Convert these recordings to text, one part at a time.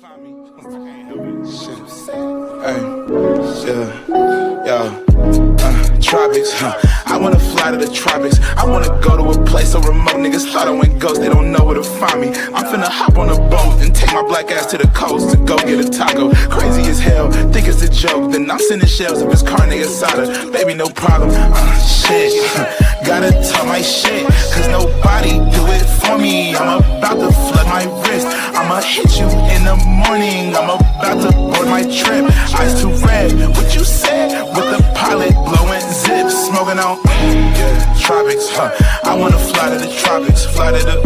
Tropics, I wanna fly to the tropics. I wanna go to a place so remote. Niggas thought I went ghost, they don't know where to find me. I'm finna hop on a boat and take my black ass to the coast to go get a taco. Crazy as hell, think it's a joke. Then I'm sending shells if it's carne asada. Baby, no problem. Shit, gotta tell my shit, cause nobody do it for me. I'm about to flood my wrist. I'ma hit you in the morning. I'm about to board my trip. Eyes too red, what you said? With the pilot blowing zips, smoking on tropics, I wanna fly to the tropics, fly to the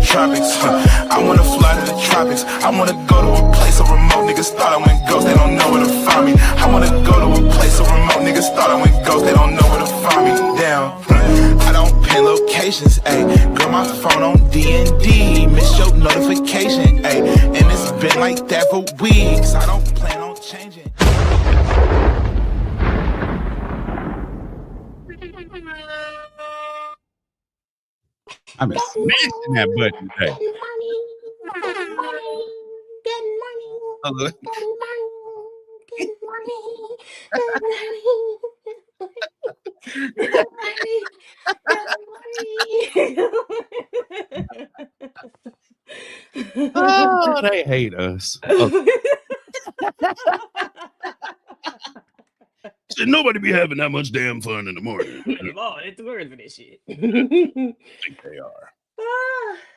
tropics, I wanna fly to the tropics. I wanna go to a place so remote. Niggas thought I went ghost, they don't know where to find me. I wanna go to a place so remote. Niggas thought I went ghost, they don't know where to find me. Damn, I don't pin locations, ayy. Girl, my phone on D&D, miss your notification, ayy. And it's been like that for weeks. I don't plan on changing. I'm smashing that button today. Oh, they hate us. Should nobody be having that much damn fun in the morning? Oh, it's words for this shit. I think they are.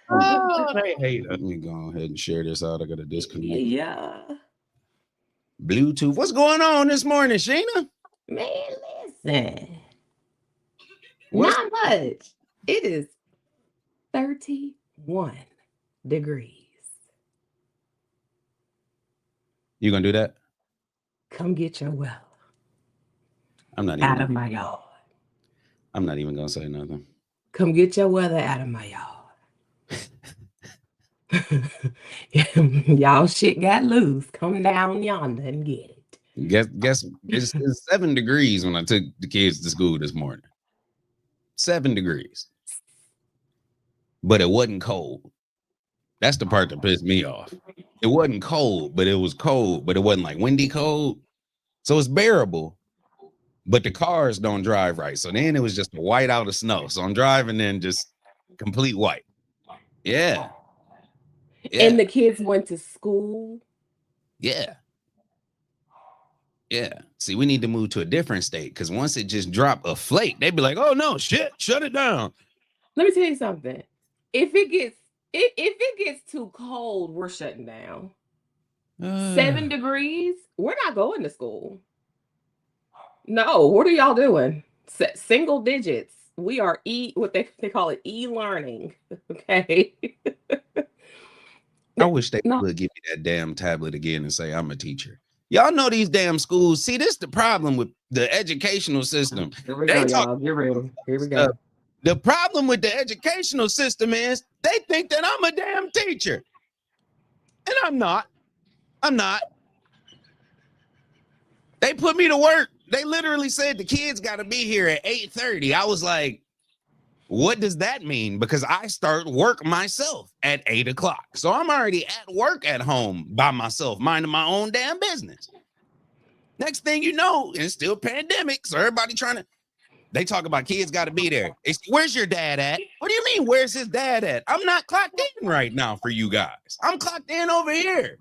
Oh, they hate us. Let me go ahead and share this out. I got to disconnect. Yeah. Bluetooth. What's going on this morning, Sheena? Man, listen. Not much. It is 31 degrees. You gonna do that? Come get your well. I'm not out even of my yard. I'm not even gonna say nothing. Come get your weather out of my yard. Y'all shit got loose. Come down yonder and get it. Guess it's 7 degrees when I took the kids to school this morning. 7 degrees. But it wasn't cold. That's the part that pissed me off. It wasn't cold, but it was cold, but it wasn't like windy cold. So it's bearable. But the cars don't drive right. So then it was just a white out of snow. So I'm driving in just complete white. Yeah. And the kids went to school. Yeah. See, we need to move to a different state because once it just dropped a flake, they'd be like, oh no, shit, shut it down. Let me tell you something. If it gets too cold, we're shutting down. 7 degrees, we're not going to school. No, what are y'all doing? Single digits. We are what they call it e-learning. Okay. I wish they would give me that damn tablet again and say I'm a teacher. Y'all know these damn schools. See, this is the problem with the educational system. Here we go, y'all. Get ready. Here we go. The problem with the educational system is they think that I'm a damn teacher. And I'm not. They put me to work. They literally said the kids got to be here at 8:30. I was like, what does that mean? Because I start work myself at 8 o'clock. So I'm already at work at home by myself, minding my own damn business. Next thing you know, it's still pandemic. So everybody they talk about kids got to be there. Where's your dad at? What do you mean, where's his dad at? I'm not clocked in right now for you guys. I'm clocked in over here.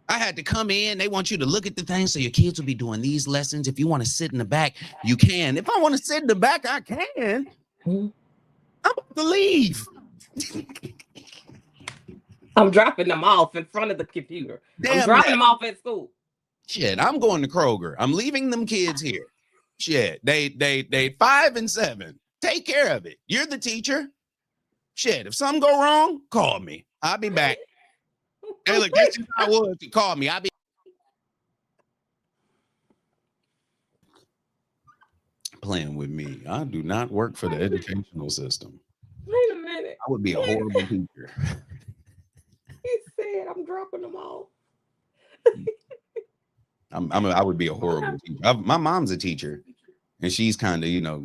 I had to come in. They want you to look at the thing. So your kids will be doing these lessons. If you want to sit in the back, you can. If I want to sit in the back, I can. I'm about to leave. I'm dropping them off in front of the computer. I'm dropping them off at school. Shit, I'm going to Kroger. I'm leaving them kids here. Shit, they 5 and 7. Take care of it. You're the teacher. Shit, if something go wrong, call me. I'll be back. Hey, look, that's just how I was. You call me. I'll be playing with me. I do not work for the educational system. Wait a minute. I would be a horrible teacher. He said, I'm dropping them off. I would be a horrible teacher. My mom's a teacher, and she's kind of,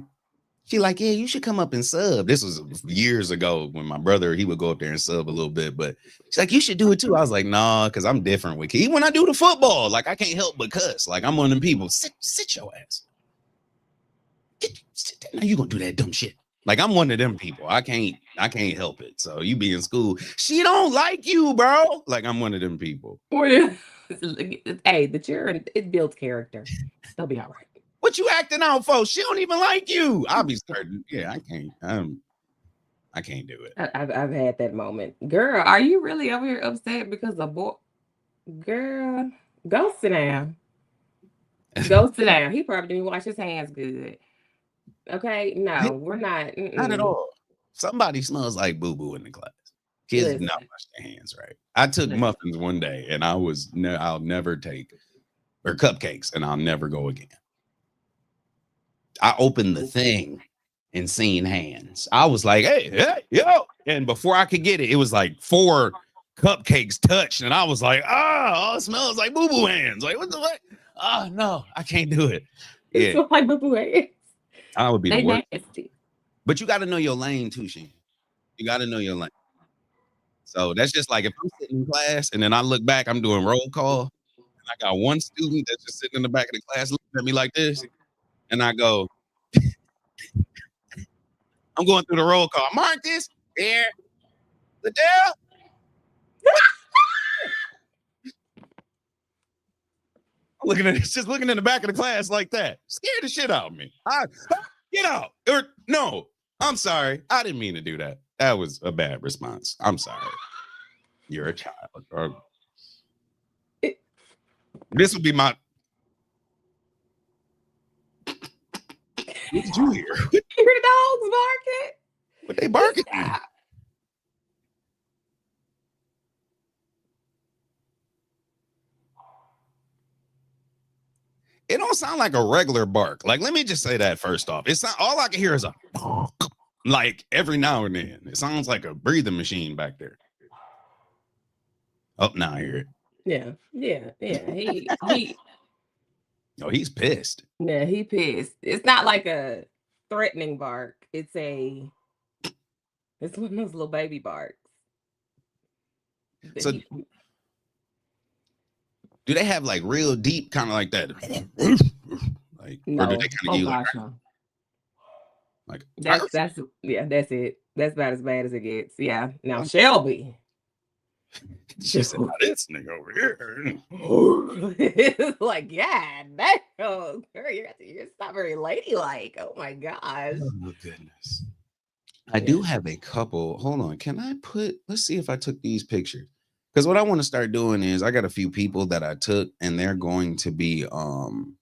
She like, yeah, you should come up and sub. This was years ago when my brother, he would go up there and sub a little bit, but she's like, you should do it too. I was like, nah, because I'm different with kids. When I do the football, like I can't help but cuss. Like I'm one of them people. Sit your ass. Sit down. Now you gonna do that dumb shit. Like I'm one of them people. I can't help it. So you be in school. She don't like you, bro. Like I'm one of them people. Hey, the children, it builds character. They'll be all right. What you acting out for? She don't even like you. I'll be starting. Yeah, I can't. I can't do it. I've had that moment. Girl, are you really over here upset because a boy? Girl, go sit down. Go sit down. He probably didn't wash his hands good. Okay, no, we're not. Not at all. Somebody smells like boo-boo in the class. Kids did not wash their hands right. I took muffins one day, and I'll never take, or cupcakes, and I'll never go again. I opened the thing and seen hands. I was like, hey, yo. And before I could get it, it was like 4 cupcakes touched. And I was like, oh, it smells like boo-boo hands. Like, what the fuck? Oh, no, I can't do it. It smells like boo-boo hands. I would be the worst. Nasty. But you got to know your lane too, Sheen. You got to know your lane. So that's just like if I'm sitting in class and then I look back, I'm doing roll call. And I got one student that's just sitting in the back of the class looking at me like this. And I go, I'm going through the roll call. Marcus, there, Liddell. I'm looking at it's just looking in the back of the class like that. Scared the shit out of me. Get out. Or no, I'm sorry. I didn't mean to do that. That was a bad response. I'm sorry. You're a child. Or this will be my. What did you hear? Hear the dogs barking? What they barking at? It don't sound like a regular bark. Like, let me just say that first off. It's not all I can hear is a like every now and then. It sounds like a breathing machine back there. Oh, now I hear it. Yeah. He Oh, he's pissed. Yeah, he pissed. It's not like a threatening bark. It's one of those little baby barks. So do they have like real deep kind of like that? Like, no. Or do they kind of Gosh, no. Like that's it. That's about as bad as it gets. Yeah. Now Shelby. She said, this nigga over here. It's like, yeah, girl, you're not very ladylike. Oh my gosh. Oh goodness. I do have a couple. Hold on. Can I let's see if I took these pictures. Because what I want to start doing is I got a few people that I took and they're going to be I'm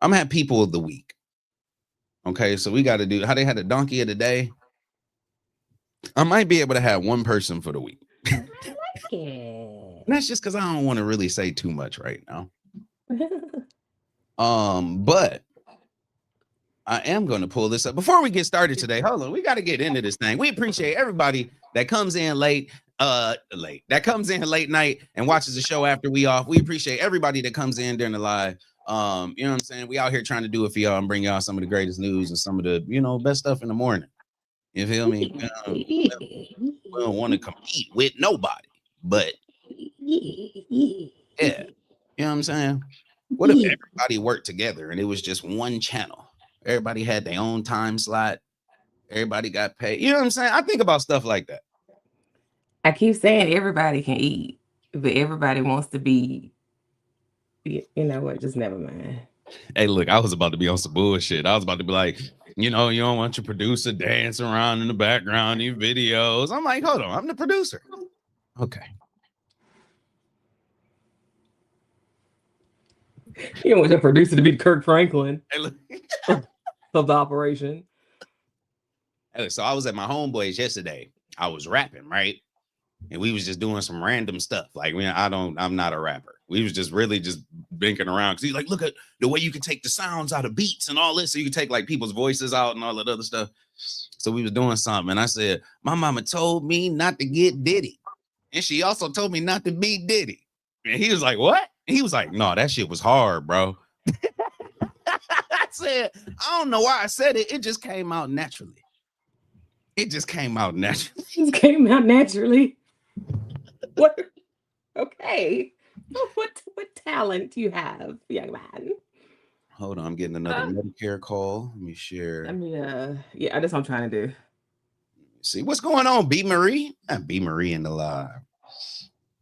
gonna have people of the week. Okay, so we got to do how they had a donkey of the day. I might be able to have one person for the week. And that's just because I don't want to really say too much right now. But I am going to pull this up before we get started today. Hold on, we got to get into this thing. We appreciate everybody that comes in late night and watches the show after we off. We appreciate everybody that comes in during the live. You know what I'm saying? We out here trying to do it for y'all and bring y'all some of the greatest news and some of the, best stuff in the morning. You feel me? We don't want to compete with nobody, but yeah, you know what I'm saying? What if everybody worked together and it was just one channel? Everybody had their own time slot. Everybody got paid. You know what I'm saying? I think about stuff like that. I keep saying everybody can eat, but everybody wants to be, you know what? Just never mind. Hey, look, I was about to be on some bullshit. I was about to be like, you don't want your producer dancing around in the background in your videos. I'm like, hold on, I'm the producer. Okay. You don't want your producer to be Kirk Franklin Hey, look. of the operation. Hey, so I was at my homeboys yesterday. I was rapping, right? And we was just doing some random stuff. Like, I'm not a rapper. We was just really just binking around. Cause he's like, look at the way you can take the sounds out of beats and all this. So you can take like people's voices out and all that other stuff. So we was doing something. And I said, my mama told me not to get Diddy. And she also told me not to be Diddy. And he was like, what? And he was like, no, that shit was hard, bro. said, I don't know why I said it. It just came out naturally. It just came out naturally. It came out naturally. What? Okay. What talent do you have, young man? Hold on, I'm getting another Medicare call. Let me share. I mean, yeah, that's what I'm trying to do. See what's going on, B. Marie? B. Marie in the live.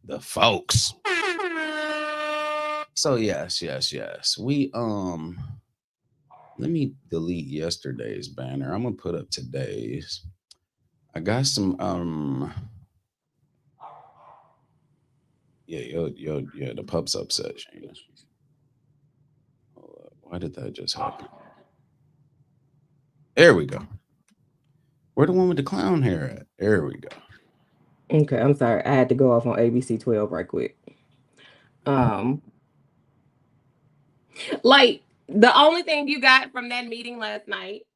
The folks. So yes. We let me delete yesterday's banner. I'm gonna put up today's. I got some yeah, the pup's upset, Shayna. Why did that just happen? There we go. Where the one with the clown hair at? There we go. Okay, I'm sorry. I had to go off on ABC 12 right quick. Like the only thing you got from that meeting last night.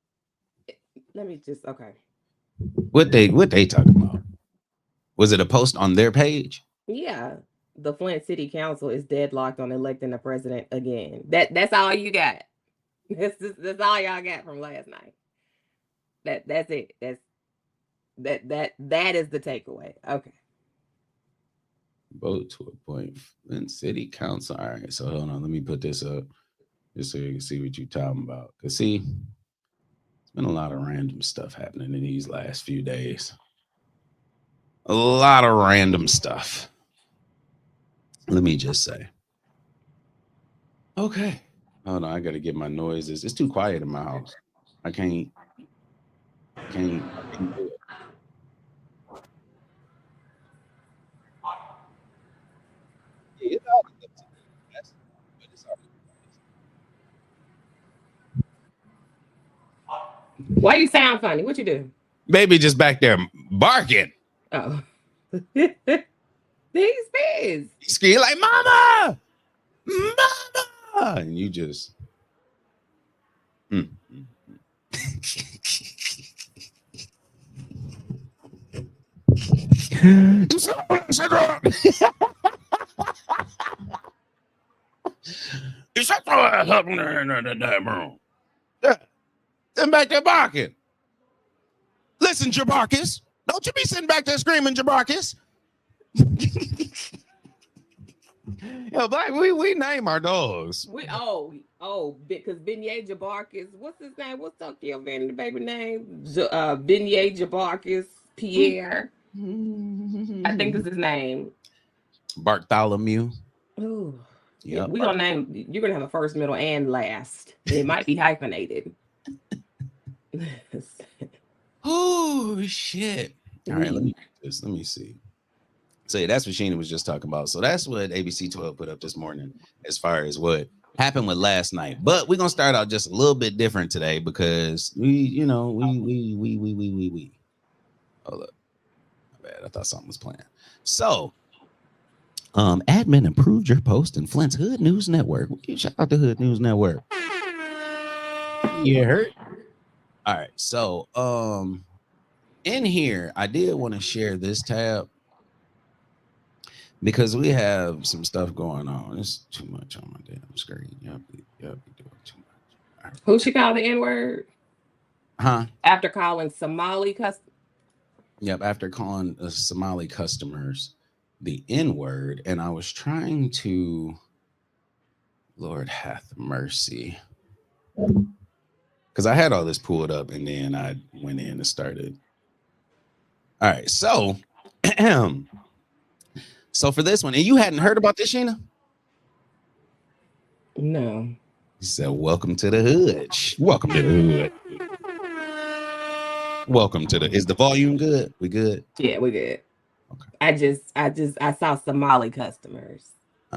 Let me just What they talking about? Was it a post on their page? Yeah. The Flint City Council is deadlocked on electing the president again. That's all you got. That's all y'all got from last night. That's it. That is the takeaway. Okay. Vote to appoint Flint City Council. All right, so hold on. Let me put this up just so you can see what you're talking about. Cause see, it's been a lot of random stuff happening in these last few days. A lot of random stuff. Let me just say. Okay. Hold on, I gotta get my noises. It's too quiet in my house. I can't do it. Why you sound funny? What you do? Baby just back there barking. Oh. He's pissed. He scream like mama, and you just Sitting back there barking. Listen, Jabarkis, don't you be sitting back there screaming, Jabarkis. Yo, Black, we name our dogs. Because Beignet Jabarkis, what's his name? What's Tokyo Van, the baby name? Beignet Jabarkis Pierre. I think this is his name. Bartholomew. Ooh. Yeah, we gonna name. You're gonna have a first, middle, and last. It might be hyphenated. Oh shit! All right, let me see. So that's what Sheena was just talking about. So that's what ABC 12 put up this morning as far as what happened with last night. But we're gonna start out just a little bit different today because we. Hold up, my bad. I thought something was playing. So. Admin improved your post in Flint's Hood News Network. Shout out to Hood News Network. You heard? All right. So, in here, I did want to share this tab because we have some stuff going on. It's too much on my damn screen. Y'all be doing too much. Right. Who she called the N-word? Huh? After calling Somali customers. Yep. After calling Somali customers the N-word, and I was trying to, Lord hath mercy, because I had all this pulled up and then I went in and started. All right, so so for this one, and you hadn't heard about this, Sheena? No. He said, "Welcome to the hood. Welcome to the hood. Welcome to the." Is the volume good? We good? Yeah, we good. Okay. I saw Somali customers.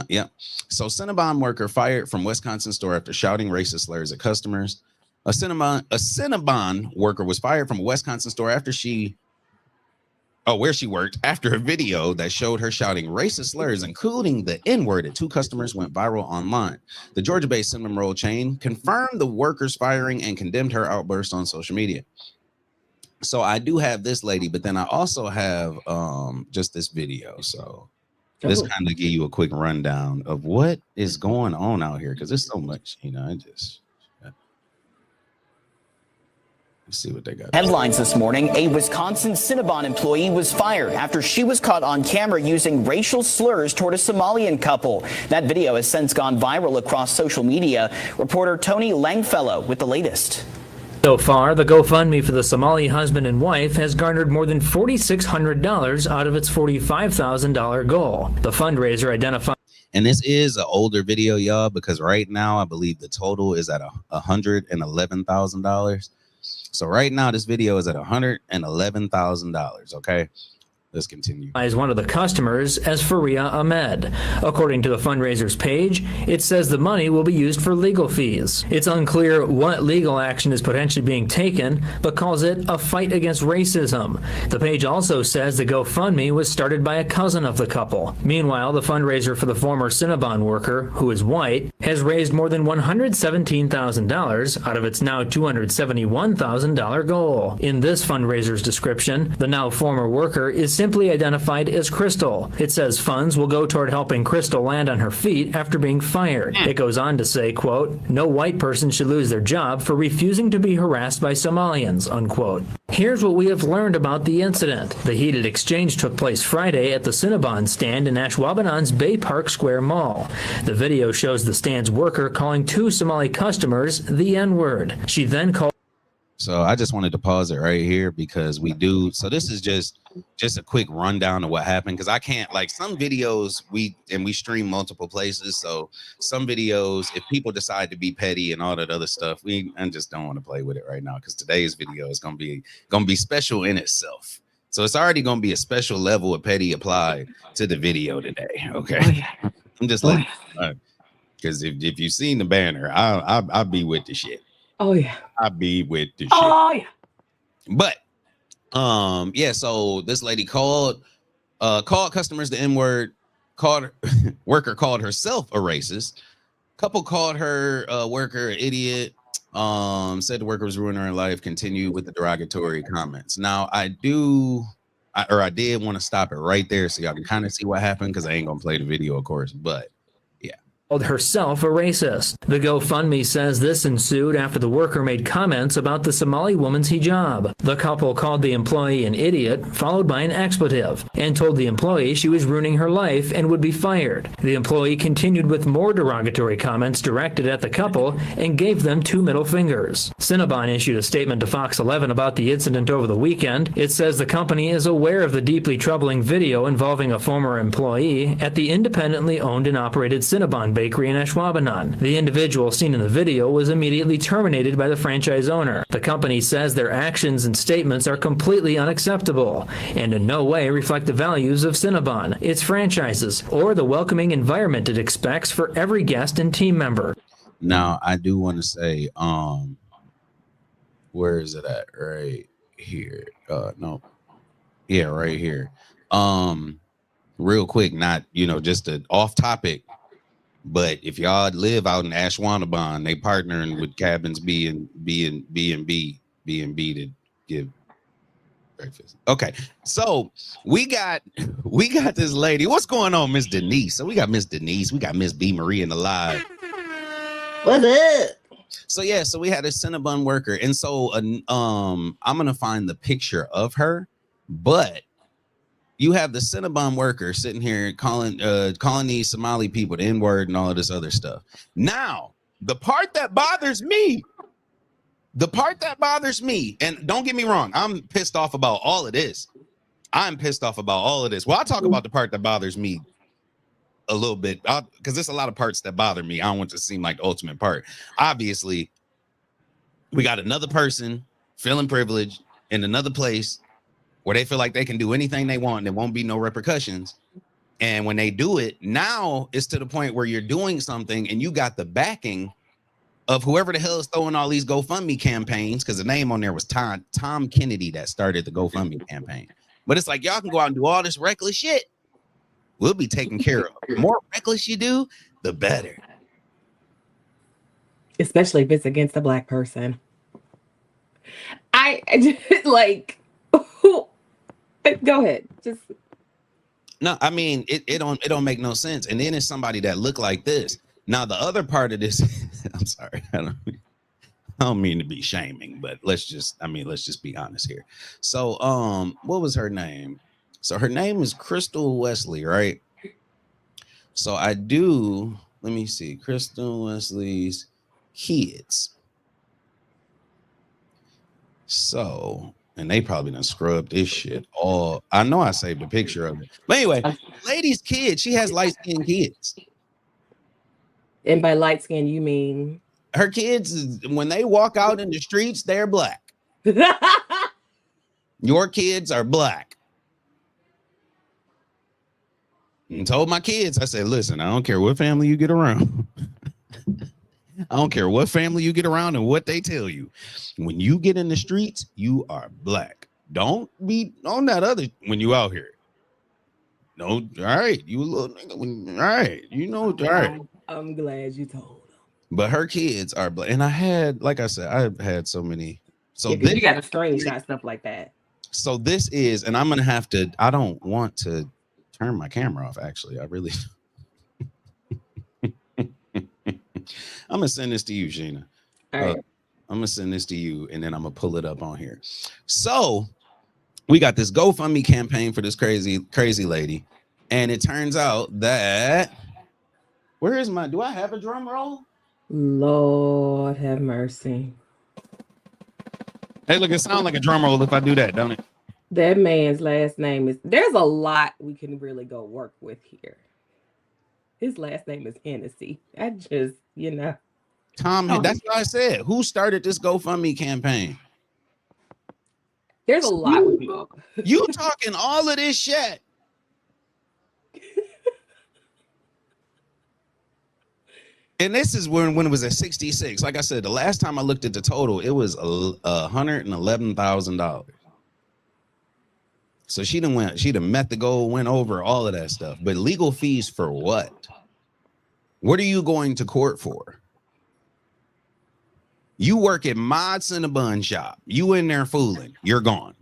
Yeah. So Cinnabon worker fired from Wisconsin store after shouting racist slurs at customers. A Cinnabon worker was fired from a Wisconsin store after where she worked after a video that showed her shouting racist slurs, including the N-word at two customers, went viral online. The Georgia-based cinnamon roll chain confirmed the worker's firing and condemned her outburst on social media. So I do have this lady, but then I also have just this video. So this kind of give you a quick rundown of what is going on out here, because there's so much, I just. Yeah. Let's see what they got. Headlines this morning, a Wisconsin Cinnabon employee was fired after she was caught on camera using racial slurs toward a Somalian couple. That video has since gone viral across social media. Reporter Tony Langfellow with the latest. So far, the GoFundMe for the Somali husband and wife has garnered more than $4,600 out of its $45,000 goal. The fundraiser identified. And this is an older video, y'all, because right now I believe the total is at $111,000. So right now this video is at $111,000. Okay. Let's continue. As one of the customers as Faria Ahmed. According to the fundraiser's page, it says the money will be used for legal fees. It's unclear what legal action is potentially being taken, but calls it a fight against racism. The page also says the GoFundMe was started by a cousin of the couple. Meanwhile, the fundraiser for the former Cinnabon worker, who is white, has raised more than $117,000 out of its now $271,000 goal. In this fundraiser's description, the now former worker is simply identified as Crystal. It says funds will go toward helping Crystal land on her feet after being fired. It goes on to say, quote, no white person should lose their job for refusing to be harassed by Somalians, unquote. Here's what we have learned about the incident. The heated exchange took place Friday at the Cinnabon stand in Ashwaubenon's Bay Park Square Mall. The video shows the stand's worker calling two Somali customers the N-word. She then called. So I just wanted to pause it right here because we do. So this is just a quick rundown of what happened, because I can't, like, some videos we stream multiple places. So some videos, if people decide to be petty and all that other stuff, I just don't want to play with it right now, because today's video is gonna be special in itself. So it's already gonna be a special level of petty applied to the video today. Okay, I'm just letting, because if you've seen the banner, I'll be with the shit. Oh yeah, I be with the shit. oh yeah. But yeah, so this lady called customers the N-word, worker called herself a racist, couple called her worker an idiot, said the worker was ruining her life, continued with the derogatory comments. Now I did want to stop it right there so y'all can kind of see what happened, because I ain't gonna play the video, of course, but herself a racist. The GoFundMe says this ensued after the worker made comments about the Somali woman's hijab. The couple called the employee an idiot, followed by an expletive, and told the employee she was ruining her life and would be fired. The employee continued with more derogatory comments directed at the couple and gave them two middle fingers. Cinnabon issued a statement to Fox 11 about the incident over the weekend. It says the company is aware of the deeply troubling video involving a former employee at the independently owned and operated Cinnabon bakery in Ashwaubenon. The individual seen in the video was immediately terminated by the franchise owner. The company says their actions and statements are completely unacceptable and in no way reflect the values of Cinnabon, its franchises, or the welcoming environment it expects for every guest and team member. Now, I do want to say, where is it at? Right here. No. Yeah, right here. Real quick, not, just an off topic, but if y'all live out in Ashwaubenon, they partnering with Cabins B and B to give breakfast. Okay, so we got this lady. What's going on, Miss Denise? So we got Miss Denise, we got Miss B Marie in the live. What's up? So yeah, so we had a Cinnabon worker, and so I'm gonna find the picture of her, but you have the Cinnabon worker sitting here calling these Somali people the N-word and all of this other stuff. Now, the part that bothers me, and don't get me wrong, I'm pissed off about all of this. Well, I'll talk about the part that bothers me a little bit, because there's a lot of parts that bother me. I don't want it to seem like the ultimate part. Obviously, we got another person feeling privileged in another place where they feel like they can do anything they want and there won't be no repercussions. And when they do it, now it's to the point where you're doing something and you got the backing of whoever the hell is throwing all these GoFundMe campaigns, because the name on there was Tom Kennedy that started the GoFundMe campaign. But it's like, y'all can go out and do all this reckless shit. We'll be taken care of. The more reckless you do, the better. Especially if it's against a black person. I just like, go ahead. Just no, I mean it don't make no sense. And then it's somebody that look like this. Now the other part of this, I'm sorry, I don't mean to be shaming, but let's just be honest here. So, what was her name? So her name is Crystal Wesley, right? So let me see, Crystal Wesley's kids. So, and they probably done scrubbed this shit. I know I saved a picture of it. But anyway, lady's kid, she has light-skinned kids. And by light skin, you mean Her kids, when they walk out in the streets, they're black. Your kids are black. And told my kids, I said, listen, I don't care what family you get around. I don't care what family you get around and what they tell you. When you get in the streets, you are black. Don't be on that other when you out here. No, all right. You a little nigga. All right. You know, all right. I'm glad you told them. But her kids are black. And I had, like I said, I've had so many. So you got to screenshot stuff like that. So this is, and I'm going to have to, I don't want to turn my camera off, actually. I really I'm gonna send this to you, Sheena. All right. I'm gonna send this to you, and then I'm gonna pull it up on here. So we got this GoFundMe campaign for this crazy lady, and it turns out that do I have a drum roll? Lord have mercy. Hey, look, it sounds like a drum roll if I do that, don't it? That man's last name is. There's a lot we can really go work with here. His last name is Hennessy. I just, Tom, that's what I said. Who started this GoFundMe campaign? There's a lot we can go. You talking all of this shit. And this is when it was at 66. Like I said, the last time I looked at the total, it was $111,000. So she done met the goal, went over all of that stuff. But legal fees for what? What are you going to court for? You work at Mod Cinnabon shop. You in there fooling. You're gone.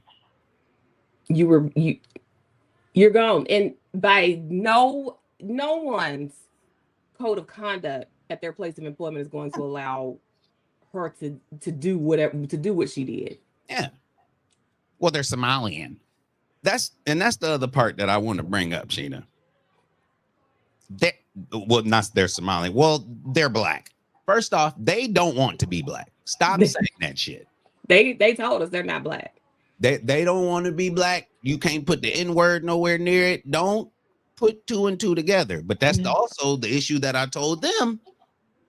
You're gone. And by no one's code of conduct at their place of employment is going to allow her to do what she did. Yeah. Well, they're Somalian. That's the other part that I want to bring up, Sheena. Not they're Somali. Well, they're black. First off, they don't want to be black. Stop saying that shit. They told us they're not black. They don't want to be black. You can't put the N-word nowhere near it. Don't put two and two together. But that's also the issue that I told them.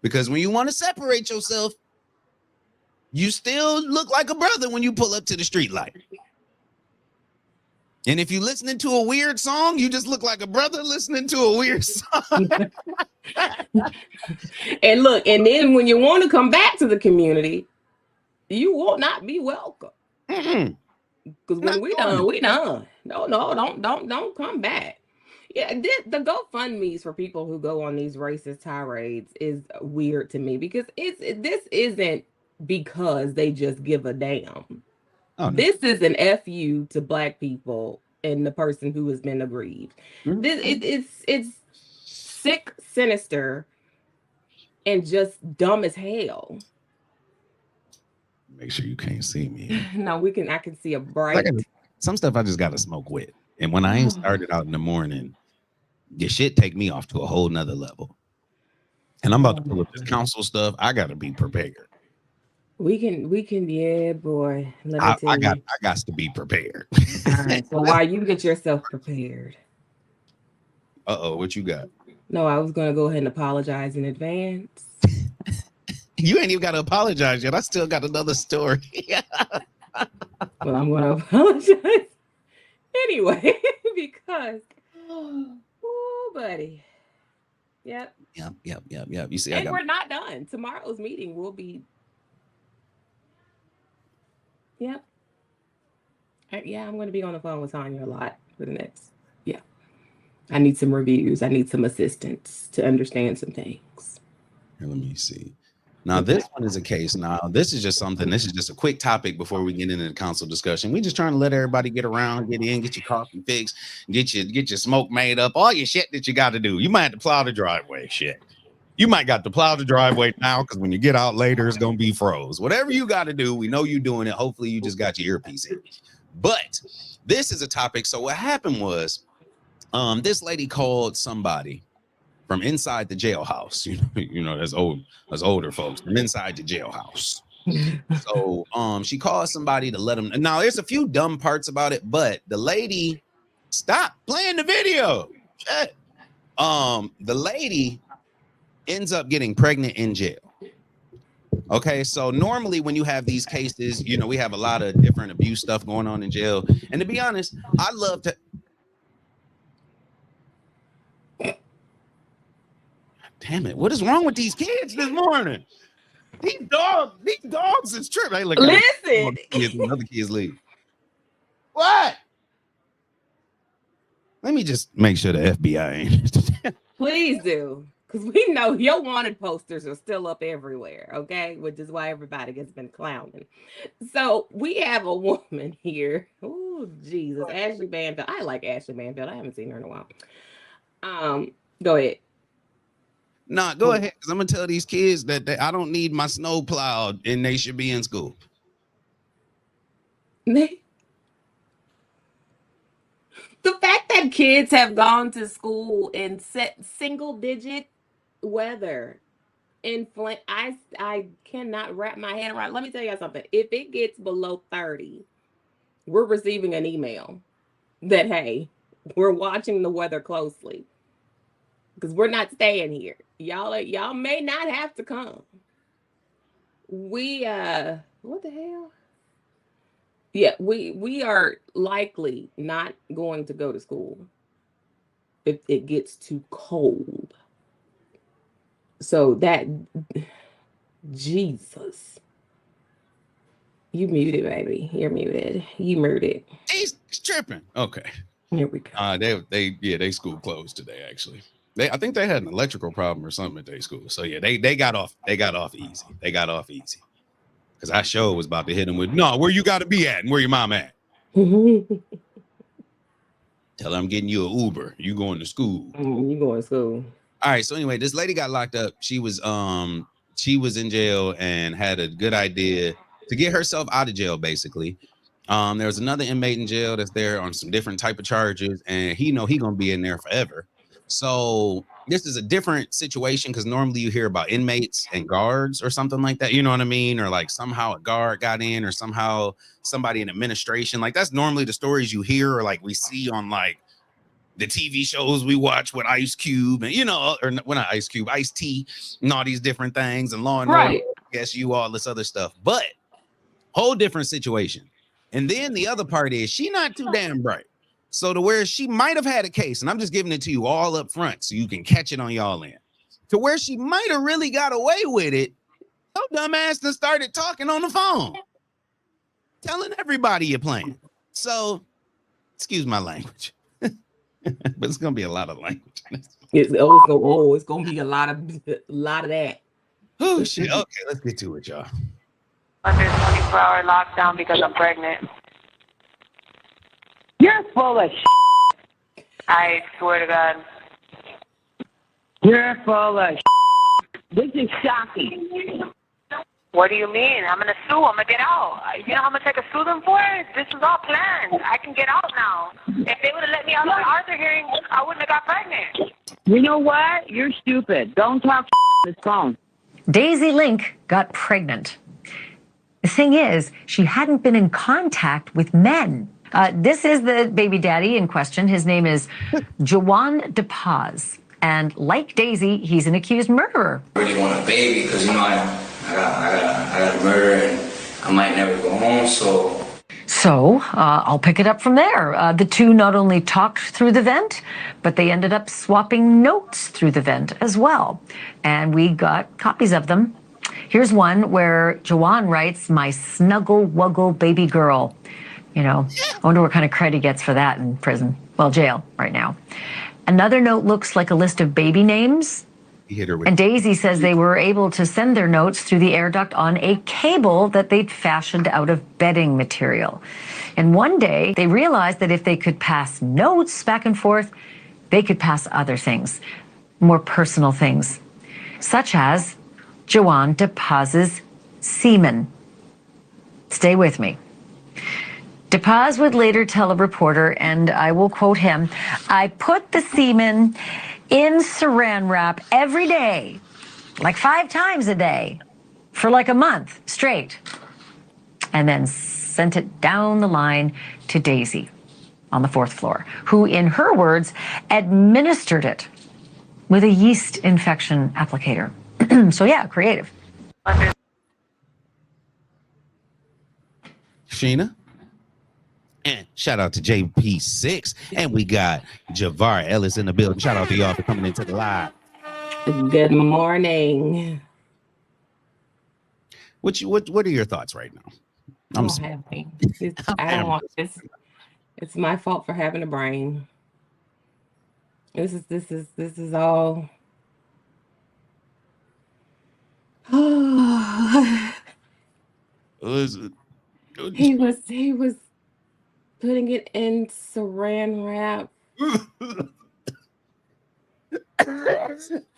Because when you want to separate yourself, you still look like a brother when you pull up to the street light. And if you're listening to a weird song, you just look like a brother listening to a weird song. And look, and then when you want to come back to the community, you will not be welcome. Because when we done. No, don't come back. Yeah, the GoFundMe's for people who go on these racist tirades is weird to me because this isn't because they just give a damn. Oh, no. This is an FU to black people and the person who has been aggrieved. Mm-hmm. It's sick, sinister, and just dumb as hell. Make sure you can't see me. No, I can see a bright. Some stuff I just gotta smoke with. And when I ain't started out in the morning, your shit take me off to a whole nother level. And I'm about to pull up this council stuff. I gotta be prepared. We can, yeah, boy. I got to be prepared. All right. So while you get yourself prepared. What you got? No, I was gonna go ahead and apologize in advance. You ain't even got to apologize yet. I still got another story. Well, I'm gonna apologize anyway because, buddy. Yep. You see, and we're not done. Tomorrow's meeting will be. Yep. Yeah, I'm going to be on the phone with Tanya a lot for the next. Yeah. I need some reviews. I need some assistance to understand some things. Here, let me see. Now, this one is a case. Now, this is just a quick topic before we get into the council discussion. We're just trying to let everybody get around, get in, get your coffee fixed, get your smoke made up, all your shit that you got to do. You might have to plow the driveway, shit. You might got to plow the driveway now because when you get out later, it's gonna be froze. Whatever you got to do, we know you doing it. Hopefully, you just got your earpiece in. But this is a topic. So what happened was, this lady called somebody from inside the jailhouse. You know, that's older folks from inside the jailhouse. So she called somebody to let them. Now there's a few dumb parts about it, but the lady stopped playing the video. Shit. The lady ends up getting pregnant in jail. Okay, so normally when you have these cases, you know, we have a lot of different abuse stuff going on in jail. And to be honest, I love to. Damn it, what is wrong with these kids this morning? These dogs is tripping. Hey, look, Listen. Another kids leave. What? Let me just make sure the FBI ain't. Please do. Because we know your wanted posters are still up everywhere, okay? Which is why everybody has been clowning. So we have a woman here. Oh, Jesus. Ashley Banfield. I like Ashley Banfield. I haven't seen her in a while. Go ahead. Nah, go ahead, because I'm gonna tell these kids that I don't need my snow plowed and they should be in school. The fact that kids have gone to school in single-digit weather in Flint, I cannot wrap my head around. Let me tell you something. If it gets below 30, we're receiving an email that, hey, we're watching the weather closely. Because we're not staying here. Y'all may not have to come. We what the hell? Yeah, we are likely not going to go to school if it gets too cold. So that Jesus. You muted, baby. You're muted. You muted. He's tripping. Okay. Here we go. They school closed today, actually. I think they had an electrical problem or something at their school. So yeah, they got off easy. They got off easy. Because I sure was about to hit them with, no, where you gotta be at and where your mom at. Tell her I'm getting you an Uber. You going to school. You going to school. All right. So anyway, this lady got locked up. She was in jail and had a good idea to get herself out of jail, basically. There was another inmate in jail that's there on some different type of charges, and he gonna be in there forever. So this is a different situation because normally you hear about inmates and guards or something like that. You know what I mean? Or like somehow a guard got in, or somehow somebody in administration. Like that's normally the stories you hear, or like we see on like the TV shows we watch with Ice Cube and, you know, or well, not Ice Cube, Ice-T and all these different things, and Law and Order, guess you all this other stuff. But whole different situation. And then the other part is she not too damn bright. So to where she might have had a case, and I'm just giving it to you all up front so you can catch it on y'all end, to where she might have really got away with it. No dumbass done started talking on the phone, telling everybody you're playing. So, excuse my language, but it's gonna be a lot of language. It's gonna be a lot of that. Oh shit! Okay, let's get to it, y'all. Under 24-hour lockdown because I'm pregnant. You're full of shit. I swear to God. You're full of shit. This is shocking. What do you mean? I'm going to sue. I'm going to get out. You know how much I could sue them for? This was all planned. I can get out now. If they would have let me out of the Arthur hearing, I wouldn't have got pregnant. You know what? You're stupid. Don't talk on this phone. Daisy Link got pregnant. The thing is, she hadn't been in contact with men. This is the baby daddy in question. His name is Jawan DePaz. And like Daisy, he's an accused murderer. I really want a baby because, you know, I got a murder and I might never go home, So I'll pick it up from there. The two not only talked through the vent, but they ended up swapping notes through the vent as well. And we got copies of them. Here's one where Jawan writes, "My snuggle wuggle baby girl." You know, I wonder what kind of credit he gets for that in prison. Well, jail right now. Another note looks like a list of baby names. And Daisy says they were able to send their notes through the air duct on a cable that they'd fashioned out of bedding material. And one day they realized that if they could pass notes back and forth, they could pass other things, more personal things. such as Joanne DePaz's semen. Stay with me. DePaz would later tell a reporter, and I will quote him, "I put the semen in saran wrap every day, like 5 times a day, for like a month straight, and then sent it down the line to Daisy on the 4th floor, who, in her words, administered it with a yeast infection applicator." So yeah, creative. Sheena. And shout out to JP6. And we got Javar Ellis in the building. Shout out to y'all for coming into the live. Good morning. What are your thoughts right now? I'm happy. I don't want this. It's my fault for having a brain. This is all. He was putting it in saran wrap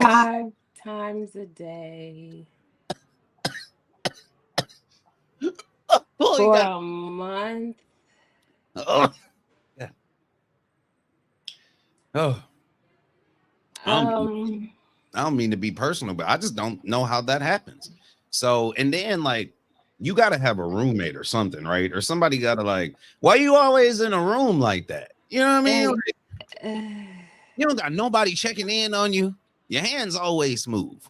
5 times a day for a month. Oh, yeah. Oh. I don't mean to be personal, but I just don't know how that happens. So, and then like, you got to have a roommate or something, right? Or somebody got to like, why you always in a room like that? You know what I mean? Like, you don't got nobody checking in on you. Your hands always smooth.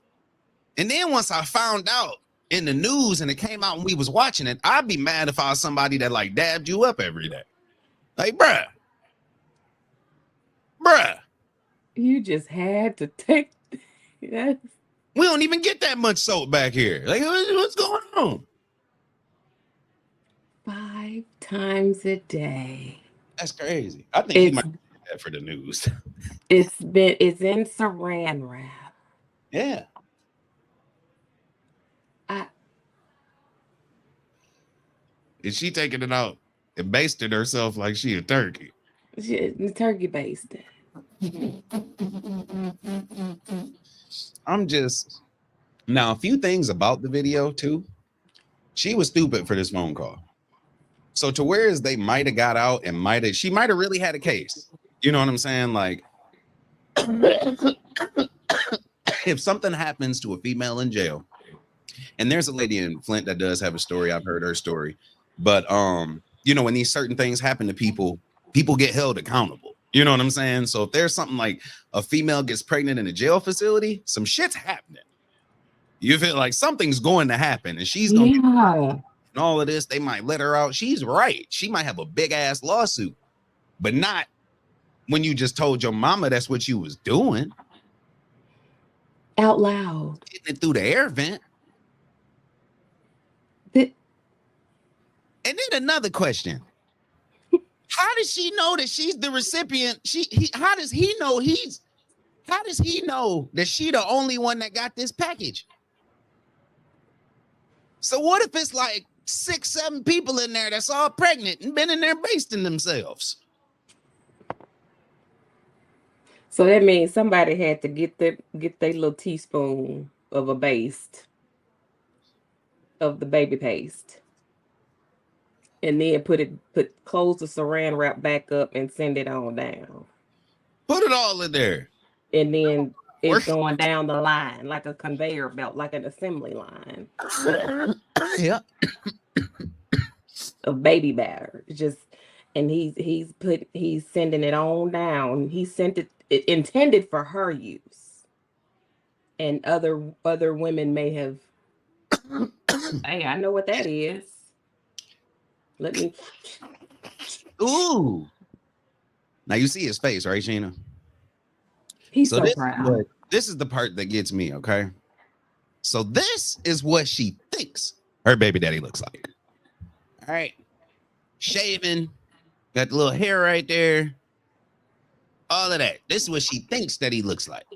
And then once I found out in the news and it came out and we was watching it, I'd be mad if I was somebody that like dabbed you up every day. Like, bruh. You just had to take. Yes. We don't even get that much soap back here. Like, what's going on? 5 times a day. That's crazy. I think he might do that for the news. It's in saran wrap. Yeah. Is she taking it out and basting herself like she a turkey? Turkey basted. I'm just now a few things about the video too. She was stupid for this phone call. So to where is they might have got out and she might have really had a case. You know what I'm saying? Like if something happens to a female in jail, and there's a lady in Flint that does have a story. I've heard her story. But you know, when these certain things happen to people get held accountable. You know what I'm saying? So if there's something like a female gets pregnant in a jail facility, some shit's happening. You feel like something's going to happen and she's going to and all of this. They might let her out. She's right. She might have a big ass lawsuit, but not when you just told your mama that's what you was doing. Out loud. Getting it through the air vent. And then another question. How does she know that she's the recipient? How does he know that she the only one that got this package? So what if it's like 6, 7 people in there that's all pregnant and been in there basting themselves? So that means somebody had to get their little teaspoon of a baste of the baby paste. And then close the saran wrap back up and send it on down. Put it all in there. And then it's going down the line like a conveyor belt, like an assembly line. Yeah. Of baby batter. And he's sending it on down. He sent it intended for her use. And other women may have hey, I know what that is. Let me. Ooh. Now you see his face, right, Sheena? He's so proud. This is the part that gets me, okay? So this is what she thinks her baby daddy looks like. All right. Shaving, got the little hair right there. All of that. This is what she thinks that he looks like.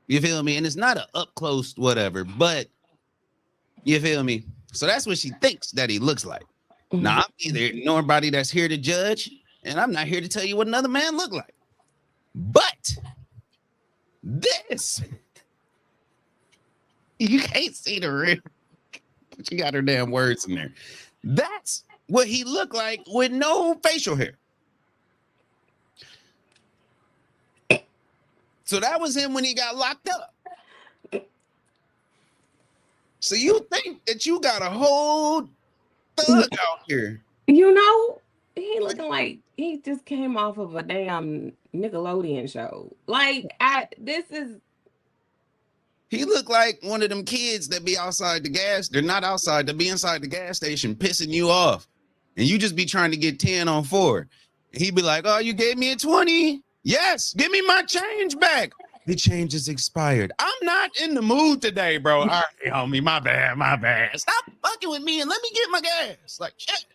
You feel me? And it's not an up close whatever, but you feel me? So that's what she thinks that he looks like. Mm-hmm. Now, I'm either nobody that's here to judge, and I'm not here to tell you what another man look like. But this You can't see the real. She got her damn words in there. That's what he looked like with no facial hair. So that was him when he got locked up. So you think that you got a whole thug out here? You know, he looking like he just came off of a damn Nickelodeon show. Like, He looked like one of them kids that be outside the gas. They're not outside. They be inside the gas station pissing you off. And you just be trying to get 10 on 4. And he'd be like, oh, you gave me a 20? Yes, give me my change back. The change is expired. I'm not in the mood today, bro. All right, homie, my bad. Stop fucking with me and let me get my gas. Like, shit.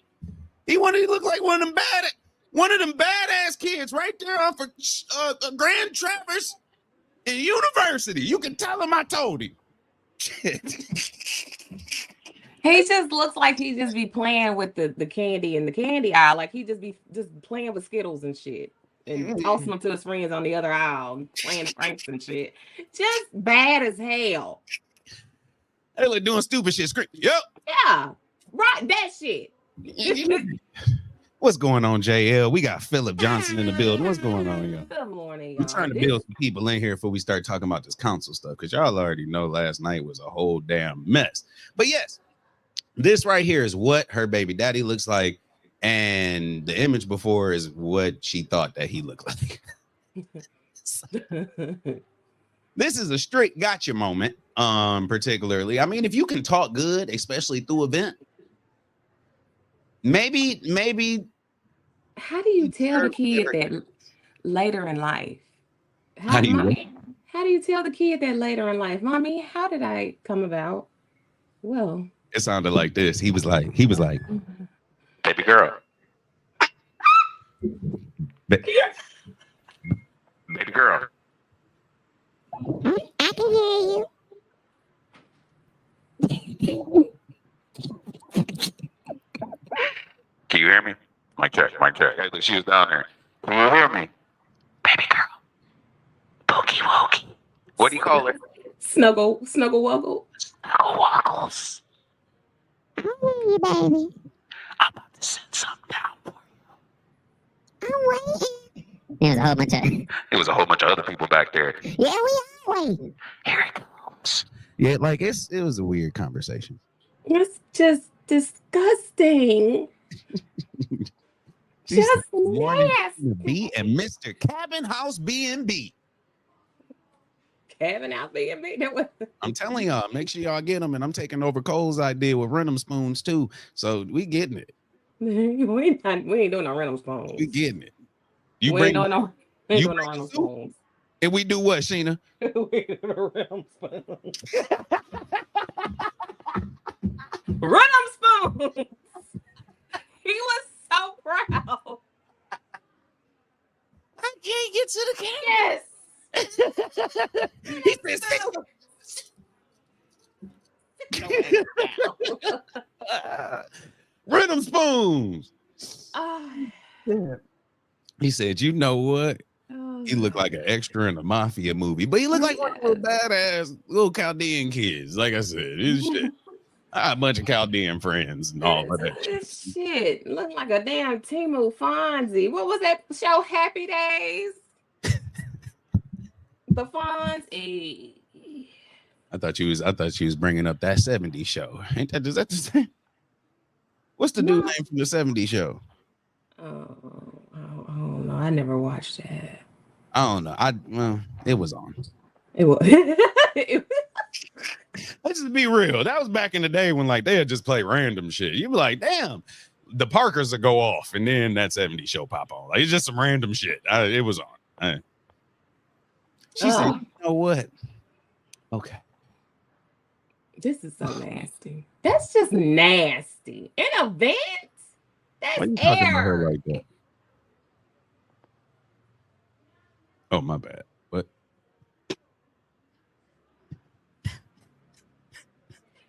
He wanted to look like one of them badass kids right there off of Grand Traverse in University. You can tell him I told him. he just looks like he just be playing with the candy in the candy aisle. Like he just be playing with Skittles and shit. And tossing them to his friends on the other aisle, playing pranks and shit. Just bad as hell. They like doing stupid shit. Yep. Yeah. Right. That shit. What's going on, JL? We got Philip Johnson in the building. What's going on, y'all? Good morning, We're y'all. trying to build some people in here before we start talking about this council stuff, because y'all already know last night was a whole damn mess. But yes, this right here is what her baby daddy looks like. And the image before is what she thought that he looked like. This is a straight gotcha moment, particularly. I mean, if you can talk good, especially through event, maybe. How do you tell the kid that later in life? How do you tell the kid that later in life, Mommy, how did I come about? Well, it sounded like this. He was like, baby girl. Baby girl. I can hear you. Can you hear me? Mic check. Hey, look, she was down there. Can you hear me? Baby girl. Pokey wokey. What do you call it? Snuggle wuggle. Snuggle wuggles. I hear you, baby. I'm about to send something down for you. I'm waiting. There's a whole bunch of. It was a whole bunch of other people back there. Yeah, we are waiting. Here it comes. Yeah, like it was a weird conversation. It's just disgusting. Just nasty. B and Mr. Cabin House B&B. Cabin House B&B. I'm telling y'all, make sure y'all get them. And I'm taking over Cole's idea with random spoons too. So we getting it. we ain't doing no random spoons. We getting it. We ain't doing no random spoons. And we do what, Sheena? We do no random spoons. Random spoons. He was so proud. I can't get to the camera. Yes. He said, random spoons. He said, you know what? He looked like an extra in a mafia movie, but he looked like one of those badass little Chaldean kids. Like I said, it's shit. I had a bunch of Chaldean friends and all of that. Shit, looked like a damn Timu Fonzie. What was that show? Happy Days. The Fonzie. I thought she was bringing up that 70s show. Ain't that? Is that the same? What's the dude name from the 70s show? Oh, I don't know. I never watched that. I don't know. Well, it was on. It was. Let's just be real. That was back in the day when like they'd just play random shit. You'd be like, damn, the Parkers would go off, and then that 70s show pop on. Like it's just some random shit. It was on. She said, you know what? Okay. This is so nasty. That's just nasty. An event? That's Why you talking to her air. like that? Oh, my bad. What?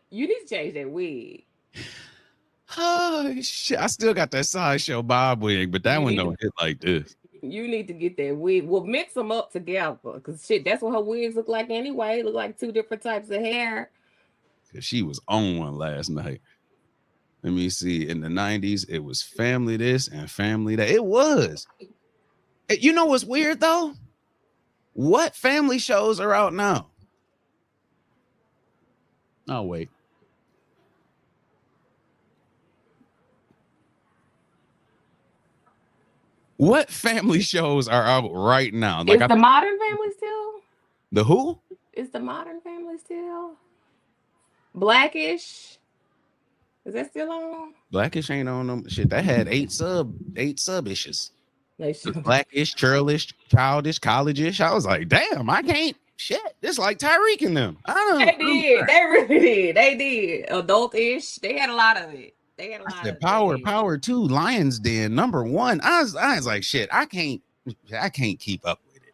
You need to change that wig. Oh, shit. I still got that sideshow Bob wig, but that one don't hit like this. You need to get that wig. Well, mix them up together. Because shit, that's what her wigs look like anyway. Look like two different types of hair. because she was on one last night. Let me see. In the 90s, it was Family This and Family That. It was. You know what's weird though? What family shows are out now? Oh, wait. What family shows are out right now? Is the Modern Family still? The who? Is the Modern Family still? Blackish? Is that still on? Blackish ain't on them. Shit, that had eight sub issues. Like, Blackish, childish, college-ish. I was like, damn, I can't. Shit, it's like Tyreek and them. I don't know. They did. They really did. They did. Adult-ish. They had a lot of it. They had a lot of it. Power 2, Lions Den, #1. I was like, shit, I can't keep up with it.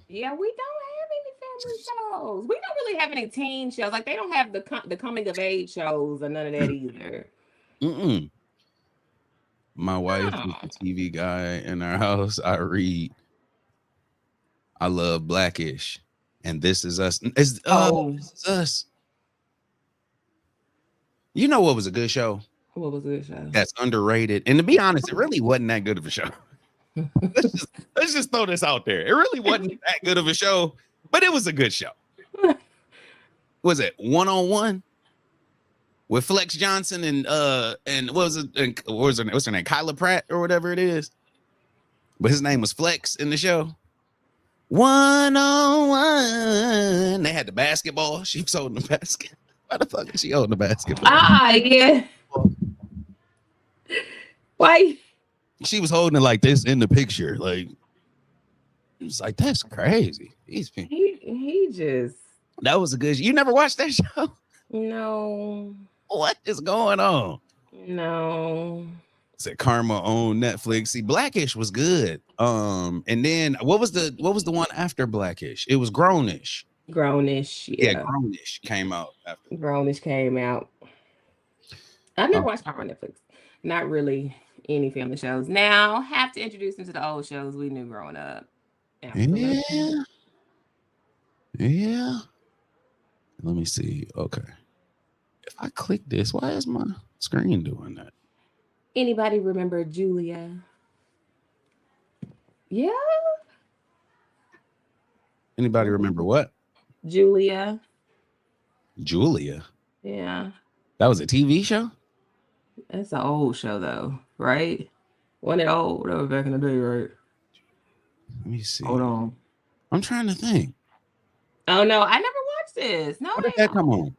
Yeah, we don't have any family shows. We don't really have any teen shows. Like, they don't have the coming of age shows or none of that either. Mm-mm. My wife is the TV guy in our house. I love Blackish, and This Is Us. This Is Us. You know what was a good show? What was a good show? That's underrated. And to be honest, it really wasn't that good of a show. let's just throw this out there. It really wasn't that good of a show, but it was a good show. Was it 1-on-1? With Flex Johnson and what's her name, Kyla Pratt or whatever it is, but his name was Flex in the show. 1-on-1. They had the basketball. She was holding the basket. Why the fuck is she holding the basketball? Yeah. Why? She was holding it like this in the picture. Like, it's like, that's crazy. He just. That was a good. You never watched that show? No. What is going on? No. It's at Karma on Netflix. See, Blackish was good. And then what was the one after Blackish? It was Grownish. Grownish, yeah. Grownish came out after. Grownish came out. I've never watched Karma on Netflix. Not really any family shows. Now, have to introduce them to the old shows we knew growing up. Yeah. Yeah. Let me see. Okay. If I click this, why is my screen doing that? Anybody remember Julia? Yeah. Anybody remember what? Julia. Julia. Yeah. That was a TV show? That's an old show though, right? Wasn't it old? That was back in the day, right? Let me see. Hold on. I'm trying to think. Oh no, I never watched this. No, when did that come on?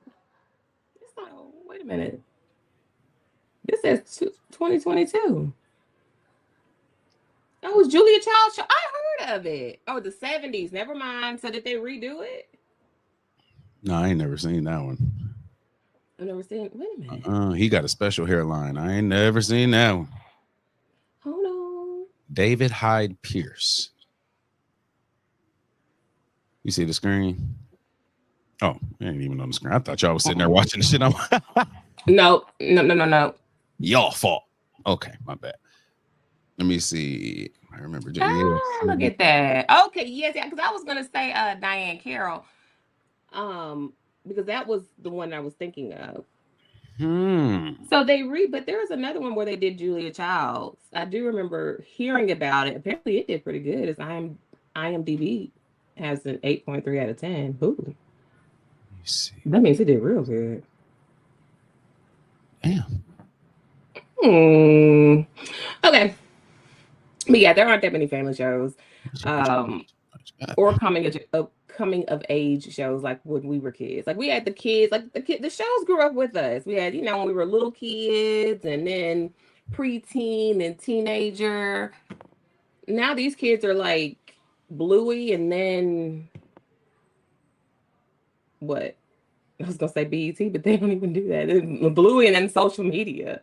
Wait a minute. This says 2022. That was Julia Child show. I heard of it. Oh, the 70s. Never mind. So did they redo it? No, I ain't never seen that one. I've never seen. Wait a minute. He got a special hairline. I ain't never seen that one. Hold on. David Hyde Pierce. You see the screen? Oh, it ain't even on the screen. I thought y'all was sitting there watching the shit. No. Y'all fault. Okay, my bad. Let me see. I remember. Look at that. Okay, yes, yeah, because I was gonna say Diane Carroll. Because that was the one I was thinking of. So but there was another one where they did Julia Childs. I do remember hearing about it. Apparently it did pretty good. It's IMDb has an 8.3 out of 10. Ooh. See. That means it did real good. Damn. Okay. But yeah, there aren't that many family shows. Or coming of age shows like when we were kids. Like we had the kids, like the shows grew up with us. We had, when we were little kids and then preteen and teenager. Now these kids are like Bluey and then what? I was gonna say BET, but they don't even do that. It's Bluey and then social media.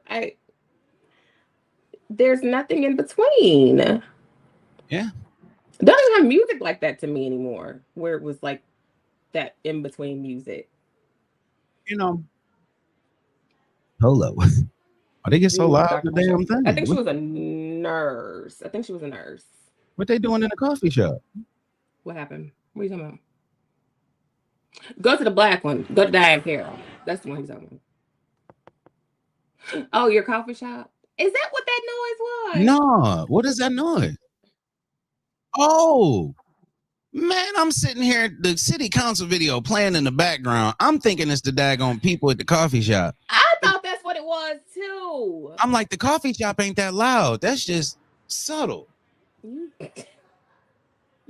There's nothing in between. Yeah. Don't even have music like that to me anymore, where it was like that in between music. Hello. Why they get so loud the damn thing? I think she was a nurse. What they doing in the coffee shop? What happened? What are you talking about? Go to the black one. Go to Diane Carroll. That's the one he's talking about. Oh, your coffee shop? Is that what that noise was? No, what is that noise? Oh, man, I'm sitting here, the city council video playing in the background. I'm thinking it's the daggone people at the coffee shop. I thought that's what it was too. I'm like, the coffee shop ain't that loud. That's just subtle. You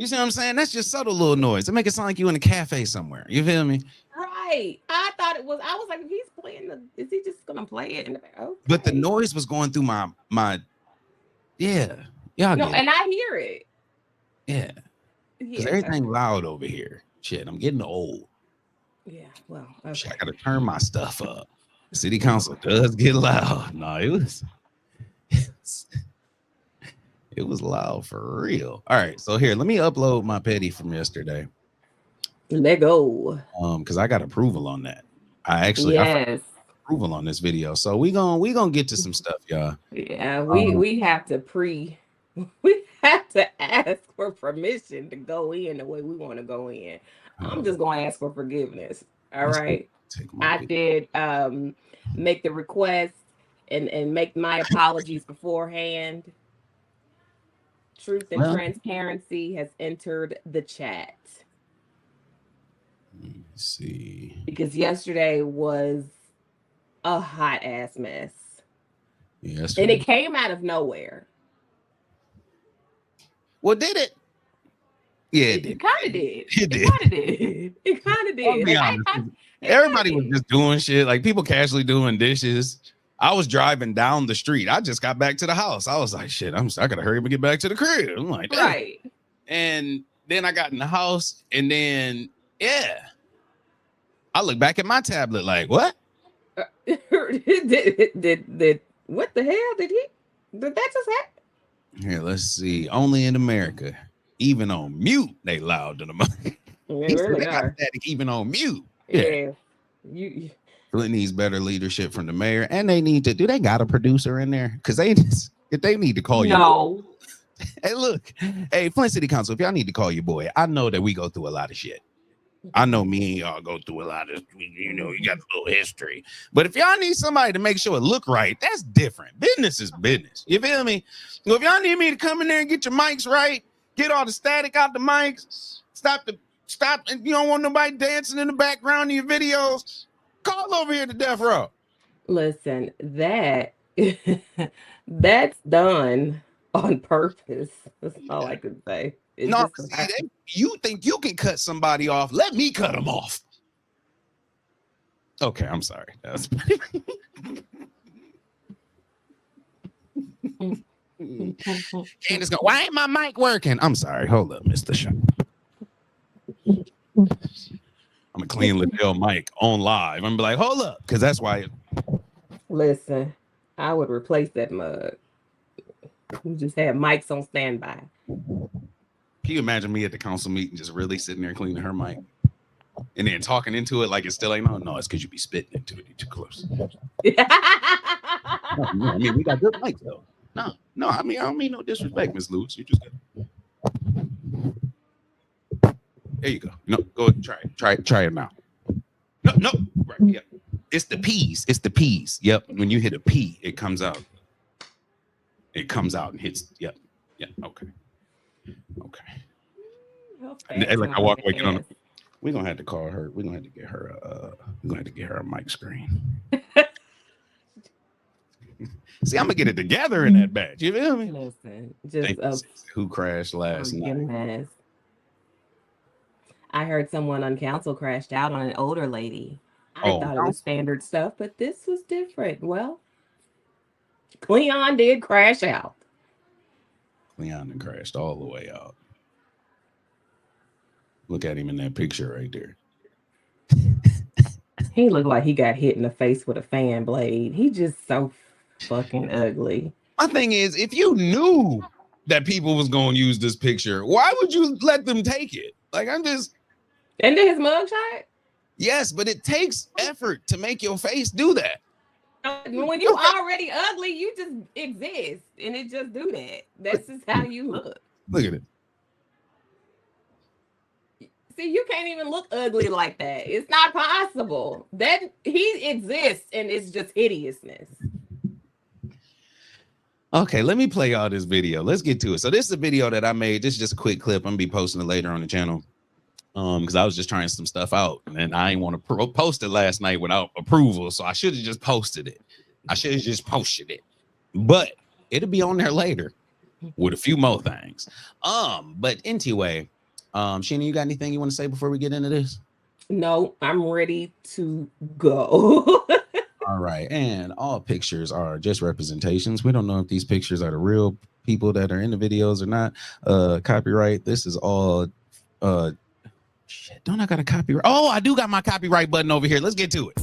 see what I'm saying? That's just subtle little noise. It make it sound like you in a cafe somewhere. You feel me? Right. I thought it was. I was like, if he's playing is he just gonna play it in the back? Okay. But the noise was going through my yeah. Y'all No, get it. and I hear it. Yeah. Because everything loud over here. Shit, I'm getting old. Yeah, well, Shit, okay. I gotta turn my stuff up. City council does get loud. No, it was loud for real. All right, so here, let me upload my petty from yesterday. Let go. Because I got approval on that. I Yes. approval on this video. So we gonna get to some stuff, y'all. Yeah, we have to we have to ask for permission to go in the way we want to go in. I'm just gonna ask for forgiveness. All right. I did make the request and make my apologies beforehand. Truth and Transparency has entered the chat. Let me see. Because yesterday was a hot ass mess. Yes. And it came out of nowhere. Well, did it? Yeah, it did. It kind of did. It did. Kind of did. It kind of I'll did. be Like, honest. Everybody was just doing shit, like people casually doing dishes. I was driving down the street. I just got back to the house. I was like, shit, I gotta hurry up and get back to the crib. I'm like, damn. Right. And then I got in the house, and then I look back at my tablet like, what? did what the hell did that just happen? Here, let's see. Only in America, even on mute, they loud to the mic. They really are. Even on mute. Yeah. Flint needs better leadership from the mayor, and they need to. Do they got a producer in there? Because they need to call you. No. Hey, look. Hey, Flint City Council, if y'all need to call your boy, I know that we go through a lot of shit. I know me and y'all go through a lot of, you got a little history. But if y'all need somebody to make sure it look right, that's different. Business is business. You feel me? If y'all need me to come in there and get your mics right, get all the static out the mics, stop, and you don't want nobody dancing in the background of your videos, call over here to Death Row. Listen, that's done on purpose. That's all I can say. No, you think you can cut somebody off? Let me cut them off. Okay, I'm sorry. That's Candace go, why ain't my mic working? I'm sorry. Hold up, Mr. Shaw. I'm gonna clean Liddell mic on live. I'm gonna be like, hold up, because that's why. Listen, I would replace that mug. We just have mics on standby. Can you imagine me at the council meeting just really sitting there cleaning her mic and then talking into it like it still ain't on? No, it's because you be spitting into it. You're too close. No, I mean, we got good mics though. No, I mean, I don't mean no disrespect, Miss Lewis. You just got. There you go. No, go ahead, try it now. No, right, yeah. It's the P's. Yep. When you hit a P, it comes out. It comes out and hits. Yep. Yeah. Okay. And like I walk away, get on. We're gonna have to call her. We're gonna have to get her. We're gonna have to get her a mic screen. See, I'm gonna get it together in that batch. You feel me? Listen, just who crashed last night? Mess. I heard someone on council crashed out on an older lady. I thought it was standard stuff, but this was different. Well, Cleon did crash out. Cleon crashed all the way out. Look at him in that picture right there. He looked like he got hit in the face with a fan blade. He just so fucking ugly. My thing is, if you knew that people was going to use this picture, why would you let them take it? Like, I'm just... And then his mugshot? Yes, but it takes effort to make your face do that. When you already ugly, you just exist, and it just do that. That's just how you look. Look at it. See, you can't even look ugly like that. It's not possible. That he exists and it's just hideousness. Okay, let me play all this video. Let's get to it. So this is a video that I made. This is just a quick clip. I'm gonna be posting it later on the channel. Because I was just trying some stuff out and I didn't want to post it last night without approval. So I should have just posted it. I should have just posted it. But it'll be on there later with a few more things. But anyway, Sheena, you got anything you want to say before we get into this? No, I'm ready to go. All right. And all pictures are just representations. We don't know if these pictures are the real people that are in the videos or not. Copyright. This is all shit. Don't I got a copyright? Oh, I do got my copyright button over here. Let's get to it.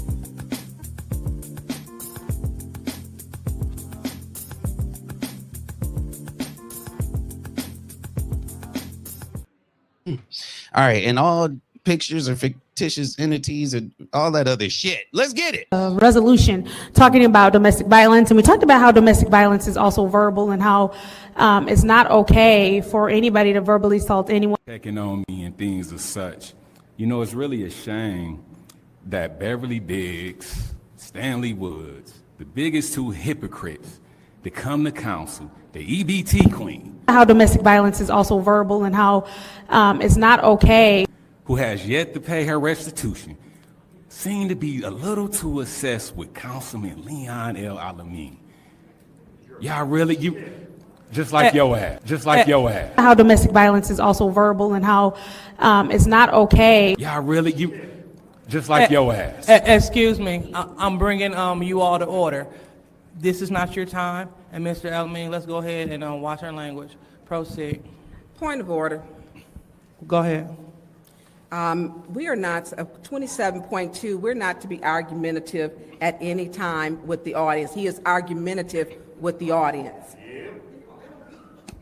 All right. And all pictures are fictitious entities and all that other shit. Let's get it. Resolution talking about domestic violence, and we talked about how domestic violence is also verbal and how it's not okay for anybody to verbally assault anyone. Checking on me and things of such. You know, it's really a shame that Beverly Biggs, Stanley Woods, the biggest two hypocrites that come to council, the EBT queen, How domestic violence is also verbal and how it's not okay. who has yet to pay her restitution, seem to be a little too obsessed with Councilman Leon L. Alamin. Y'all really, you, just like your ass, just like your ass. How domestic violence is also verbal and how it's not okay. Y'all really, you, just like your ass. Excuse me, I'm bringing you all to order. This is not your time, and Mr. Alamin, let's go ahead and watch our language. Proceed. Point of order. Go ahead. We are not, 27.2, we're not to be argumentative at any time with the audience. He is argumentative with the audience.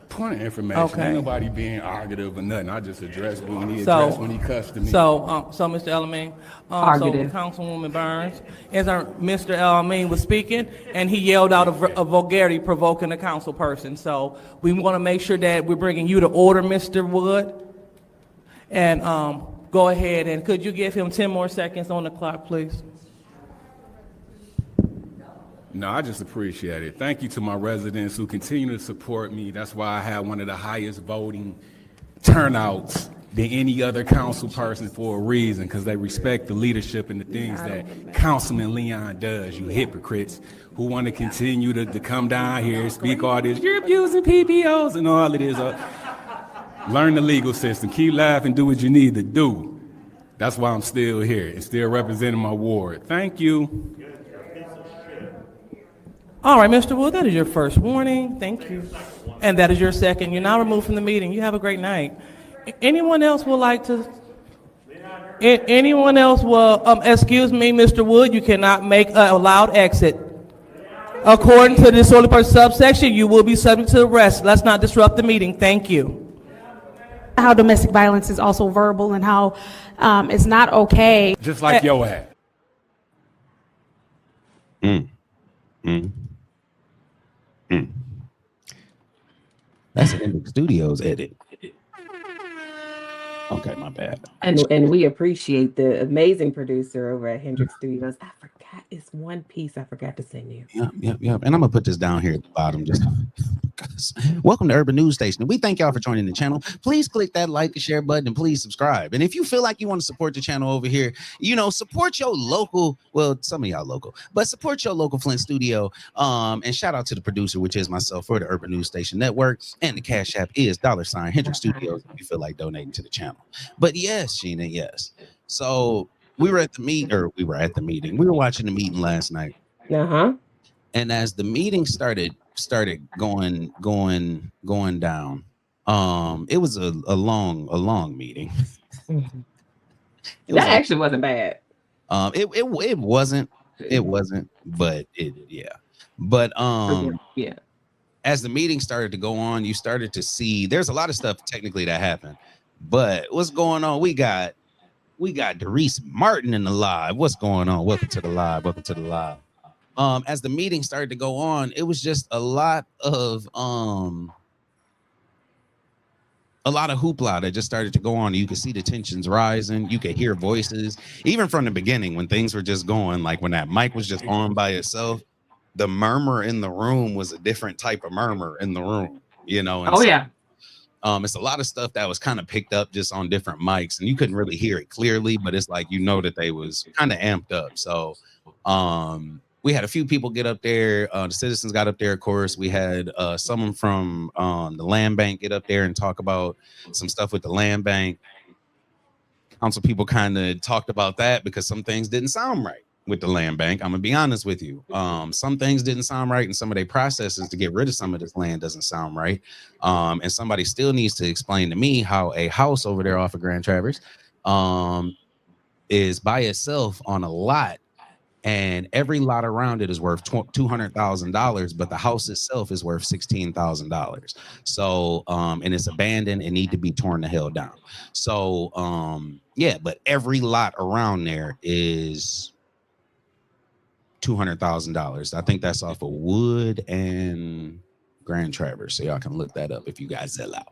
Point of information. Okay. Ain't nobody being argumentative or nothing. I just addressed when he addressed when he cussed to me. So Mr. Alamin, so Argutive. Councilwoman Burns, Mr. Alamin was speaking, and he yelled out a vulgarity provoking a council person. So we want to make sure that we're bringing you to order, Mr. Wood. And go ahead, and could you give him 10 more seconds on the clock, please? No, I just appreciate it. Thank you to my residents who continue to support me. That's why I had one of the highest voting turnouts than any other council person for a reason, because they respect the leadership and the things that Councilman Leon does, you hypocrites who want to continue to come down here and speak all this, you're abusing PPOs and all of this. Learn the legal system, keep laughing, do what you need to do. That's why I'm still here and still representing my ward. Thank you. All right, Mr. Wood, that is your first warning. Thank you. And that is your second. You're now removed from the meeting. You have a great night. Anyone else would like to? Anyone else will, excuse me, Mr. Wood, you cannot make a loud exit. According to the disorderly person subsection, you will be subject to arrest. Let's not disrupt the meeting. Thank you. How domestic violence is also verbal and how it's not okay. Just like your ass. That's an Hendrix Studios edit. Okay, my bad. And we appreciate the amazing producer over at Hendrix Studios. I forgot, it's one piece I forgot to send you. Yep. And I'm gonna put this down here at the bottom just because. Welcome to Urban News Station. We thank y'all for joining the channel. Please click that like and share button and please subscribe. And if you feel like you want to support the channel over here, support your local, well, some of y'all local, but support your local Flint studio. And shout out to the producer, which is myself, for the Urban News Station Network. And the Cash App is $ Hendrix Studios if you feel like donating to the channel. But yes, Sheena, yes. So we were at the meeting. We were watching the meeting last night. Uh-huh. And as the meeting started going down, it was a long meeting. That actually wasn't bad. It wasn't, but yeah. But yeah. As the meeting started to go on, you started to see there's a lot of stuff technically that happened. But what's going on? We got Doris Martin in the live. What's going on? Welcome to the live. As the meeting started to go on, it was just a lot of a lot of hoopla that just started to go on. You could see the tensions rising. You could hear voices, even from the beginning when things were just going, like when that mic was just on by itself, the murmur in the room was a different type of murmur in the room, you know? And yeah. it's a lot of stuff that was kind of picked up just on different mics, and you couldn't really hear it clearly, but it's like, you know, that they was kind of amped up. So we had a few people get up there. The citizens got up there, of course. We had someone from the land bank get up there and talk about some stuff with the land bank. Council people kind of talked about that because some things didn't sound right with the land bank. I'm gonna be honest with you. Some things didn't sound right, and some of their processes to get rid of some of this land doesn't sound right. And somebody still needs to explain to me how a house over there off of Grand Traverse is by itself on a lot, and every lot around it is worth $200,000, but the house itself is worth $16,000. So and it's abandoned and need to be torn the hell down. So yeah, but every lot around there is $200,000. I think that's off of Wood and Grand Traverse. So y'all can look that up if you guys sell out.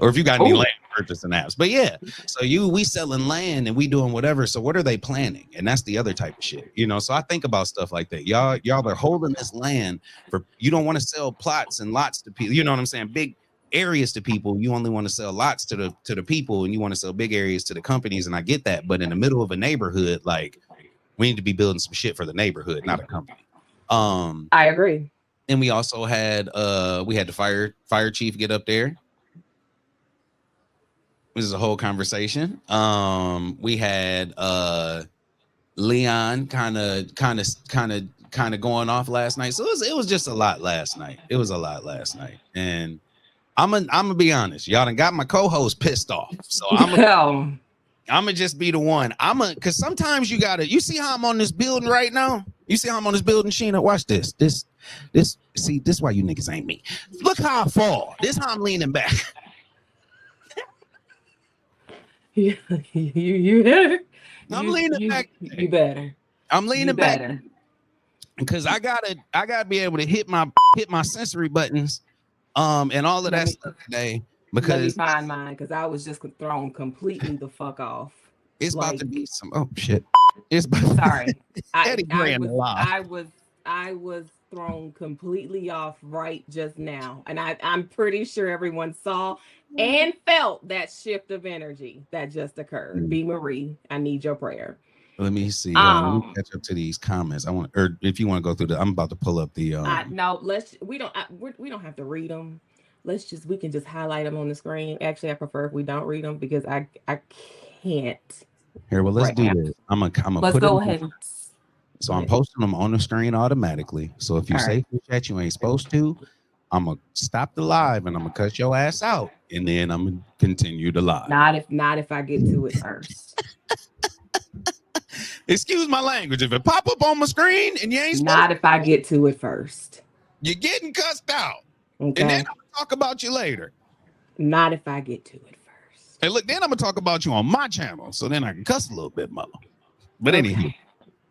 Or if you got any land purchasing apps. But yeah, so we selling land and we doing whatever. So what are they planning? And that's the other type of shit, you know? So I think about stuff like that. Y'all are holding this land for, you don't want to sell plots and lots to people. You know what I'm saying? Big areas to people. You only want to sell lots to the people, and you want to sell big areas to the companies. And I get that. But in the middle of a neighborhood, like, we need to be building some shit for the neighborhood, not a company. I agree. And we also had the fire chief get up there. This is a whole conversation. We had Leon kind of going off last night. So it was just a lot last night. It was a lot last night. And I'm gonna be honest, y'all done got my co-host pissed off. So I'm gonna just be the one. Cause sometimes you see how I'm on this building right now? You see how I'm on this building, Sheena? Watch this. This why you niggas ain't me. Look how I fall. This how I'm leaning back. You better. I'm leaning back. You better. I'm leaning back because I gotta be able to hit my sensory buttons, and all of that stuff today. Because let me find mine, because I was just thrown completely the fuck off. It's like, about to be some shit. Sorry, I was thrown completely off right just now, and I'm pretty sure everyone saw and felt that shift of energy that just occurred. B. Marie, I need your prayer. Let me see. Let me catch up to these comments. Or if you want to go through I'm about to pull up the. No, we don't have to read them. We can just highlight them on the screen. Actually, I prefer if we don't read them because I can't. Here, well, let's do this. I'm gonna let's put go ahead. So I'm posting them on the screen automatically. So if you say that you ain't supposed to, I'm gonna stop the live and I'm gonna cut your ass out, and then I'm gonna continue the live. Not if I get to it first. Excuse my language. If it pop up on my screen and you ain't supposed not if I get to it first. You're getting cussed out. Okay. And then I'm gonna talk about you later. Not if I get to it first. Hey, look, then I'm gonna talk about you on my channel, so then I can cuss a little bit more. But anyway,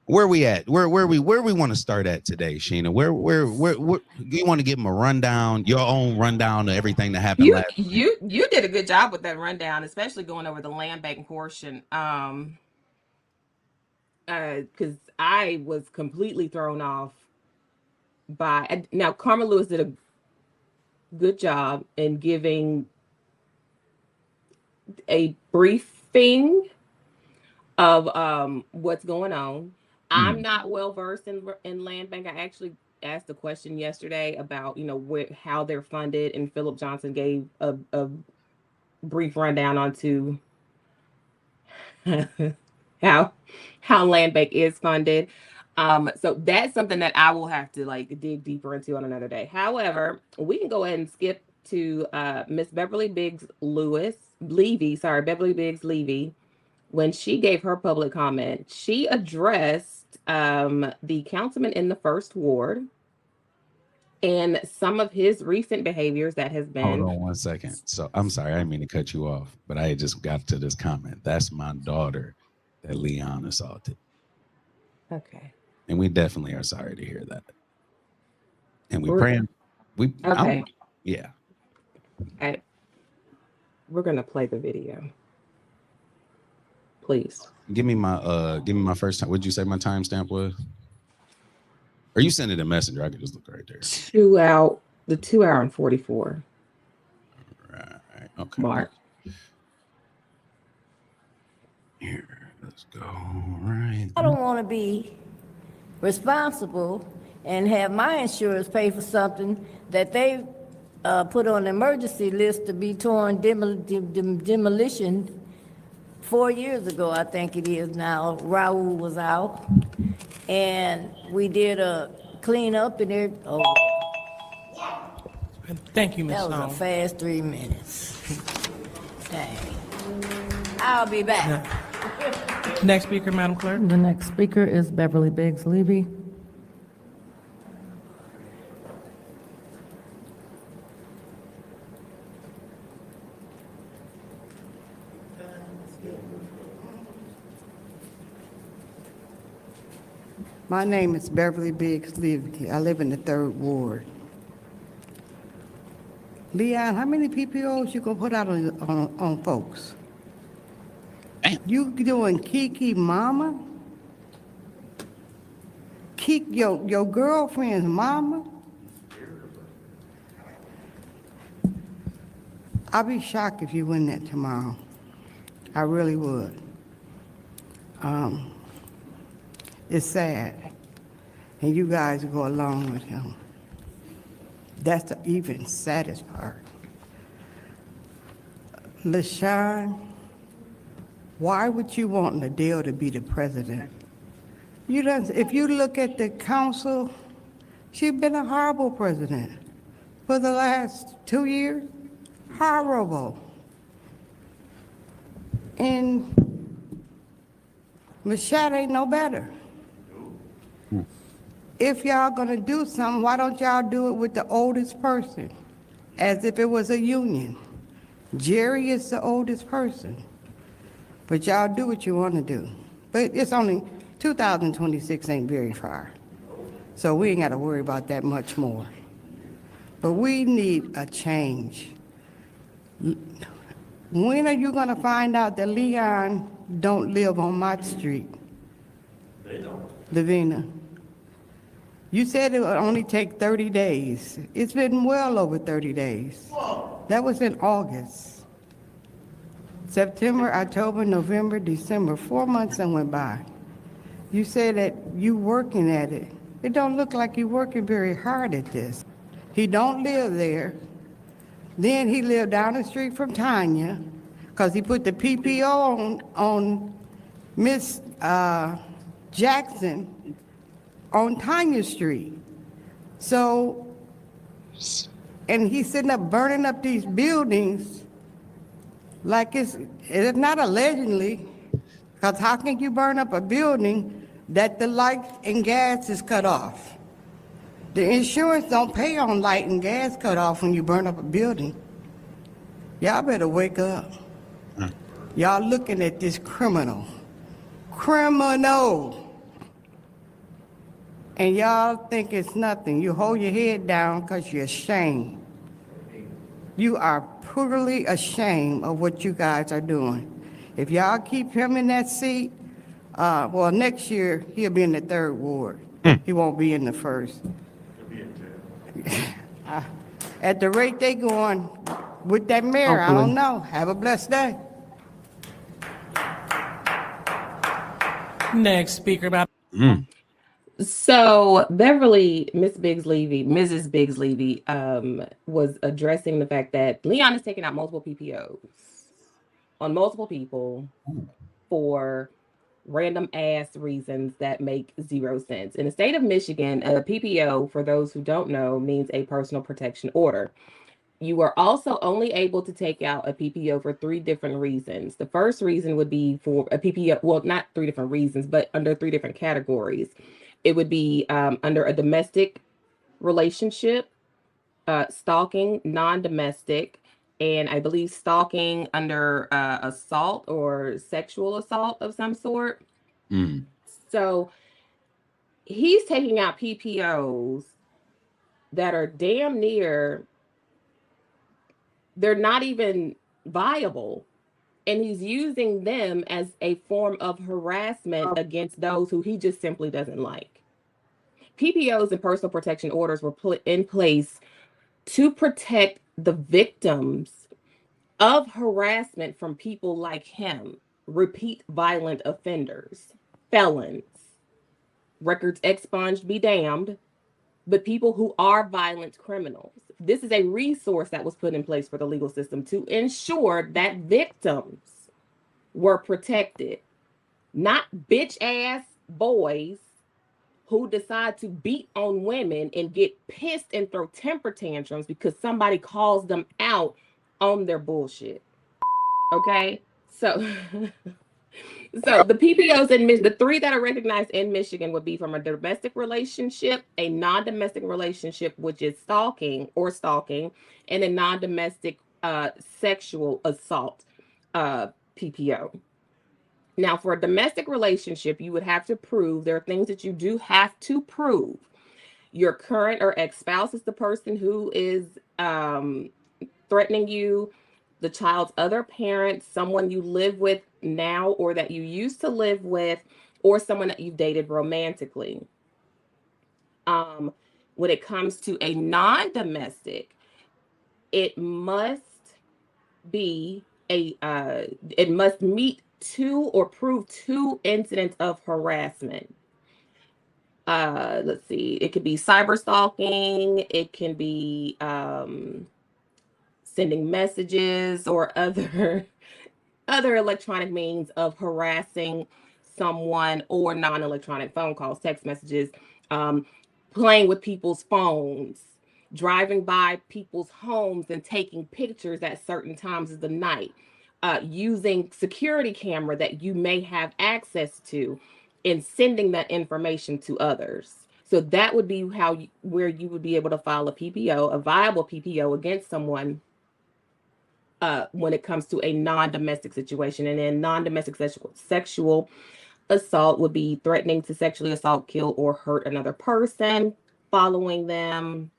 where we at? Where we want to start at today, Sheena? Where you want to give them a rundown, your own rundown of everything that happened last week? You did a good job with that rundown, especially going over the land bank portion. Because I was completely thrown off by now. Karma Lewis did a good job in giving a briefing of what's going on. I'm not well versed in land bank. I actually asked a question yesterday about how they're funded, and Philip Johnson gave a brief rundown onto how land bank is funded. So that's something that I will have to dig deeper into on another day. However, we can go ahead and skip to Miss Beverly Biggs Levy. When she gave her public comment, she addressed the councilman in the first ward and some of his recent behaviors that has been. Hold on 1 second. So I'm sorry, I didn't mean to cut you off, but I just got to this comment. That's my daughter that Leon assaulted. Okay. And we definitely are sorry to hear that. And we praying. Okay. Yeah. We're gonna play the video. Please. Give me my first time. What'd you say my timestamp was? Or you send it a messenger? I can just look right there. 2 hour and 44. Right. Okay. Mark. Here, let's go. Right. I don't want to be responsible and have my insurance pay for something that they put on the emergency list to be torn demolition 4 years ago, I think it is now. Raul was out, and we did a cleanup in there. Oh, Thank you, Ms. that was a Song. fast 3 minutes. Dang. I'll be back. Next speaker, Madam Clerk. The next speaker is Beverly Biggs Levy. My name is Beverly Biggs Levy. I live in the 3rd Ward. Leon, how many PPOs you gonna put out on folks? You doing Kiki mama? Your girlfriend's mama? I'd be shocked if you win that tomorrow. I really would. It's sad, and you guys go along with him. That's the even saddest part. LaShawn, why would you want Nadell to be the president? If you look at the council, she's been a horrible president for the last 2 years. Horrible. And Michelle ain't no better. If y'all gonna do something, why don't y'all do it with the oldest person, as if it was a union? Jerry is the oldest person, but y'all do what you wanna do. But it's only, 2026 ain't very far, so we ain't gotta worry about that much more. But we need a change. When are you gonna find out that Leon don't live on Mott Street? They don't. Lavina. You said it would only take 30 days. It's been well over 30 days. That was in August. September, October, November, December, 4 months that went by. You said that you working at it. It don't look like you working very hard at this. He don't live there. Then he lived down the street from Tanya, because he put the PPO on Miss Jackson on Tanya Street. So, and he's sitting up burning up these buildings like it's not allegedly, because how can you burn up a building that the light and gas is cut off? The insurance don't pay on light and gas cut off when you burn up a building. Y'all better wake up. Y'all looking at this criminal. And y'all think it's nothing. You hold your head down because you're ashamed. You are brutally ashamed of what you guys are doing. If y'all keep him in that seat, well, next year, he'll be in the 3rd Ward. He won't be in the 1st. At the rate they going with that mayor, I don't know. Have a blessed day. Next speaker, Madam. So Mrs. Biggs Levy, was addressing the fact that Leon is taking out multiple PPOs on multiple people for random ass reasons that make zero sense. In the state of Michigan, a PPO, for those who don't know, means a personal protection order. You are also only able to take out a PPO for 3 different reasons. The first reason would be for a PPO, well, not 3 different reasons, but under 3 different categories. It would be under a domestic relationship, stalking, non-domestic, and I believe stalking under assault or sexual assault of some sort. So he's taking out PPOs that are damn near, they're not even viable. And he's using them as a form of harassment against those who he just simply doesn't like. PPOs and personal protection orders were put in place to protect the victims of harassment from people like him, repeat violent offenders, felons, records expunged be damned, but people who are violent criminals. This is a resource that was put in place for the legal system to ensure that victims were protected, not bitch ass boys who decide to beat on women and get pissed and throw temper tantrums because somebody calls them out on their bullshit. Okay, so so the PPOs in the three that are recognized in Michigan would be from a domestic relationship, a non-domestic relationship, which is stalking, and a non-domestic sexual assault PPO. Now, for a domestic relationship, you would have to prove, there are things that you do have to prove. Your current or ex-spouse is the person who is threatening you, the child's other parent, someone you live with now or that you used to live with, or someone that you've dated romantically. When it comes to a non-domestic, it must be it must meet 2 or prove 2 incidents of harassment. Let's see, it could be cyber stalking, it can be sending messages or other electronic means of harassing someone, or non-electronic phone calls, text messages, playing with people's phones, driving by people's homes and taking pictures at certain times of the night, using security camera that you may have access to and sending that information to others. So that would be where you would be able to file a PPO, a viable PPO against someone when it comes to a non-domestic situation. And then non-domestic sexual assault would be threatening to sexually assault, kill, or hurt another person, following them,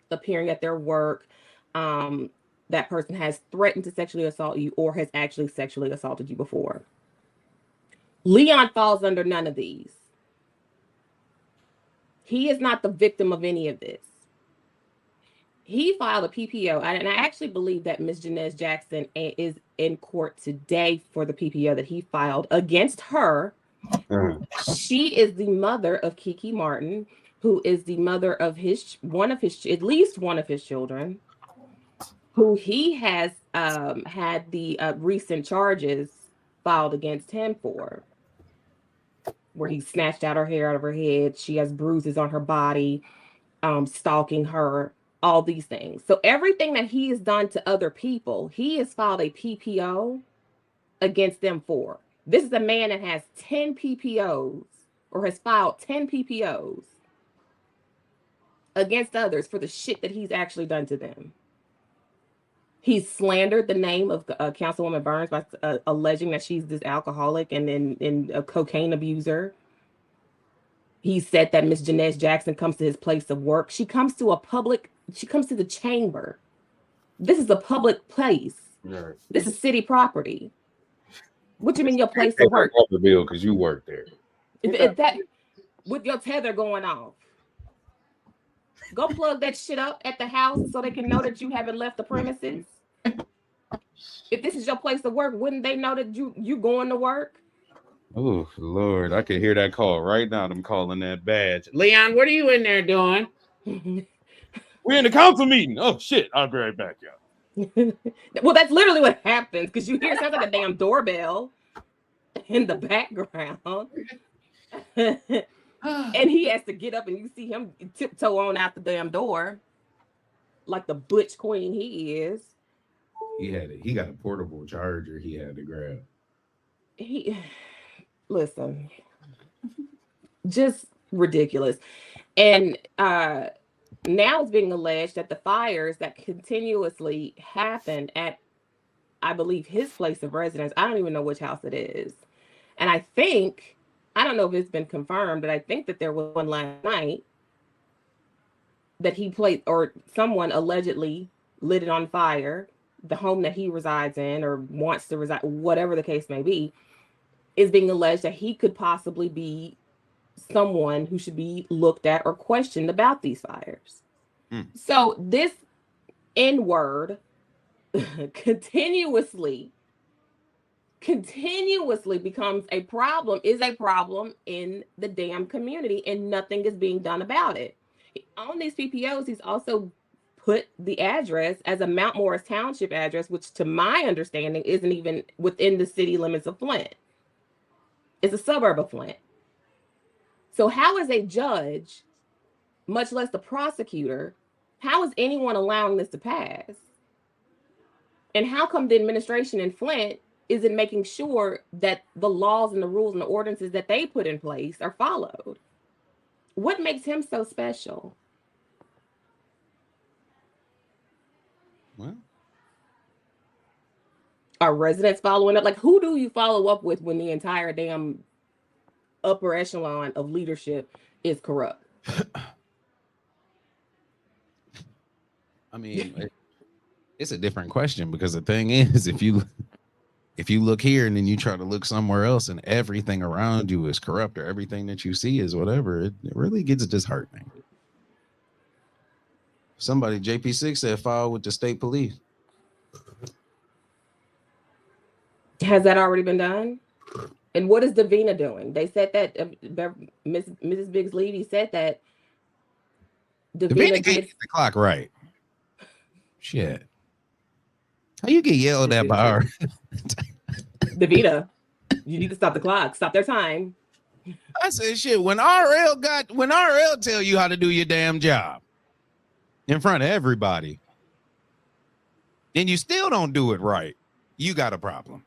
appearing at their work. That person has threatened to sexually assault you or has actually sexually assaulted you before. Leon falls under none of these. He is not the victim of any of this. He filed a PPO, and I actually believe that Ms. Janez Jackson is in court today for the PPO that he filed against her. She is the mother of Kiki Martin, who is the mother of at least one of his children, who he has had the recent charges filed against him for, where he snatched out her hair out of her head. She has bruises on her body, stalking her, all these things. So everything that he has done to other people, he has filed a PPO against them for. This is a man that has 10 PPOs, or has filed 10 PPOs against others for the shit that he's actually done to them. He's slandered the name of Councilwoman Burns by alleging that she's this alcoholic and a cocaine abuser. He said that Ms. Janez Jackson comes to his place of work. She comes to the chamber. This is a public place. Right. This is city property. What do you mean your place of work? Off the bill because you work there. If that, with your tether going off. Go plug that shit up at the house so they can know that you haven't left the premises. If this is your place of work, wouldn't they know that you going to work? Oh, Lord. I can hear that call right now. Them calling that badge. Leon, what are you in there doing? We're in the council meeting. Oh, shit. I'll be right back, y'all. Well, that's literally what happens, because you hear it sounds like a damn doorbell in the background. And he has to get up, and you see him tiptoe on out the damn door like the butch queen he is. He got a portable charger he had to grab. Listen, just ridiculous. And now it's being alleged that the fires that continuously happen at, I believe, his place of residence, I don't even know which house it is. And I don't know if it's been confirmed, but I think that there was one last night that he played, or someone allegedly lit it on fire the home that he resides in or wants to reside, whatever the case may be, is being alleged that he could possibly be someone who should be looked at or questioned about these fires. So this N-word continuously becomes a problem in the damn community, and nothing is being done about it. On these PPOs, he's also put the address as a Mount Morris Township address, which to my understanding isn't even within the city limits of Flint. It's a suburb of Flint. So how is a judge, much less the prosecutor, how is anyone allowing this to pass? And how come the administration in Flint isn't making sure that the laws and the rules and the ordinances that they put in place are followed? What makes him so special? Well, are residents following up? Like, who do you follow up with when the entire damn upper echelon of leadership is corrupt? I mean, it's a different question, because the thing is, if you look here and then you try to look somewhere else and everything around you is corrupt, or everything that you see is whatever, it really gets disheartening. Somebody, JP6 said, file with the state police. Has that already been done? And what is Davina doing? They said that Mrs. Biggs Levy said that Davina can't get the clock right. Shit. How you get yelled at by her? Davina, you need to stop the clock. Stop their time. I said, shit, when RL tell you how to do your damn job in front of everybody, and you still don't do it right, you got a problem.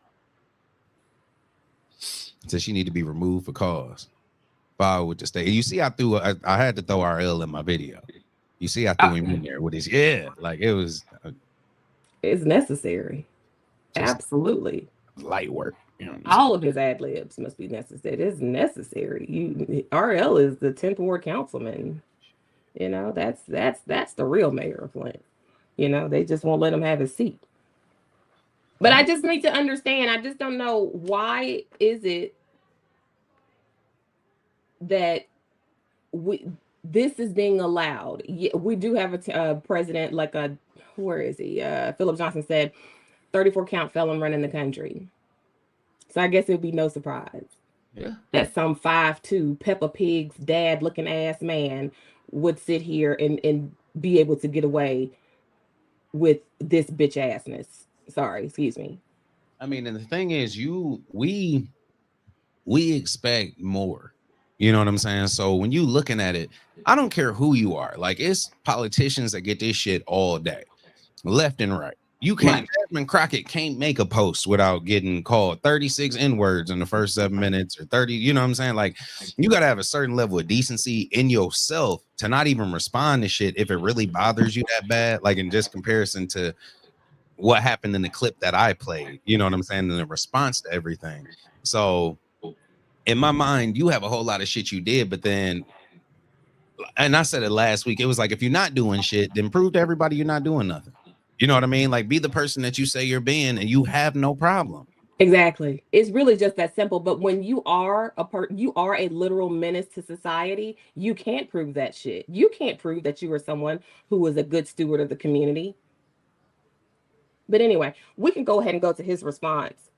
So she need to be removed for cause. File with the state. You see, I had to throw RL in my video. You see, I threw him in there with his, like it was. It's necessary. Absolutely. Light work. You know, all of his ad libs must be necessary. It's necessary. RL is the 10th Ward councilman. You know, that's the real mayor of Flint. You know, they just won't let him have his seat. But I just need to understand. I just don't know, why is it that this is being allowed? We do have a president, like where is he? Philip Johnson said, 34 count felon running the country. So I guess it would be no surprise that some 5'2" Peppa Pig's dad looking ass man would sit here and be able to get away with this bitch assness. Sorry, excuse me. I mean, and the thing is, we expect more. You know what I'm saying? So when you looking at it, I don't care who you are. Like, it's politicians that get this shit all day, left and right. You can't, Desmond Crockett can't make a post without getting called 36 N-words in the first 7 minutes or 30. You know what I'm saying? Like, you got to have a certain level of decency in yourself to not even respond to shit if it really bothers you that bad. Like, in just comparison to what happened in the clip that I played, you know what I'm saying? In the response to everything. So in my mind, you have a whole lot of shit you did, but then, and I said it last week, it was like, if you're not doing shit, then prove to everybody you're not doing nothing. You know what I mean? Like, be the person that you say you're being, and you have no problem. Exactly. It's really just that simple. But when you are a literal menace to society, you can't prove that shit. You can't prove that you are someone who was a good steward of the community. But anyway, we can go ahead and go to his response.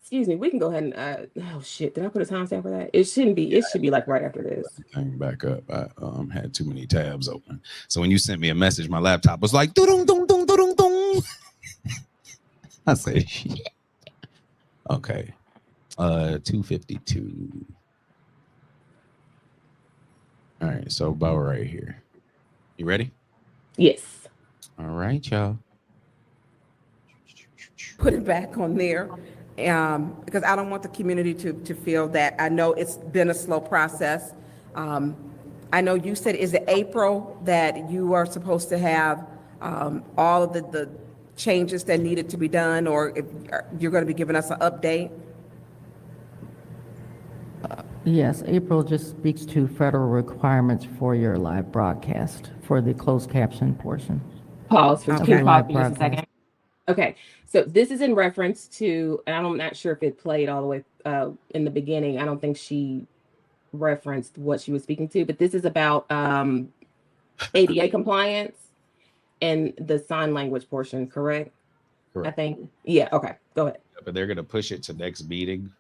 Excuse me. We can go ahead and oh shit, did I put a timestamp for that? It shouldn't be. It should be like right after this. Back up. I had too many tabs open. So when you sent me a message, my laptop was like dong dong dong dong dong. I said shit. Okay. 252. All right, so about right here. You ready? Yes. All right, y'all. Put it back on there. Because I don't want the community to feel that. I know it's been a slow process. I know you said, is it April that you are supposed to have all of the changes that needed to be done, or if you're going to be giving us an update? Yes, April just speaks to federal requirements for your live broadcast for the closed caption portion. Pause for Okay. just a second. Okay, so this is in reference to, and I'm not sure if it played all the way in the beginning. I don't think she referenced what she was speaking to, but this is about ADA compliance and the sign language portion, correct? I think. Yeah, okay, go ahead. But they're going to push it to next meeting.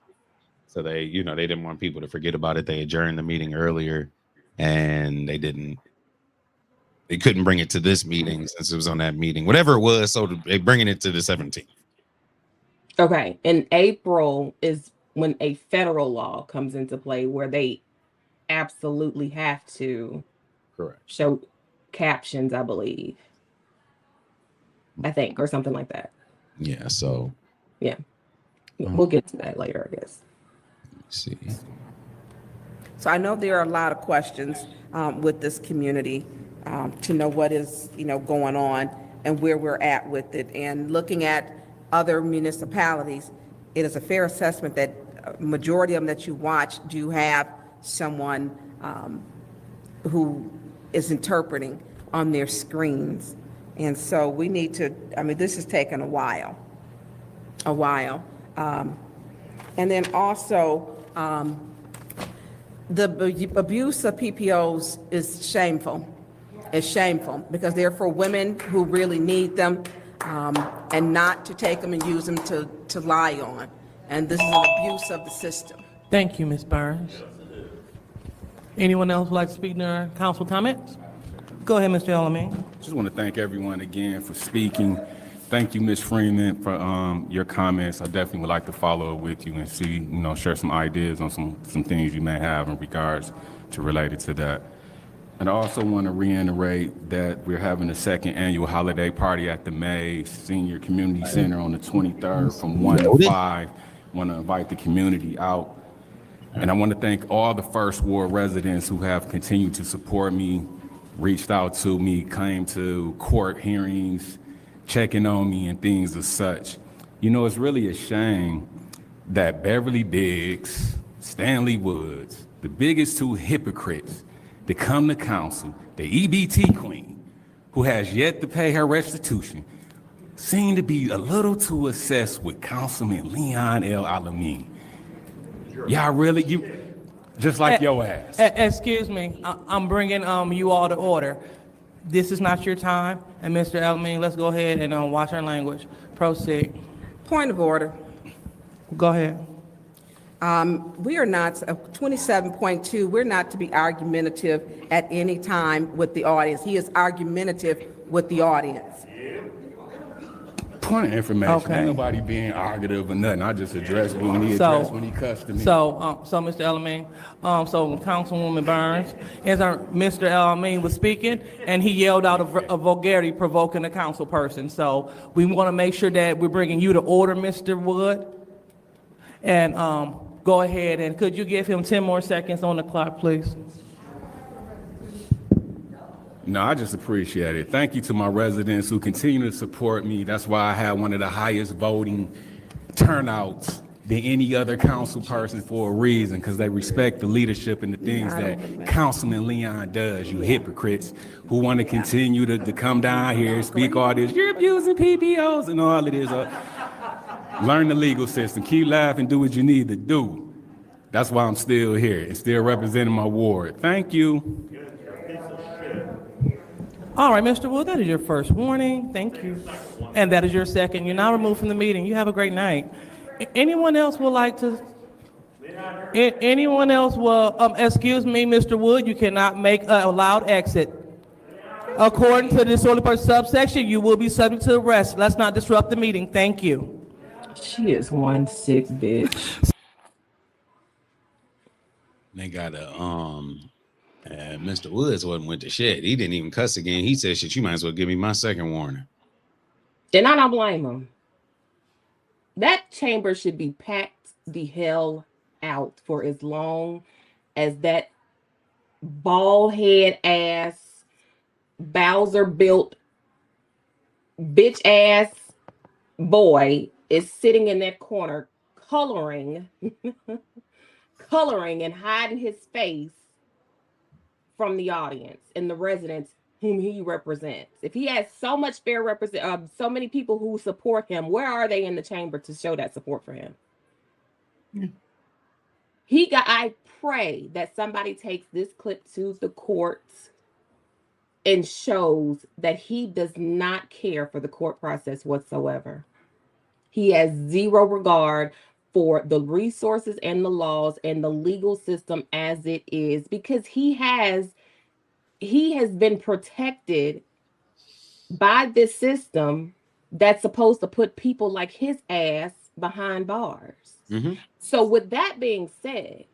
So they, you know, they didn't want people to forget about it. They adjourned the meeting earlier and they couldn't bring it to this meeting since it was on that meeting, whatever it was. So they're bringing it to the 17th. Okay, and April is when a federal law comes into play where they absolutely have to show captions, I believe. I think, or something like that. Yeah, so. Yeah. We'll get to that later, I guess. Let's see. So I know there are a lot of questions with this community to know what is, going on and where we're at with it. And looking at other municipalities, it is a fair assessment that a majority of them that you watch do have someone who is interpreting on their screens. And so we need to, this has taken a while. And then also, the abuse of PPOs is shameful. It's shameful because they're for women who really need them, and not to take them and use them to lie on. And this is an abuse of the system. Thank you, Ms. Burns. Anyone else would like to speak during council comments? Go ahead, Mr. Elamine. Just want to thank everyone again for speaking. Thank you, Ms. Freeman, for your comments. I definitely would like to follow up with you and see, share some ideas on some things you may have in regards to related to that. And I also want to reiterate that we're having a second annual holiday party at the May Senior Community Center on the 23rd from 1 to 5. Want to invite the community out. And I want to thank all the First Ward residents who have continued to support me, reached out to me, came to court hearings, checking on me and things of such. It's really a shame that Beverly Biggs, Stanley Woods, the biggest two hypocrites to come to council, the EBT queen, who has yet to pay her restitution, seem to be a little too obsessed with Councilman Leon L. Alamin. Y'all really, just like your ass. Excuse me, I'm bringing you all to order. This is not your time, and Mr. Elamine, let's go ahead and watch our language. Proceed. Point of order. Go ahead. We are not, 27.2, we're not to be argumentative at any time with the audience. He is argumentative with the audience. Point of information. Okay. Ain't nobody being argumentative or nothing. I just addressed when he addressed when he cussed to me. So Mr. Elamine, so Councilwoman Burns, as Mr. Elamine was speaking, and he yelled out a vulgarity provoking a council person. So we want to make sure that we're bringing you to order, Mr. Wood. And go ahead, and could you give him 10 more seconds on the clock, please? No, I just appreciate it. Thank you to my residents who continue to support me. That's why I had one of the highest voting turnouts than any other council person for a reason, because they respect the leadership and the things that Councilman Leon does, you hypocrites who want to continue to come down here and speak all this, you're abusing PPOs and all of this. Learn the legal system, keep laughing, do what you need to do. That's why I'm still here and still representing my ward. Thank you. All right, Mr. Wood, that is your first warning. Thank you. And that is your second. You're now removed from the meeting. You have a great night. Anyone else would like to? Anyone else will, excuse me, Mr. Wood, you cannot make a loud exit. According to this order per subsection, you will be subject to arrest. Let's not disrupt the meeting. Thank you. She is 1 sick bitch. They got Mr. Woods wasn't with the shit. He didn't even cuss again. He said, shit, you might as well give me my second warning. And I don't blame him. That chamber should be packed the hell out for as long as that bald head ass, Bowser built bitch ass boy is sitting in that corner coloring and hiding his face from the audience and the residents whom he represents. If he has so much so many people who support him, where are they in the chamber to show that support for him? Yeah. I pray that somebody takes this clip to the courts and shows that he does not care for the court process whatsoever. He has zero regard for the resources and the laws and the legal system as it is, because he has been protected by this system that's supposed to put people like his ass behind bars. Mm-hmm. So with that being said,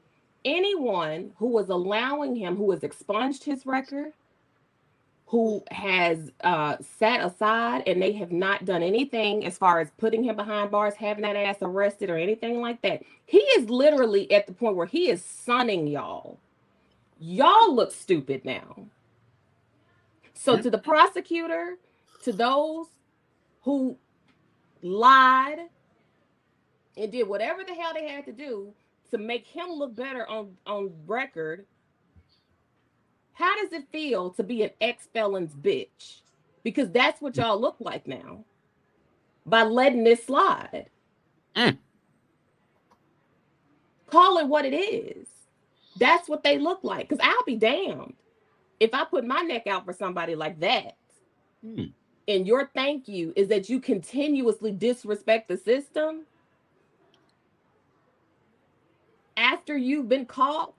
anyone who is allowing him, who has expunged his record, who has sat aside and they have not done anything as far as putting him behind bars, having that ass arrested or anything like that, he is literally at the point where he is sunning y'all. Y'all look stupid now. So to the prosecutor, to those who lied and did whatever the hell they had to do to make him look better on record, how does it feel to be an ex-felon's bitch? Because that's what y'all look like now by letting this slide. Call it what it is. That's what they look like. Because I'll be damned if I put my neck out for somebody like that. And your thank you is that you continuously disrespect the system after you've been caught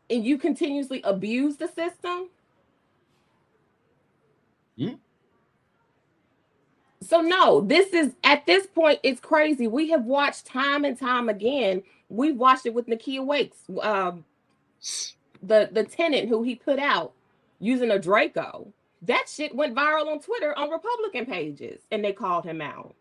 and you continuously abuse the system. So no, this is, at this point, it's crazy. We have watched time and time again. We've watched it with Nakia Wakes, the tenant who he put out using a Draco. That shit went viral on Twitter on Republican pages, and they called him out.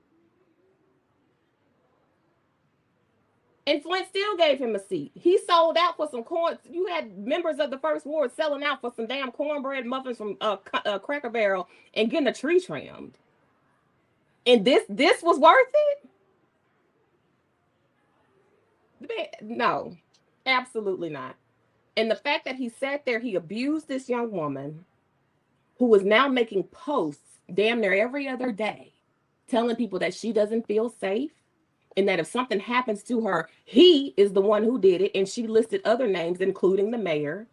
And Flint still gave him a seat. He sold out for some corn. You had members of the First Ward selling out for some damn cornbread muffins from Cracker Barrel and getting a tree trimmed. And this was worth it? No, absolutely not. And the fact that he sat there, he abused this young woman who was now making posts damn near every other day, telling people that she doesn't feel safe, and that if something happens to her, he is the one who did it. And she listed other names, including the mayor.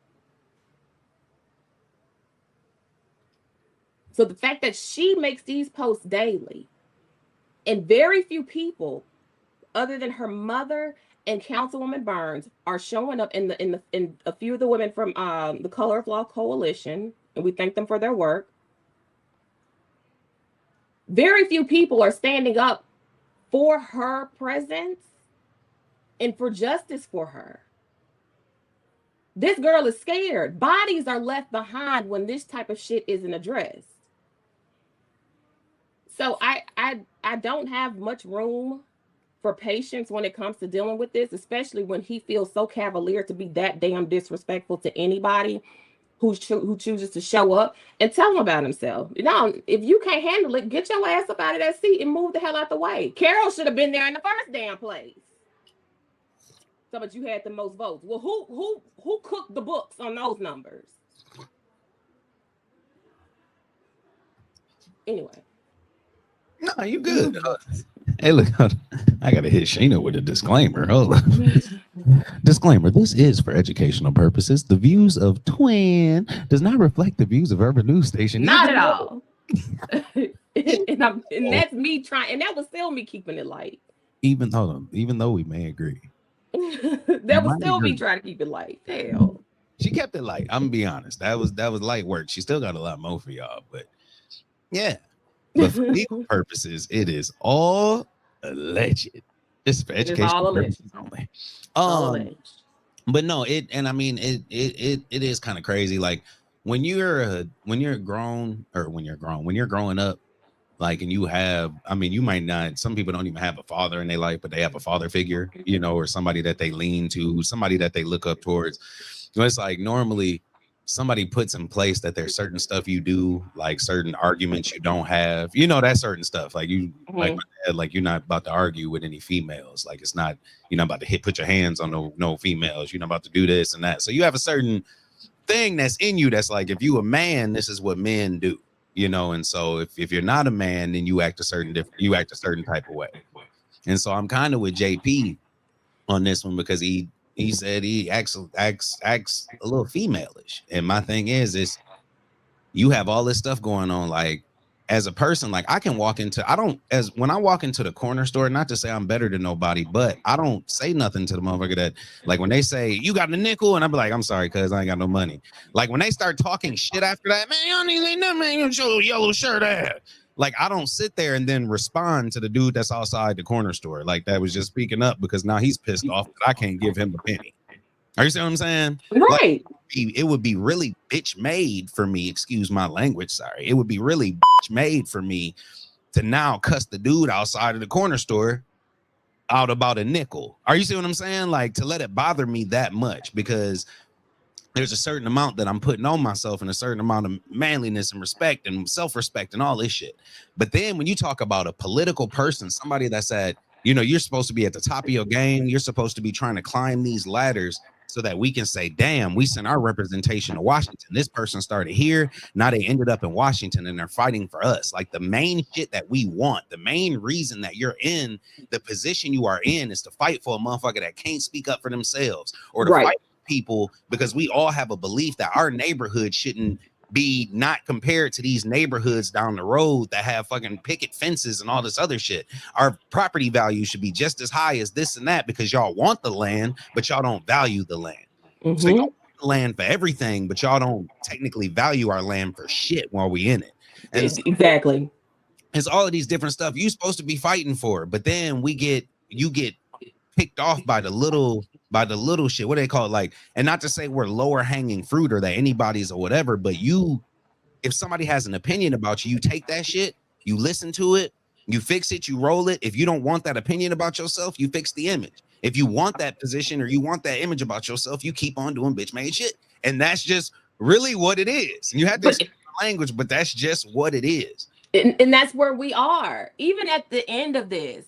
So the fact that she makes these posts daily, and very few people, other than her mother and Councilwoman Burns, are showing up in a few of the women from the Color of Law Coalition, and we thank them for their work. Very few people are standing up for her presence and for justice for her. This girl is scared. Bodies are left behind when this type of shit isn't addressed. So I don't have much room for patience when it comes to dealing with this, especially when he feels so cavalier to be that damn disrespectful to anybody who chooses to show up and tell him about himself. You know, if you can't handle it, get your ass up out of that seat and move the hell out the way. Carol should have been there in the first damn place. So, but you had the most votes. Well, who cooked the books on those numbers? Anyway. No, you good. Hey, look, I gotta hit Sheena with a disclaimer. Hold on. Disclaimer: this is for educational purposes. The views of Twin does not reflect the views of Urban News Station. Not at all. and that's me trying, and that was still me keeping it light. Even though we may agree, that was still me trying to keep it light. Hell, she kept it light. I'm gonna be honest. That was light work. She still got a lot more for y'all, but yeah. But for legal purposes, it is all alleged. It's for educational purposes only. But no, it is kind of crazy. Like when you're growing up, like, and you have, I mean, you might not, some people don't even have a father in their life, but they have a father figure, you know, or somebody that they lean to, somebody that they look up towards. So it's like normally somebody puts in place that there's certain stuff you do, like certain arguments you don't have, you know, that certain stuff. Like you, like you're not about to argue with any females. Like it's not, you're not about to put your hands on no females. You're not about to do this and that. So you have a certain thing that's in you that's like, if you a man, this is what men do, you know. And so if you're not a man, then you act a certain type of way. And so I'm kind of with JP on this one, because he said he acts a little female-ish. And my thing is you have all this stuff going on. Like, as a person, like, I can walk into, when I walk into the corner store, not to say I'm better than nobody, but I don't say nothing to the motherfucker that, like, when they say, you got a nickel? And I'm like, I'm sorry, cuz I ain't got no money. Like, when they start talking shit after that, man, y'all need ain't nothing, man, your yellow shirt ass. Like, I don't sit there and then respond to the dude that's outside the corner store. Like, that was just speaking up because now he's pissed off that I can't give him a penny. Are you see what I'm saying? Right. Like, it would be really bitch made for me, excuse my language, sorry. It would be really bitch made for me to now cuss the dude outside of the corner store out about a nickel. Are you see what I'm saying? Like, to let it bother me that much, because there's a certain amount that I'm putting on myself and a certain amount of manliness and respect and self-respect and all this shit. But then when you talk about a political person, somebody that said, you know, you're supposed to be at the top of your game, you're supposed to be trying to climb these ladders so that we can say, damn, we sent our representation to Washington. This person started here. Now they ended up in Washington and they're fighting for us. Like, the main shit that we want, the main reason that you're in the position you are in is to fight for a motherfucker that can't speak up for themselves, or to fight people, because we all have a belief that our neighborhood shouldn't be not compared to these neighborhoods down the road that have fucking picket fences and all this other shit. Our property value should be just as high as this and that, because y'all want the land, but y'all don't value the land. So y'all want the land for everything, but y'all don't technically value our land for shit while we in it. And exactly. It's all of these different stuff you're supposed to be fighting for, but then you get picked off by the little shit. What do they call it? Like, and not to say we're lower hanging fruit or that anybody's or whatever, but if somebody has an opinion about you, you take that shit, you listen to it, you fix it, you roll it. If you don't want that opinion about yourself, you fix the image. If you want that position or you want that image about yourself, you keep on doing bitch made shit. And that's just really what it is. You have to speak the language, but that's just what it is. And that's where we are. Even at the end of this,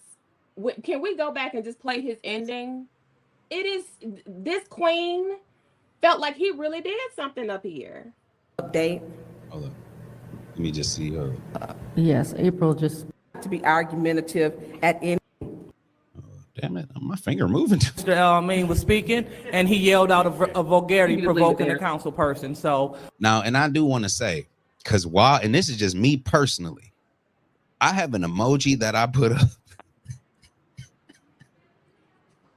can we go back and just play his ending? It is, this queen felt like he really did something up here. Update. Hold up. Let me just see her. Yes, April just. To be argumentative at any. Damn it, my finger moving. Mr. El-Amin was speaking, and he yelled out a vulgarity provoking a council person. So now, and I do want to say, because and this is just me personally, I have an emoji that I put up.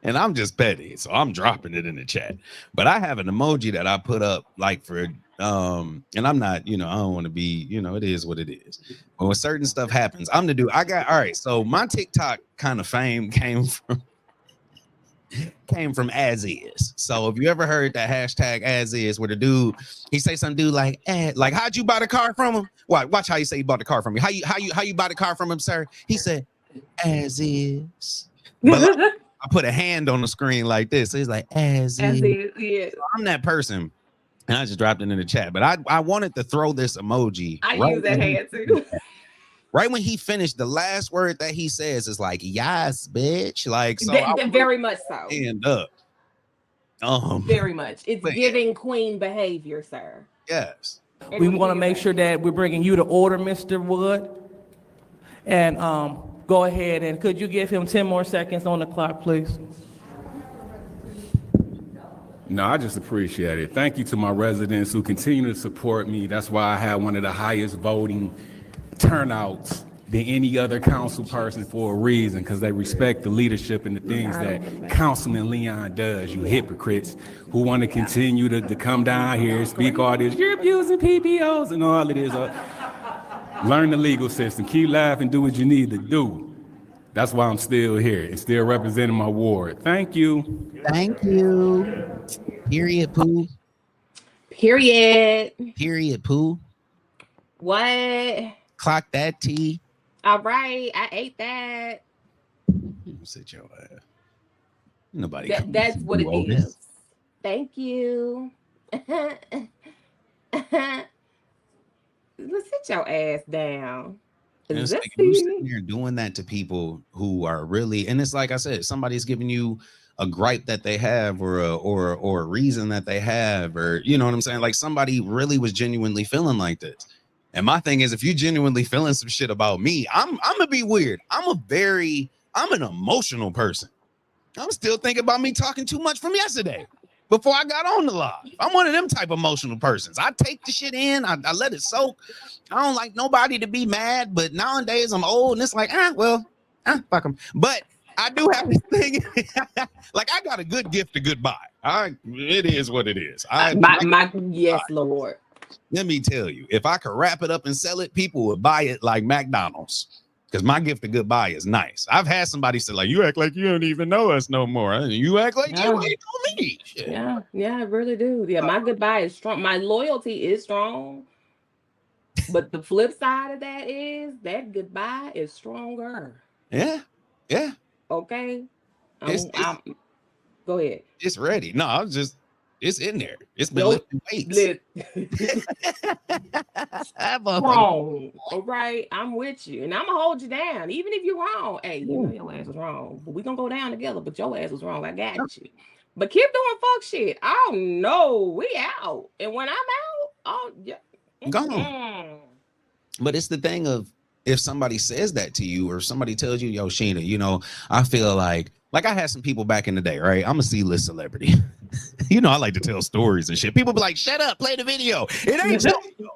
And I'm just petty, so I'm dropping it in the chat. But I have an emoji that I put up, like, for and I'm not, I don't want to be, it is what it is. But when certain stuff happens, I'm the dude. All right. So my TikTok kind of fame came from as is. So if you ever heard that hashtag as is, where the dude, he say some dude like how'd you buy the car from him? Watch how you say you bought the car from me. How you buy the car from him, sir? He said as is. But I put a hand on the screen like this. So he's like, as is. Yeah. So I'm that person. And I just dropped it in the chat. But I wanted to throw this emoji. I use that hand too. Right when he finished, the last word that he says is like, yes, bitch. Like, so very much so. Stand up. Very much. It's giving queen behavior, sir. Yes. We want to make sure that we're bringing you to order, Mr. Wood. And go ahead, and could you give him 10 more seconds on the clock, please? No, I just appreciate it. Thank you to my residents who continue to support me. That's why I had one of the highest voting turnouts than any other council person for a reason, because they respect the leadership and the things that Councilman Leon does. You hypocrites who want to continue to come down here and speak all this, you're abusing PBOs and all of this. Learn the legal system, keep laughing, do what you need to do. That's why I'm still here and still representing my ward. Thank you. Thank you. Period, poo. Period. Period, poo. What? Clock that T. All right, I ate that. Sit your ass. Nobody. That's what it is. Thank you. Let's sit your ass down. You sitting here doing that to people who are really, and it's like I said, somebody's giving you a gripe that they have or a reason that they have, or you know what I'm saying? Like somebody really was genuinely feeling like this. And my thing is, if you genuinely feeling some shit about me, I'm gonna be weird. I'm an emotional person. I'm still thinking about me talking too much from yesterday before I got on the live. I'm one of them type of emotional persons. I take the shit in, I let it soak. I don't like nobody to be mad, but nowadays I'm old and it's like, fuck them. But I do have this thing, like I got a good gift of goodbye. It is what it is. Yes, Lord. Let me tell you, if I could wrap it up and sell it, people would buy it like McDonald's. Because my gift of goodbye is nice. I've had somebody say, like, you act like you don't even know us no more. You act like you ain't know me. Shit. Yeah, I really do. Yeah, my goodbye is strong. My loyalty is strong. But the flip side of that is that goodbye is stronger. Yeah. Okay. Go ahead. It's ready. No, it's in there. It's been lifting weights. Wrong. All right. I'm with you. And I'm gonna hold you down. Even if you're wrong. Hey, you know your ass was wrong. But we're gonna go down together. But your ass was wrong. I got you. But keep doing fuck shit. Oh no, we out. And when I'm out, oh yeah. Gone. But it's the thing of, if somebody says that to you, or somebody tells you, yo, Sheena, you know, I feel like I had some people back in the day, right? I'm a C-list celebrity. You know, I like to tell stories and shit. People be like, shut up, play the video. It ain't you.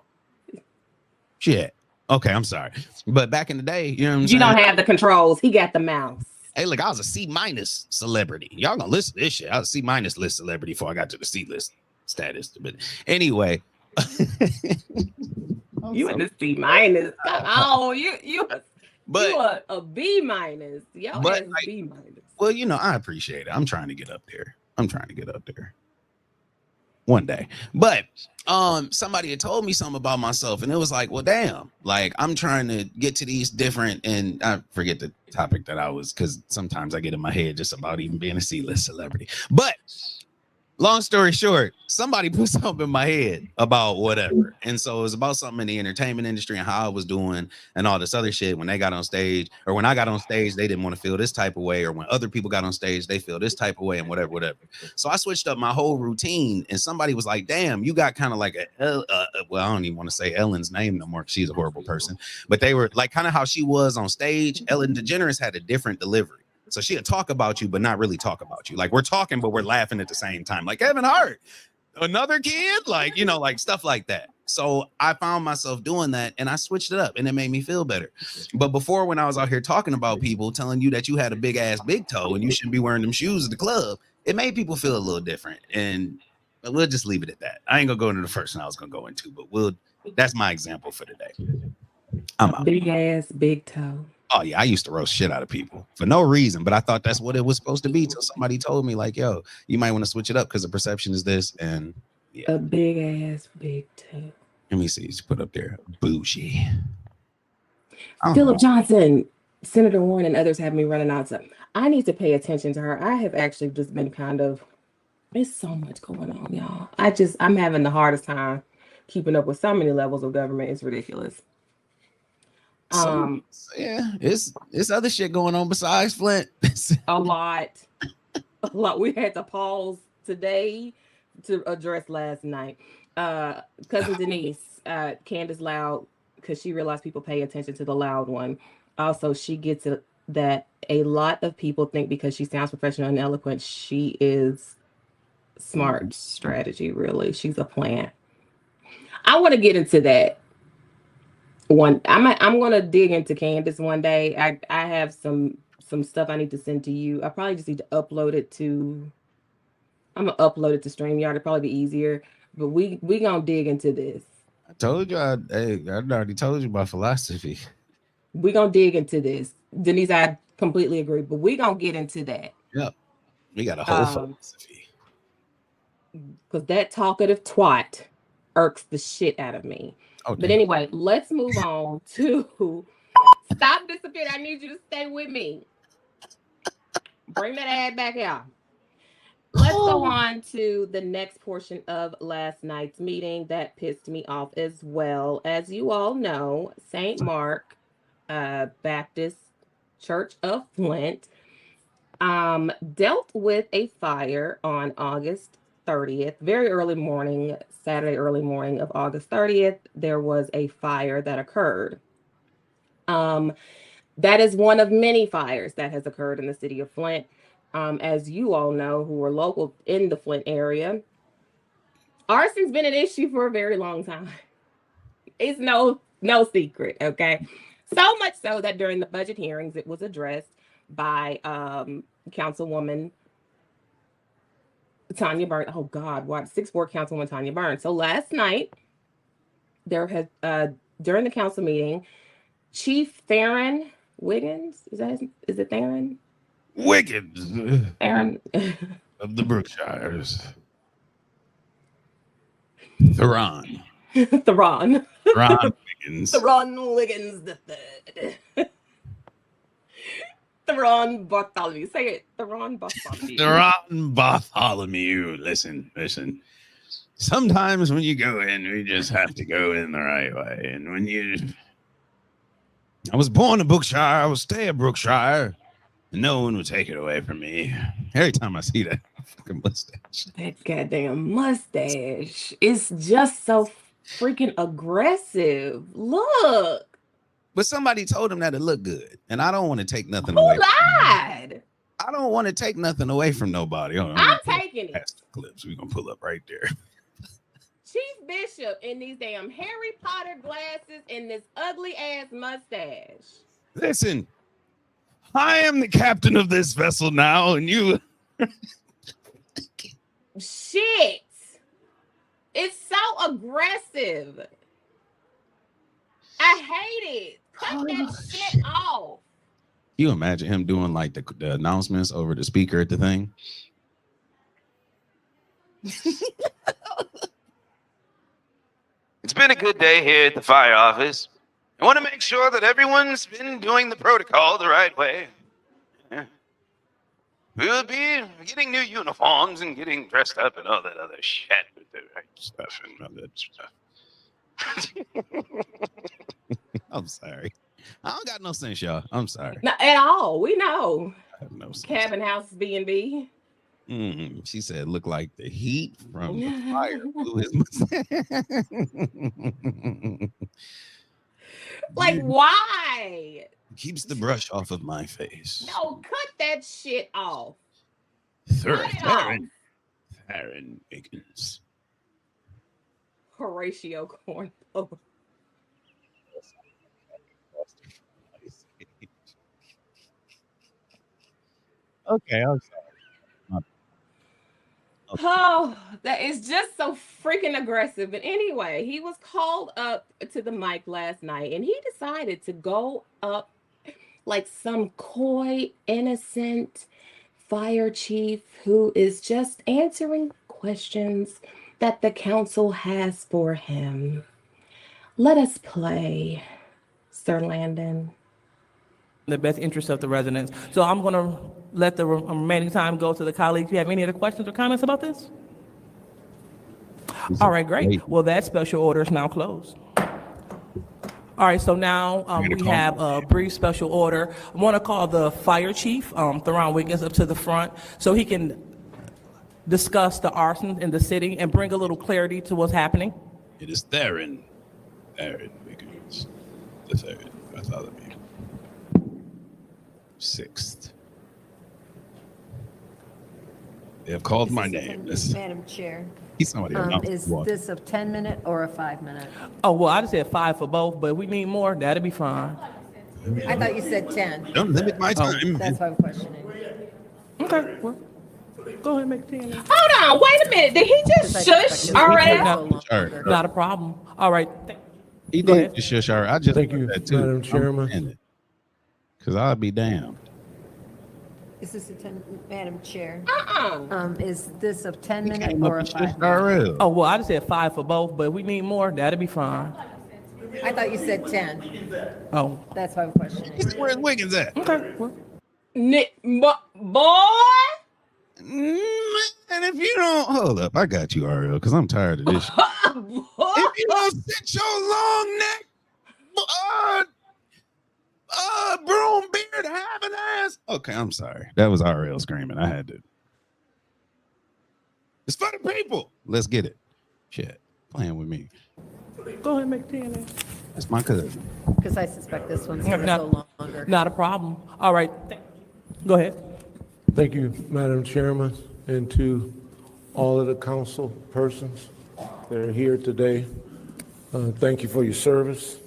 Shit. Okay, I'm sorry. But back in the day, you know what I'm saying? You don't have the controls. He got the mouse. Hey, look, I was a C- celebrity. Y'all gonna listen to this shit. I was a C- list celebrity before I got to the C-list status. But anyway. You in the C-. Oh, you are a B-. Yo, but B-. Well, you know, I appreciate it. I'm trying to get up there. One day. But somebody had told me something about myself, and it was like, well, damn, like I'm trying to get to these different, and I forget the topic that I was, because sometimes I get in my head just about even being a C-list celebrity. But long story short, somebody put something in my head about whatever. And so it was about something in the entertainment industry and how I was doing and all this other shit. When they got on stage, or when I got on stage, they didn't want to feel this type of way. Or when other people got on stage, they feel this type of way, and whatever. So I switched up my whole routine, and somebody was like, damn, you got kind of like well, I don't even want to say Ellen's name no more, because she's a horrible person. But they were like kind of how she was on stage. Ellen DeGeneres had a different delivery. So she'll talk about you, but not really talk about you. Like we're talking, but we're laughing at the same time. Like Kevin Hart, another kid, like, you know, like stuff like that. So I found myself doing that, and I switched it up, and it made me feel better. But before, when I was out here talking about people, telling you that you had a big ass big toe and you shouldn't be wearing them shoes at the club, it made people feel a little different. And we'll just leave it at that. I ain't gonna go into the first one I was gonna go into, but that's my example for today. I'm out. Big ass big toe. Oh yeah, I used to roast shit out of people for no reason, but I thought that's what it was supposed to be till somebody told me, like, yo, you might want to switch it up because the perception is this. And yeah. A big ass big toe. Let me see. You put up there bougie. Philip Johnson, Senator Warren, and others have me running out. So I need to pay attention to her. I have actually just been there's so much going on, y'all. I'm having the hardest time keeping up with so many levels of government. It's ridiculous. Yeah, it's other shit going on besides Flint. a lot. We had to pause today to address last night. Cousin Denise, Candace Loud, because she realized people pay attention to the loud one. Also, she gets it that a lot of people think because she sounds professional and eloquent, she is smart strategy. Really, she's a plant. I want to get into that. I'm gonna dig into Candace one day. I have some stuff I need to send to you. I probably just need to upload it to. I'm gonna upload it to StreamYard. It'll probably be easier. But we gonna dig into this. I told you. I already told you my philosophy. We gonna dig into this, Denise. I completely agree. But we gonna get into that. Yep. We got a whole philosophy. Because that talkative twat irks the shit out of me. Okay. But anyway, let's move on to stop disappearing. I need you to stay with me. Bring that ad back out. Let's go on to the next portion of last night's meeting that pissed me off as well. As you all know, St. Mark Baptist Church of Flint dealt with a fire on August 30th, very early morning, Saturday early morning of August 30th. There was a fire that occurred. That is one of many fires that has occurred in the city of Flint. As you all know, who are local in the Flint area, arson's been an issue for a very long time. It's no secret, okay? So much so that during the budget hearings, it was addressed by Councilwoman Tanya Burns. Oh God, what 6th Ward Councilwoman Tanya Burns. So last night, there has during the council meeting, Chief Theron Wiggins, is it Theron? Wiggins Theron of the Brookshires. Theron. Theron Wiggins. Theron Wiggins the third. Theron Bartholomew. Say it. Theron Bartholomew. Theron Bartholomew. Listen. Sometimes when you go in, we just have to go in the right way. And I was born in Brookshire, I will stay at Brookshire, and no one will take it away from me. Every time I see that fucking mustache. That goddamn mustache. It's just so freaking aggressive. Look. But somebody told him that it looked good, and I don't want to take nothing Who away. lied? I don't want to take nothing away from nobody. Hold on, I'm taking it. past the clips. We're gonna pull up right there. Chief Bishop in these damn Harry Potter glasses and this ugly ass mustache. Listen, I am the captain of this vessel now, and you. Shit. It's so aggressive. I hate it. Cut that shit off. You imagine him doing like the announcements over the speaker at the thing? It's been a good day here at the fire office. I want to make sure that everyone's been doing the protocol the right way. Yeah. We will be getting new uniforms and getting dressed up and all that other shit with the right stuff and all that stuff. I'm sorry. I don't got no sense, y'all. I'm sorry. Not at all. We know. I have no sense. Cabin house B&B. She said, "Look like the heat from the fire blew his mustache." Like, why? Keeps the brush off of my face. No, cut that shit off. Theron Wiggins. Horatio Cornblow. Okay, I'm sorry. Oh, that is just so freaking aggressive. But anyway, he was called up to the mic last night and he decided to go up like some coy, innocent fire chief who is just answering questions that the council has for him. Let us play, Sir Landon. The best interest of the residents. So I'm going to let the remaining time go to the colleagues. Do you have any other questions or comments about this? All right, great. Well, that special order is now closed. All right, so now we have a brief special order. I want to call the fire chief, Theron Wiggins, up to the front so he can discuss the arson in the city and bring a little clarity to what's happening. It is Theron Wiggins. The third. Bartholomew. 6th. They have called my name. Madam Chair, He's somebody else. is this a 10-minute or a 5-minute? Oh, well, I just said 5 for both, but if we need more, that'd be fine. I thought you said 10. Don't limit my time. That's why I'm questioning. Okay, well, go ahead and make 10. Hold on, wait a minute. Did he just shush already? Not a problem. All right. He Go did ahead. just shush her. I just Thank you, that too. Madam Chairman. Because I'll be damned. Is this a 10, Madam Chair? Uh-uh. Is this a 10-minute came or a up and shushed 5-minute? her. Oh, well, I just said 5 for both, but if we need more, that'd be fine. I thought you said 10. Oh. That's why I'm questioning. Where's Wiggins at? Okay. Well. Boy. And if you don't hold up, I got you, Ariel, because I'm tired of this. Shit. If you don't sit your long neck Broom beard having ass. Okay, I'm sorry. That was RL screaming. I had to. It's for the people. Let's get it. Shit, playing with me. Go ahead and make 10. That's my cousin. Because I suspect this one's going to go longer. Not a problem. All right. Go ahead. Thank you, Madam Chairman, and to all of the council persons that are here today. Thank you for your service.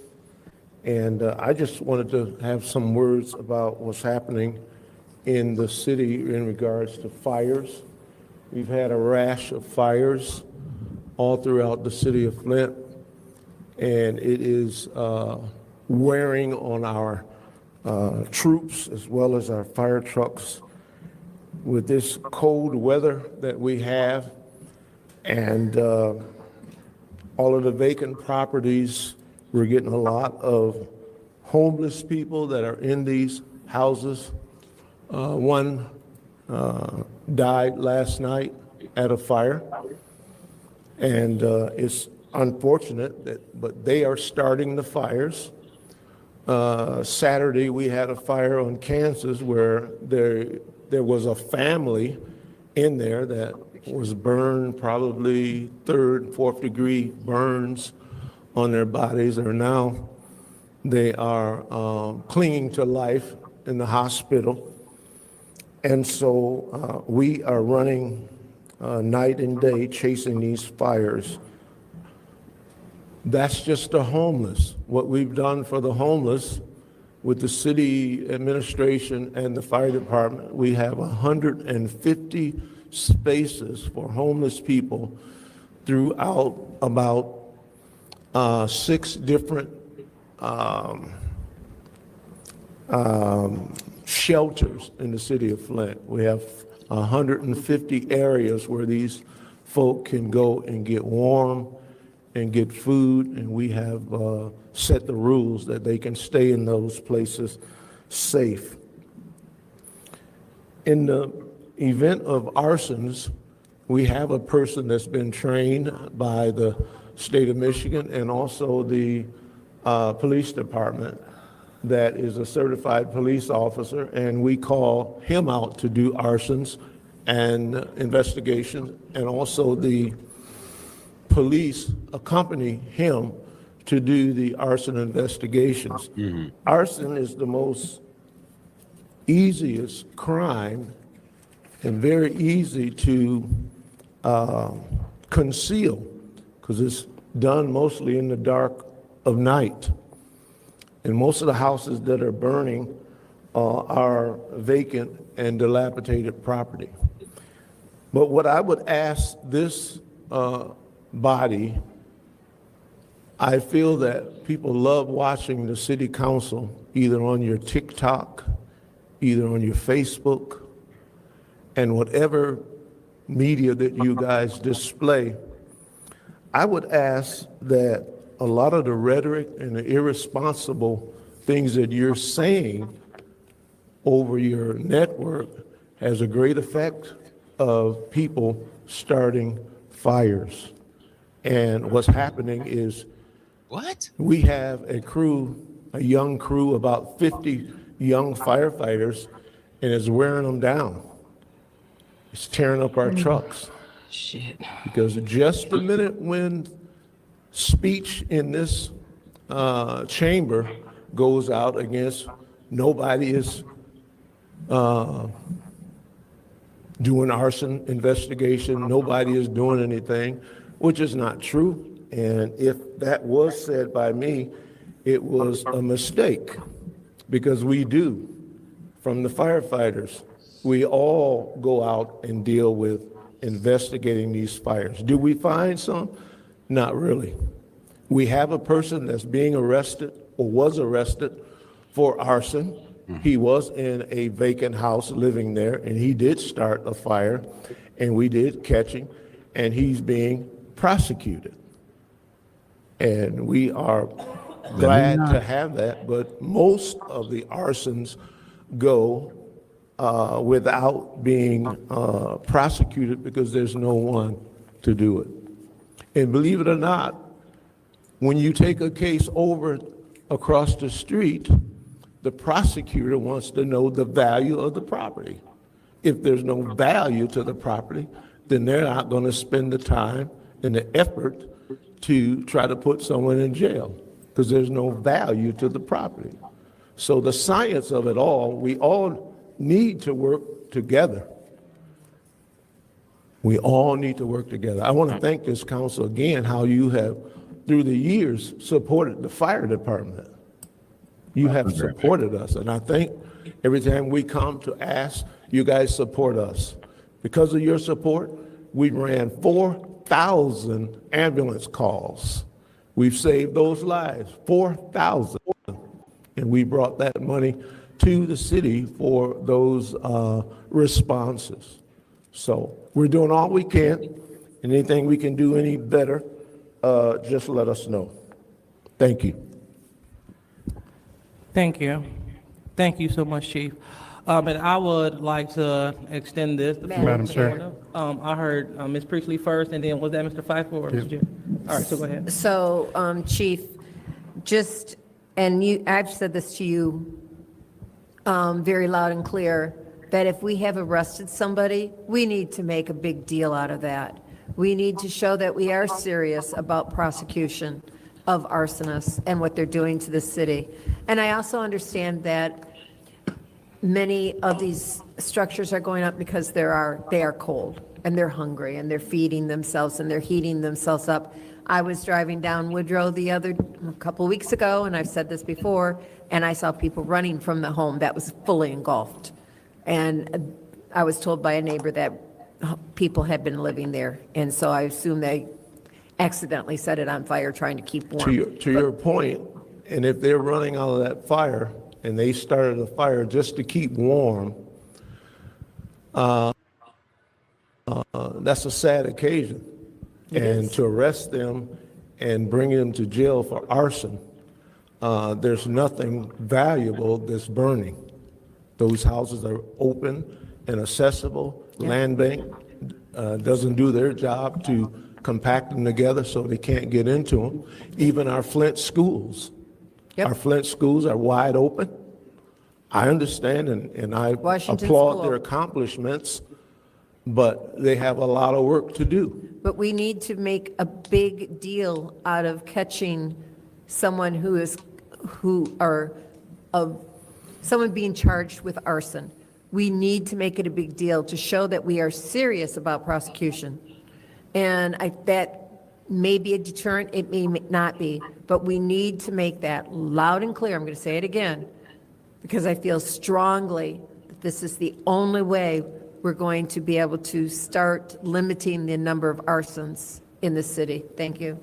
And I just wanted to have some words about what's happening in the city in regards to fires. We've had a rash of fires all throughout the city of Flint, and it is wearing on our troops as well as our fire trucks with this cold weather that we have, and all of the vacant properties. We're getting a lot of homeless people that are in these houses. One died last night at a fire, and it's unfortunate but they are starting the fires. Saturday we had a fire on Kansas where there was a family in there that was burned, probably 3rd, 4th degree burns on their bodies. They are clinging to life in the hospital. And so we are running night and day chasing these fires. That's just the homeless. What we've done for the homeless with the city administration and the fire department, we have 150 spaces for homeless people throughout about 6 different shelters in the city of Flint. We have 150 areas where these folk can go and get warm and get food, and we have set the rules that they can stay in those places safe. In the event of arsons, we have a person that's been trained by the state of Michigan and also the police department that is a certified police officer, and we call him out to do arsons and investigations, and also the police accompany him to do the arson investigations. Arson is the most easiest crime and very easy to conceal because it's done mostly in the dark of night. And most of the houses that are burning are vacant and dilapidated property. But what I would ask this body, I feel that people love watching the city council either on your TikTok, either on your Facebook, and whatever media that you guys display. I would ask that a lot of the rhetoric and the irresponsible things that you're saying over your network has a great effect of people starting fires. And what's happening is we have a young crew, about 50 young firefighters, and it's wearing them down. It's tearing up our trucks. Shit. Because just the minute when speech in this chamber goes out against nobody is doing arson investigation, nobody is doing anything, which is not true. And if that was said by me, it was a mistake, because we do, from the firefighters, we all go out and deal with investigating these fires. Do we find some? Not really. We have a person that's being arrested or was arrested for arson. He was in a vacant house living there, and he did start a fire, and we did catch him, and he's being prosecuted. And we are glad to have that, but most of the arsons go without being prosecuted because there's no one to do it. And believe it or not, when you take a case over across the street, The prosecutor wants to know the value of the property. If there's no value to the property, then they're not going to spend the time and the effort to try to put someone in jail because there's no value to the property. So the science of it all, we all need to work together. We all need to work together. I want to thank this council again, how you have, through the years, supported the fire department. You have supported us, and I think every time we come to ask, you guys support us. Because of your support, we ran 4,000 ambulance calls. We've saved those lives, 4,000. And we brought that money to the city for those responses. So we're doing all we can. Anything we can do any better, just let us know. Thank you. Thank you. Thank you so much, Chief. And I would like to extend this. Madam Chair. I heard Ms. Priestley first, and then was that Mr. Pfeiffer or Mr. Jim? All right, so go ahead. So, Chief, I've said this to you very loud and clear, that if we have arrested somebody, we need to make a big deal out of that. We need to show that we are serious about prosecution of arsonists and what they're doing to the city. And I also understand that many of these structures are going up because they are cold and they're hungry and they're feeding themselves and they're heating themselves up. I was driving down Woodrow a couple weeks ago, and I've said this before, and I saw people running from the home that was fully engulfed. And I was told by a neighbor that people had been living there, and so I assume they accidentally set it on fire trying to keep warm. To your point, and if they're running out of that fire, and they started a fire just to keep warm, that's a sad occasion. And to arrest them and bring them to jail for arson, there's nothing valuable that's burning. Those houses are open and accessible. Land bank doesn't do their job to compact them together so they can't get into them. Even our Flint schools. Our Flint schools are wide open. I understand and I applaud their accomplishments, but they have a lot of work to do. But we need to make a big deal out of catching someone someone being charged with arson. We need to make it a big deal to show that we are serious about prosecution. And that may be a deterrent, it may not be, but we need to make that loud and clear. I'm going to say it again, because I feel strongly that this is the only way we're going to be able to start limiting the number of arsons in the city. Thank you.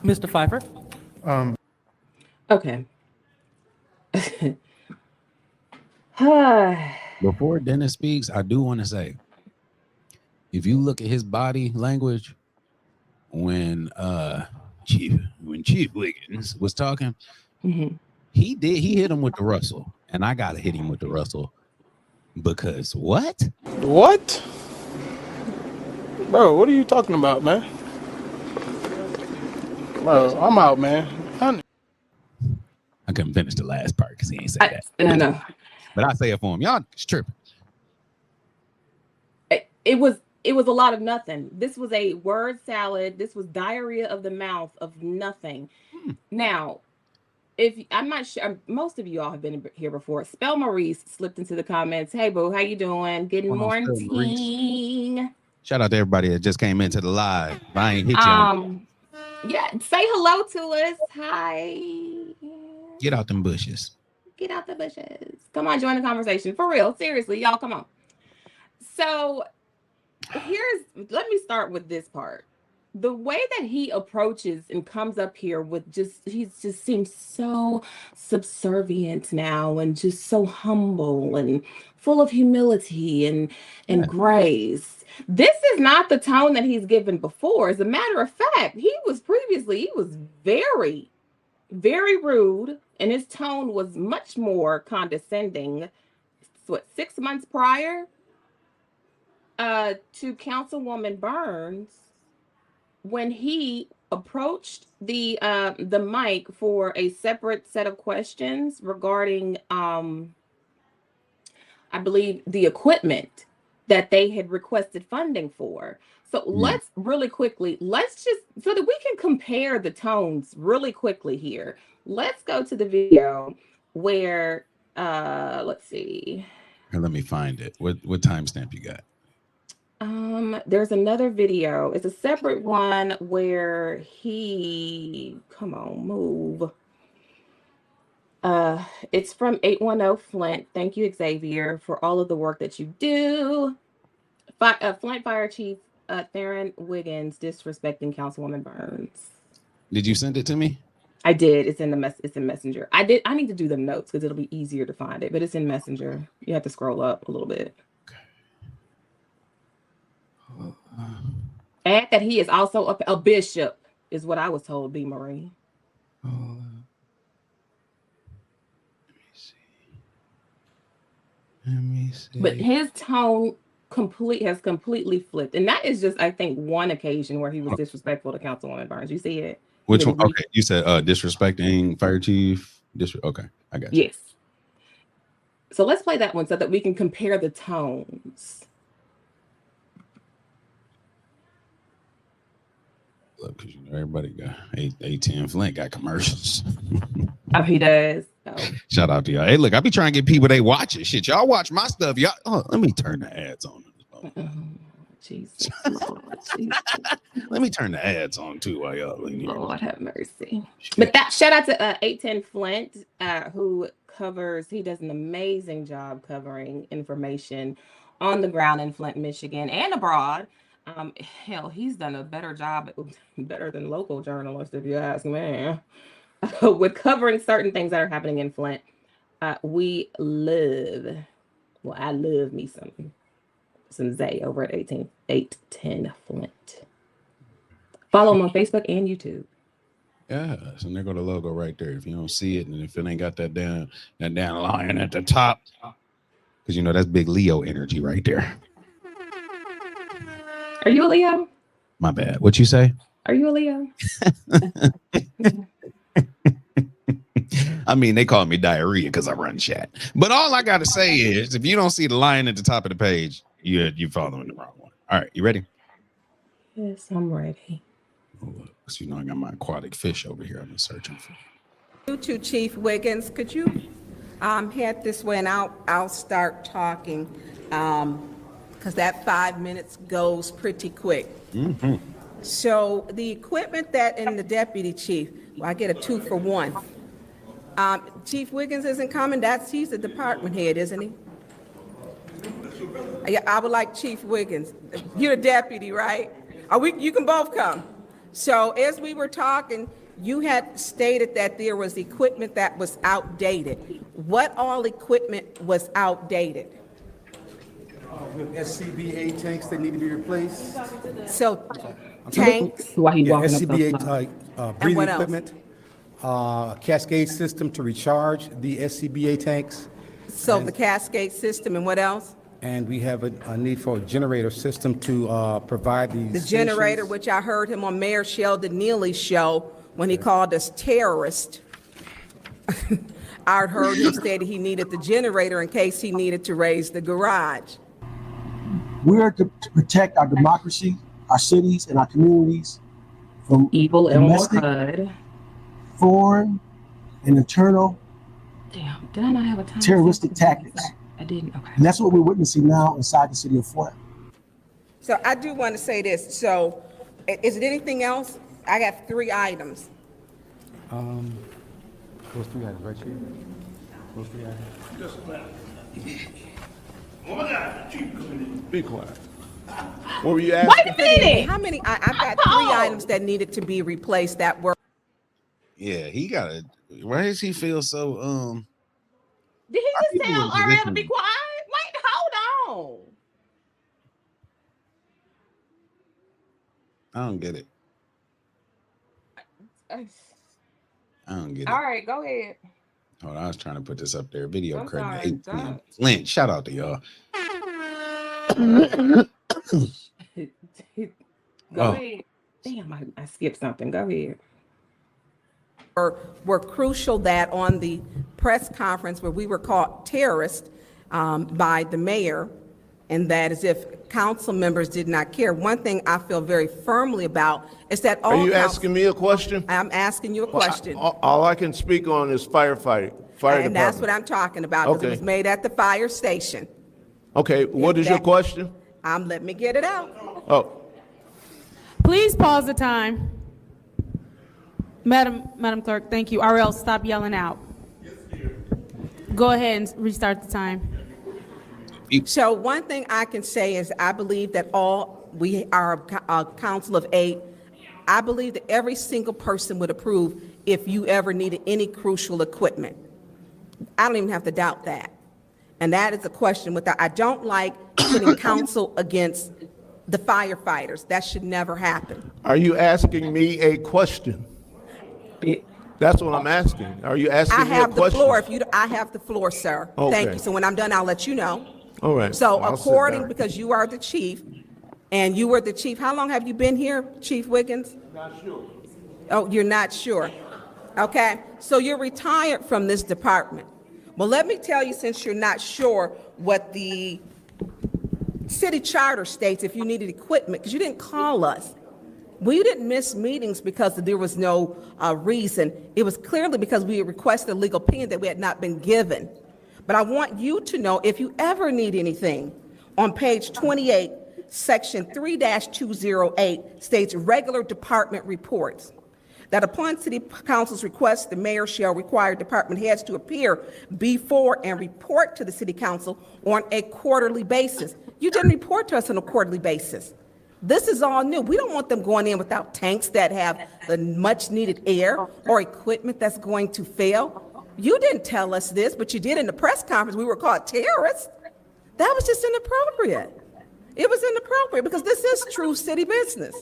Mr. Pfeiffer? Okay. Before Dennis speaks, I do want to say, if you look at his body language when Chief Wiggins was talking, he hit him with the Russell, and I gotta hit him with the Russell because what? Bro, what are you talking about, man? Bro, I'm out, man. I couldn't finish the last part because he ain't say that. No. But I say it for him. Y'all tripping. It was a lot of nothing. This was a word salad. This was diarrhea of the mouth of nothing. Now, I'm not sure, most of you all have been here before. Spell Maurice slipped into the comments. Hey, boo, how you doing? Good morning. Shout out to everybody that just came into the live. I ain't hit you. Yeah, say hello to us. Hi. Get out them bushes. Get out the bushes. Come on, join the conversation. For real, seriously, y'all, come on. So let me start with this part. The way that he approaches and comes up here with he just seems so subservient now and just so humble and full of humility and grace. This is not the tone that he's given before. As a matter of fact, he was very, very rude, and his tone was much more condescending. 6 months prior to Councilwoman Burns, when he approached the mic for a separate set of questions regarding I believe the equipment that they had requested funding for. So let's really quickly, let's just, so that we can compare the tones really quickly here. Let's go to the video where, let's see. Here, let me find it. What timestamp you got? There's another video. It's a separate one where he, come on, move. It's from 810 Flint. Thank you, Xavier, for all of the work that you do. Flint Fire Chief Theron Wiggins disrespecting Councilwoman Burns. Did you send it to me? I did. It's in the it's in Messenger. I need to do the notes because it'll be easier to find it, but it's in Messenger. You have to scroll up a little bit. Add that he is also a bishop, is what I was told, B. Marie. Let me see. But his tone has completely flipped. And that is just, I think, one occasion where he was disrespectful to Councilwoman Burns. You see it? Which one? Okay, you said disrespecting fire chief. Okay, I got you. Yes. So let's play that one so that we can compare the tones. Look, because everybody got 810 Flint got commercials. Oh, he does. Oh. Shout out to y'all. Hey, look, I be trying to get people they watch it. Shit, y'all watch my stuff. Y'all, let me turn the ads on. Jesus. Let me turn the ads on too while y'all. Lord have mercy. But that shout out to 810 Flint, who covers. He does an amazing job covering information on the ground in Flint, Michigan, and abroad. Hell, he's done a better job, better than local journalists, if you ask me, with covering certain things that are happening in Flint. I love me some Zay over at 810 Flint. Follow him on Facebook and YouTube. Yeah, so there go the logo right there. If you don't see it, and if it ain't got that down lion at the top, because you know that's big Leo energy right there. Are you a Leo? My bad. What you say? Are you a Leo? I mean, they call me diarrhea because I run chat. But all I gotta say is, if you don't see the lion at the top of the page, you're following the wrong one. All right, you ready? Yes, I'm ready. Because you know I got my aquatic fish over here I've been searching for. You too, Chief Wiggins. Could you head this way, and I'll start talking, because that 5 minutes goes pretty quick. Mm-hmm. So the equipment that in the deputy chief, well, I get a 2 for 1. Chief Wiggins isn't coming. He's the department head, isn't he? Yeah, I would like Chief Wiggins. You're the deputy, right? You can both come. So as we were talking, you had stated that there was equipment that was outdated. What all equipment was outdated? SCBA tanks that need to be replaced. So tanks. SCBA type breathing what else? equipment, cascade system to recharge the SCBA tanks. So the cascade system, and what else? And we have a need for a generator system to provide these. The generator, which I heard him on Mayor Sheldon Neely's show when he called us terrorists. I heard him say that he needed the generator in case he needed to raise the garage. We are to protect our democracy, our cities, and our communities from evil domestic, foreign, and internal Damn, did I not have a time? terroristic tactics. I didn't. Okay. And that's what we're witnessing now inside the city of Flint. So I do want to say this. So is it anything else? I got 3 items. Those 3 items, right, Chief? Those 3 items. Be quiet. What were you asking? Wait a minute. How many? I've got 3 items that needed to be replaced that were. Yeah, he got it. Why does he feel so Did he just tell Ariel to be quiet? Wait, hold I don't get it. on. I don't get it. All right, go ahead. Hold on, I was trying to put this up there. Video I'm credit. sorry, don't. Flint, shout out to y'all. Go ahead. Damn, I skipped something. Go ahead. Were crucial that on the press conference where we were called terrorists by the mayor, and that as if council members did not care. One thing I feel very firmly about is that all Are you asking me a question? I'm asking you a question. All I can speak on is firefighting, fire And that's what department. I'm talking about, because it Okay. was made at the fire station. Okay, what is your question? Let me get it out. Oh, Please pause the time. Madam Clerk, thank you. Or else stop yelling out. Go ahead and restart the time. So one thing I can say is I believe that we are a council of 8. I believe that every single person would approve if you ever needed any crucial equipment. I don't even have to doubt that. And that is a question with that. I don't like putting council against the firefighters. That should never happen. are you asking me a question? That's what I'm asking. Are you asking I me a have the question? floor. I have the floor, sir. Thank Okay. you. So when I'm done, I'll let you know. All right. So I'll sit according, down. because you are the chief, and you were the chief, how long have you been here, Chief Wiggins? Not sure. Oh, you're not sure. Okay, so you're retired from this department. Well, let me tell you, since you're not sure, what the city charter states if you needed equipment, because you didn't call us. We didn't miss meetings because there was no reason. It was clearly because we had requested a legal opinion that we had not been given. But I want you to know, if you ever need anything, on page 28, section 3-208 states regular department reports. That upon city council's request, the mayor shall require department heads to appear before and report to the city council on a quarterly basis. You didn't report to us on a quarterly basis. This is all new. We don't want them going in without tanks that have the much needed air or equipment that's going to fail. You didn't tell us this, but you did in the press conference. We were called terrorists. That was just inappropriate. It was inappropriate because this is true city business.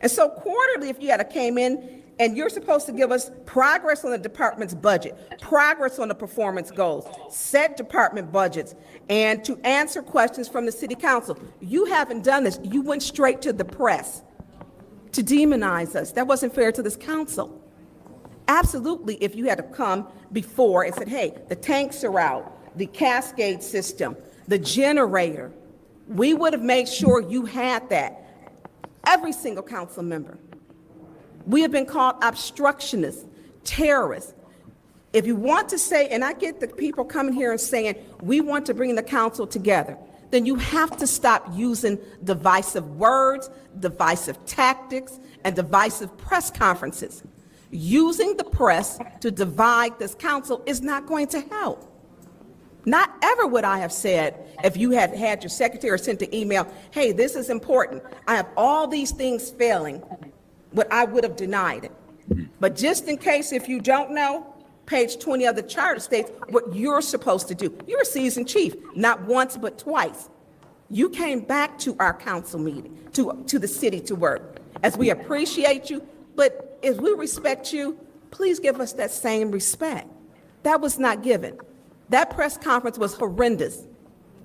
And so quarterly, if you had came in and you're supposed to give us progress on the department's budget, progress on the performance goals, set department budgets, and to answer questions from the city council. You haven't done this. You went straight to the press to demonize us. That wasn't fair to this council. Absolutely, if you had to come before and said, hey, the tanks are out, the cascade system, the generator, we would have made sure you had that. Every single council member. We have been called obstructionists, terrorists. If you want to say, and I get the people coming here and saying, we want to bring the council together, then you have to stop using divisive words, divisive tactics, and divisive press conferences. Using the press to divide this council is not going to help. Not ever would I have said, if you had had your secretary sent the email, hey, this is important. I have all these things failing, but I would have denied it. But just in case, if you don't know, page 20 of the charter states what you're supposed to do. You're a seasoned chief, not once, but twice. You came back to our council meeting, to the city to work. As we appreciate you, but as we respect you, please give us that same respect. That was not given. That press conference was horrendous,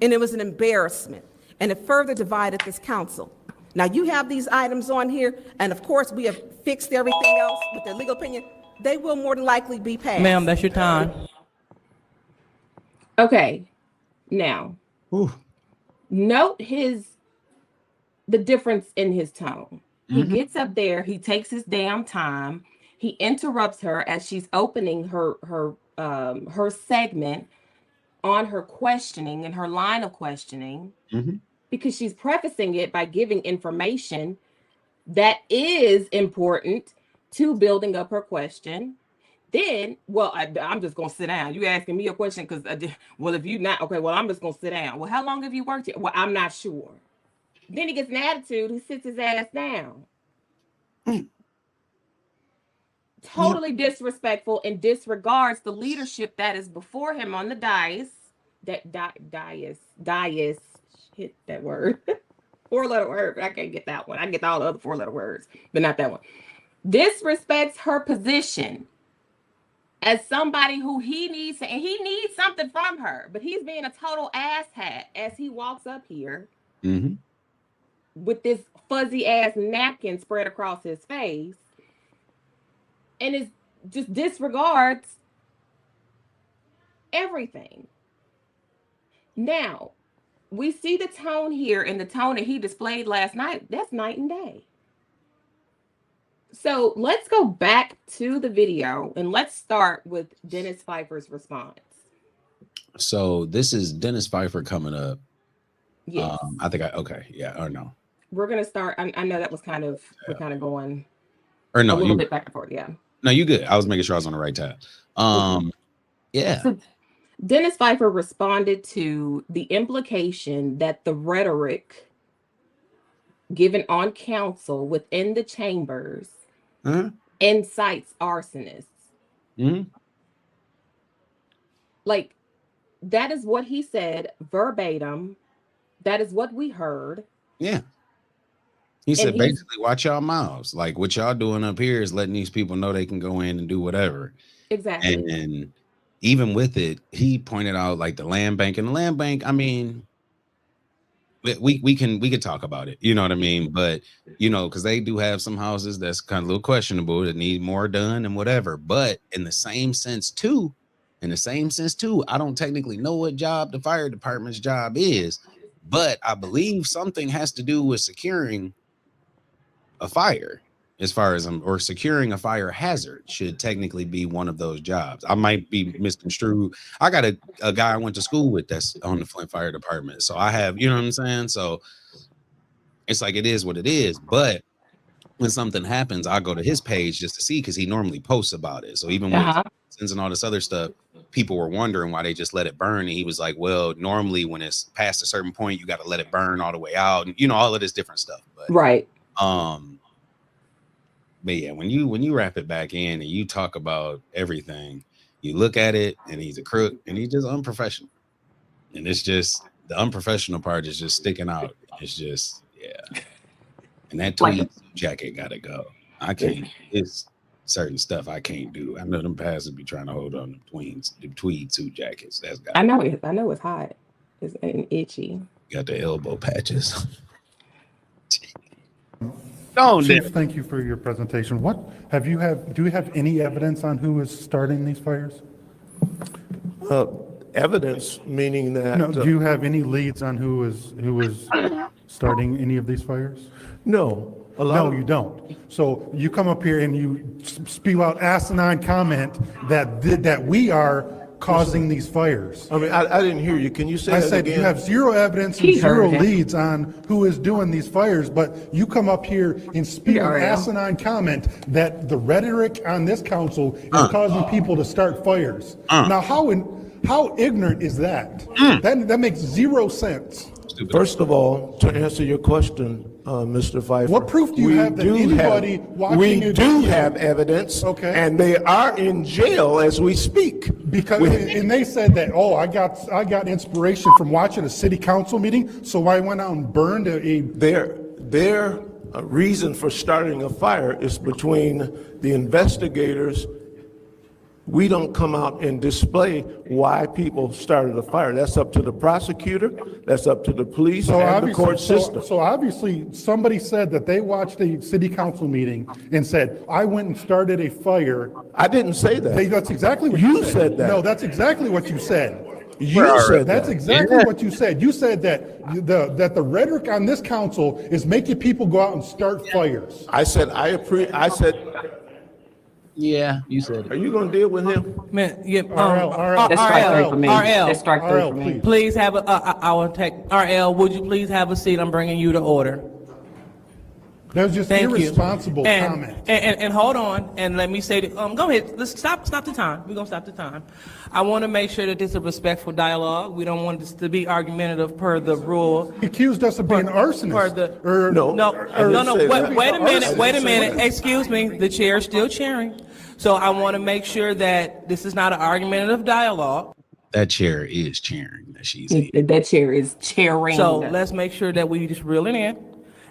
and it was an embarrassment, and it further divided this council. Now, you have these items on here, and of course, we have fixed everything else with their legal opinion. They will more than likely be passed. Ma'am, that's your time. Okay, now, note the difference in his tone. He gets up there, he takes his damn time, he interrupts her as she's opening her segment on her questioning and her line of questioning, because she's prefacing it by giving information that is important to building up her question. Then, well, I'm just gonna sit down. You asking me a question because, well, if you not okay, well, I'm just gonna sit down. Well, how long have you worked here? Well, I'm not sure. Then he gets an attitude. He sits his ass down. Totally disrespectful and disregards the leadership that is before him on the dais. Dais. Hit that word. 4-letter word. But I can't get that one. I can get all the other 4-letter words, but not that one. Disrespects her position as somebody who he needs something from her, but he's being a total asshat as he walks up here. with this fuzzy ass napkin spread across his face, and is just disregards everything. Now, we see the tone here, and the tone that he displayed last night, that's night and day. So let's go back to the video and let's start with Dennis Pfeiffer's response. So this is Dennis Pfeiffer coming up. Yes. I think okay, yeah, or no. We're gonna start. I know that was kind of we're kind of going Or no, a little you, bit back and forth. Yeah. no, you good. I was making sure I was on the right tab. Yeah. So Dennis Pfeiffer responded to the implication that the rhetoric given on council within the chambers incites arsonists. Like, that is what he said verbatim. That is what we heard. Yeah. He said basically, watch y'all mouths. Like, what y'all doing up here is letting these people know they can go in and do whatever. Exactly. And even with it, he pointed out like the land bank, and the land bank, I mean, we can talk about it, you know what I mean? But you know, because they do have some houses that's kind of a little questionable that need more done and whatever. But in the same sense too, I don't technically know what job the fire department's job is, but I believe something has to do with securing a fire, as far as or securing a fire hazard should technically be one of those jobs. I might be misconstrued. I got a guy I went to school with that's on the Flint Fire Department. So I have, you know what I'm saying? So it's like, it is what it is. But when something happens, I go to his page just to see, because he normally posts about it. So even with sins and all this other stuff, people were wondering why they just let it burn. And he was like, well, normally when it's past a certain point, you got to let it burn all the way out. And, you know, all of this different stuff. But but yeah, when you wrap it back in and you talk about everything, you look at it and he's a crook and he's just unprofessional. And it's just the unprofessional part is just sticking out. It's just, yeah. And that tweed jacket gotta go. I can't, it's certain stuff I can't do. I know them pastors be trying to hold on the tweed suit jackets. That's got I know it's hot. It's itchy. Got the elbow patches. Chief, thank you for your presentation. Do you have any evidence on who is starting these fires? Evidence, meaning that... No, do you have any leads on who is starting any of these fires? No. No, you don't. So you come up here and you spew out asinine comment that we are causing these fires. I mean, I didn't hear you. Can you say that again? I said you have zero evidence and zero leads on who is doing these fires, but you come up here and spew an asinine comment that the rhetoric on this council is causing people to start fires. Now, how ignorant is that? That makes zero sense. First of all, to answer your question, Mr. Pfeiffer. What proof do you have that anybody watching We it? do have evidence, and they are in jail as we speak. Because and they said that, I got inspiration from watching a city council meeting, so I went out and burned Their reason for starting a fire is between the investigators. We don't come out and display why people started a fire. That's up to the prosecutor, that's up to the police and the court system. So obviously, somebody said that they watched a city council meeting and said, I went and started a fire. I didn't say that. That's exactly what you said. That. No, that's exactly what you said. You said that's exactly what you said. You said that the rhetoric on this council is making people go out and start fires. I said, yeah, you said it. Are you going to deal with him? Man, yeah, RL, please have RL, would you please have a seat? I'm bringing you to order. That was just irresponsible comment. And hold on, and let me say that, go ahead, let's stop the time. We're gonna stop the time. I want to make sure that this is a respectful dialogue. We don't want this to be argumentative per the rule. He accused us of being arsonists. Wait a minute, excuse me, the chair is still chairing. So I want to make sure that this is not an argumentative dialogue. That chair is chairing. That chair is chairing. So let's make sure that we just reel it in.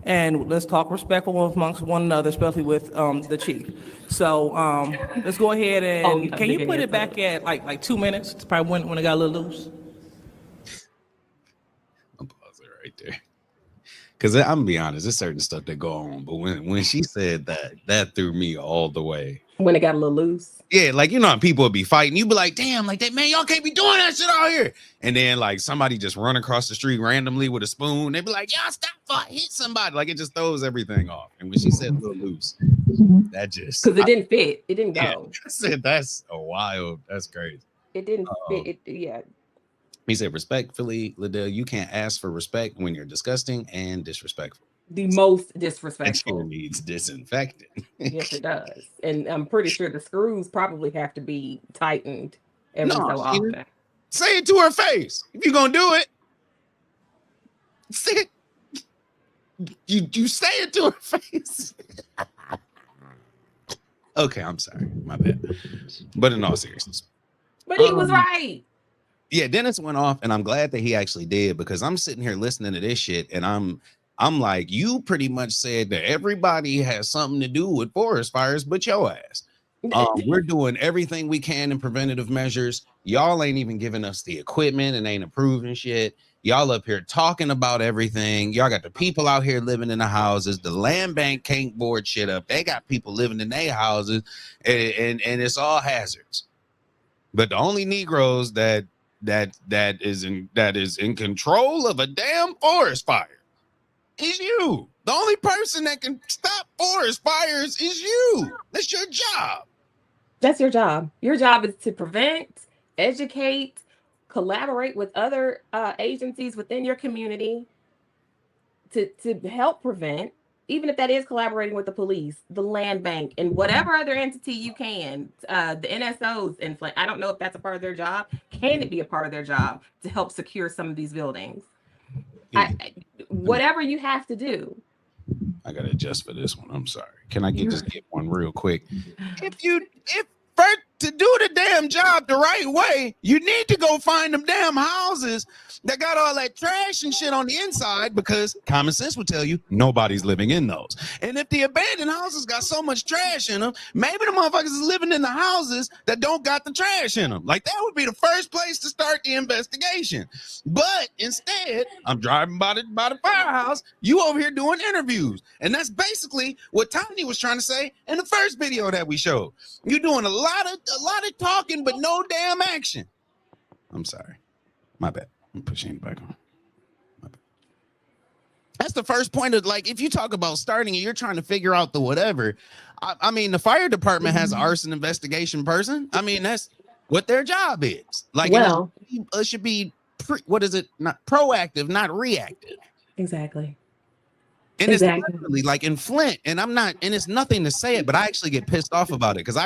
And let's talk respectful amongst one another, especially with the chief. So let's go ahead and can you put it back at like 2 minutes? It's probably when it got a little loose. I'll pause it right there. Because I'm gonna be honest, there's certain stuff that go on, but when she said that threw me all the way. When it got a little loose. Yeah, like you know, how people would be fighting. You'd be like, damn, like that man, y'all can't be doing that shit out here. And then like somebody just run across the street randomly with a spoon. They'd be like, y'all stop before I hit somebody. Like it just throws everything off. And when she said a little loose, that just Because it didn't fit. It didn't go. Yeah, I said that's crazy. It didn't fit. Yeah. He said, respectfully, Liddell, you can't ask for respect when you're disgusting and disrespectful. The most That disrespectful. chair needs disinfecting. Yes, it does. And I'm pretty sure the screws probably have to be tightened every so often. Say it to her face. If you're gonna do it, say it. You say it to her face. Okay, I'm sorry. My bad. But in all seriousness. But he was right. Yeah, Dennis went off, and I'm glad that he actually did, because I'm sitting here listening to this shit, and I'm like, you pretty much said that everybody has something to do with forest fires but your ass. We're doing everything we can in preventative measures. Y'all ain't even giving us the equipment and ain't approving shit. Y'all up here talking about everything. Y'all got the people out here living in the houses. The land bank can't board shit up. They got people living in their houses, and it's all hazards. But the only Negroes that is in control of a damn forest fire is you. The only person that can stop forest fires is you. That's your job. That's your job. Your job is to prevent, educate, collaborate with other agencies within your community to help prevent, even if that is collaborating with the police, the land bank, and whatever other entity you can, the NSOs, and I don't know if that's a part of their job. Can it be a part of their job to help secure some of these buildings? Whatever you have to do. I gotta adjust for this one. I'm sorry. Can I just get one real quick? If to do the damn job the right way, you need to go find them damn houses that got all that trash and shit on the inside, because common sense would tell you nobody's living in those. And if the abandoned houses got so much trash in them, maybe the motherfuckers is living in the houses that don't got the trash in them. Like that would be the first place to start the investigation. But instead, I'm driving by the firehouse. You over here doing interviews. And that's basically what Tony was trying to say in the first video that we showed. You're doing a lot of talking, but no damn action. I'm sorry. My bad. I'm pushing it back on. My bad. That's the first point of, like, if you talk about starting and you're trying to figure out the whatever, I mean, the fire department has an arson investigation person. I mean, that's what their job is. Like, well, it should be, not proactive, not reactive. Exactly. And it's literally like in Flint, and it's nothing to say it, but I actually get pissed off about it, because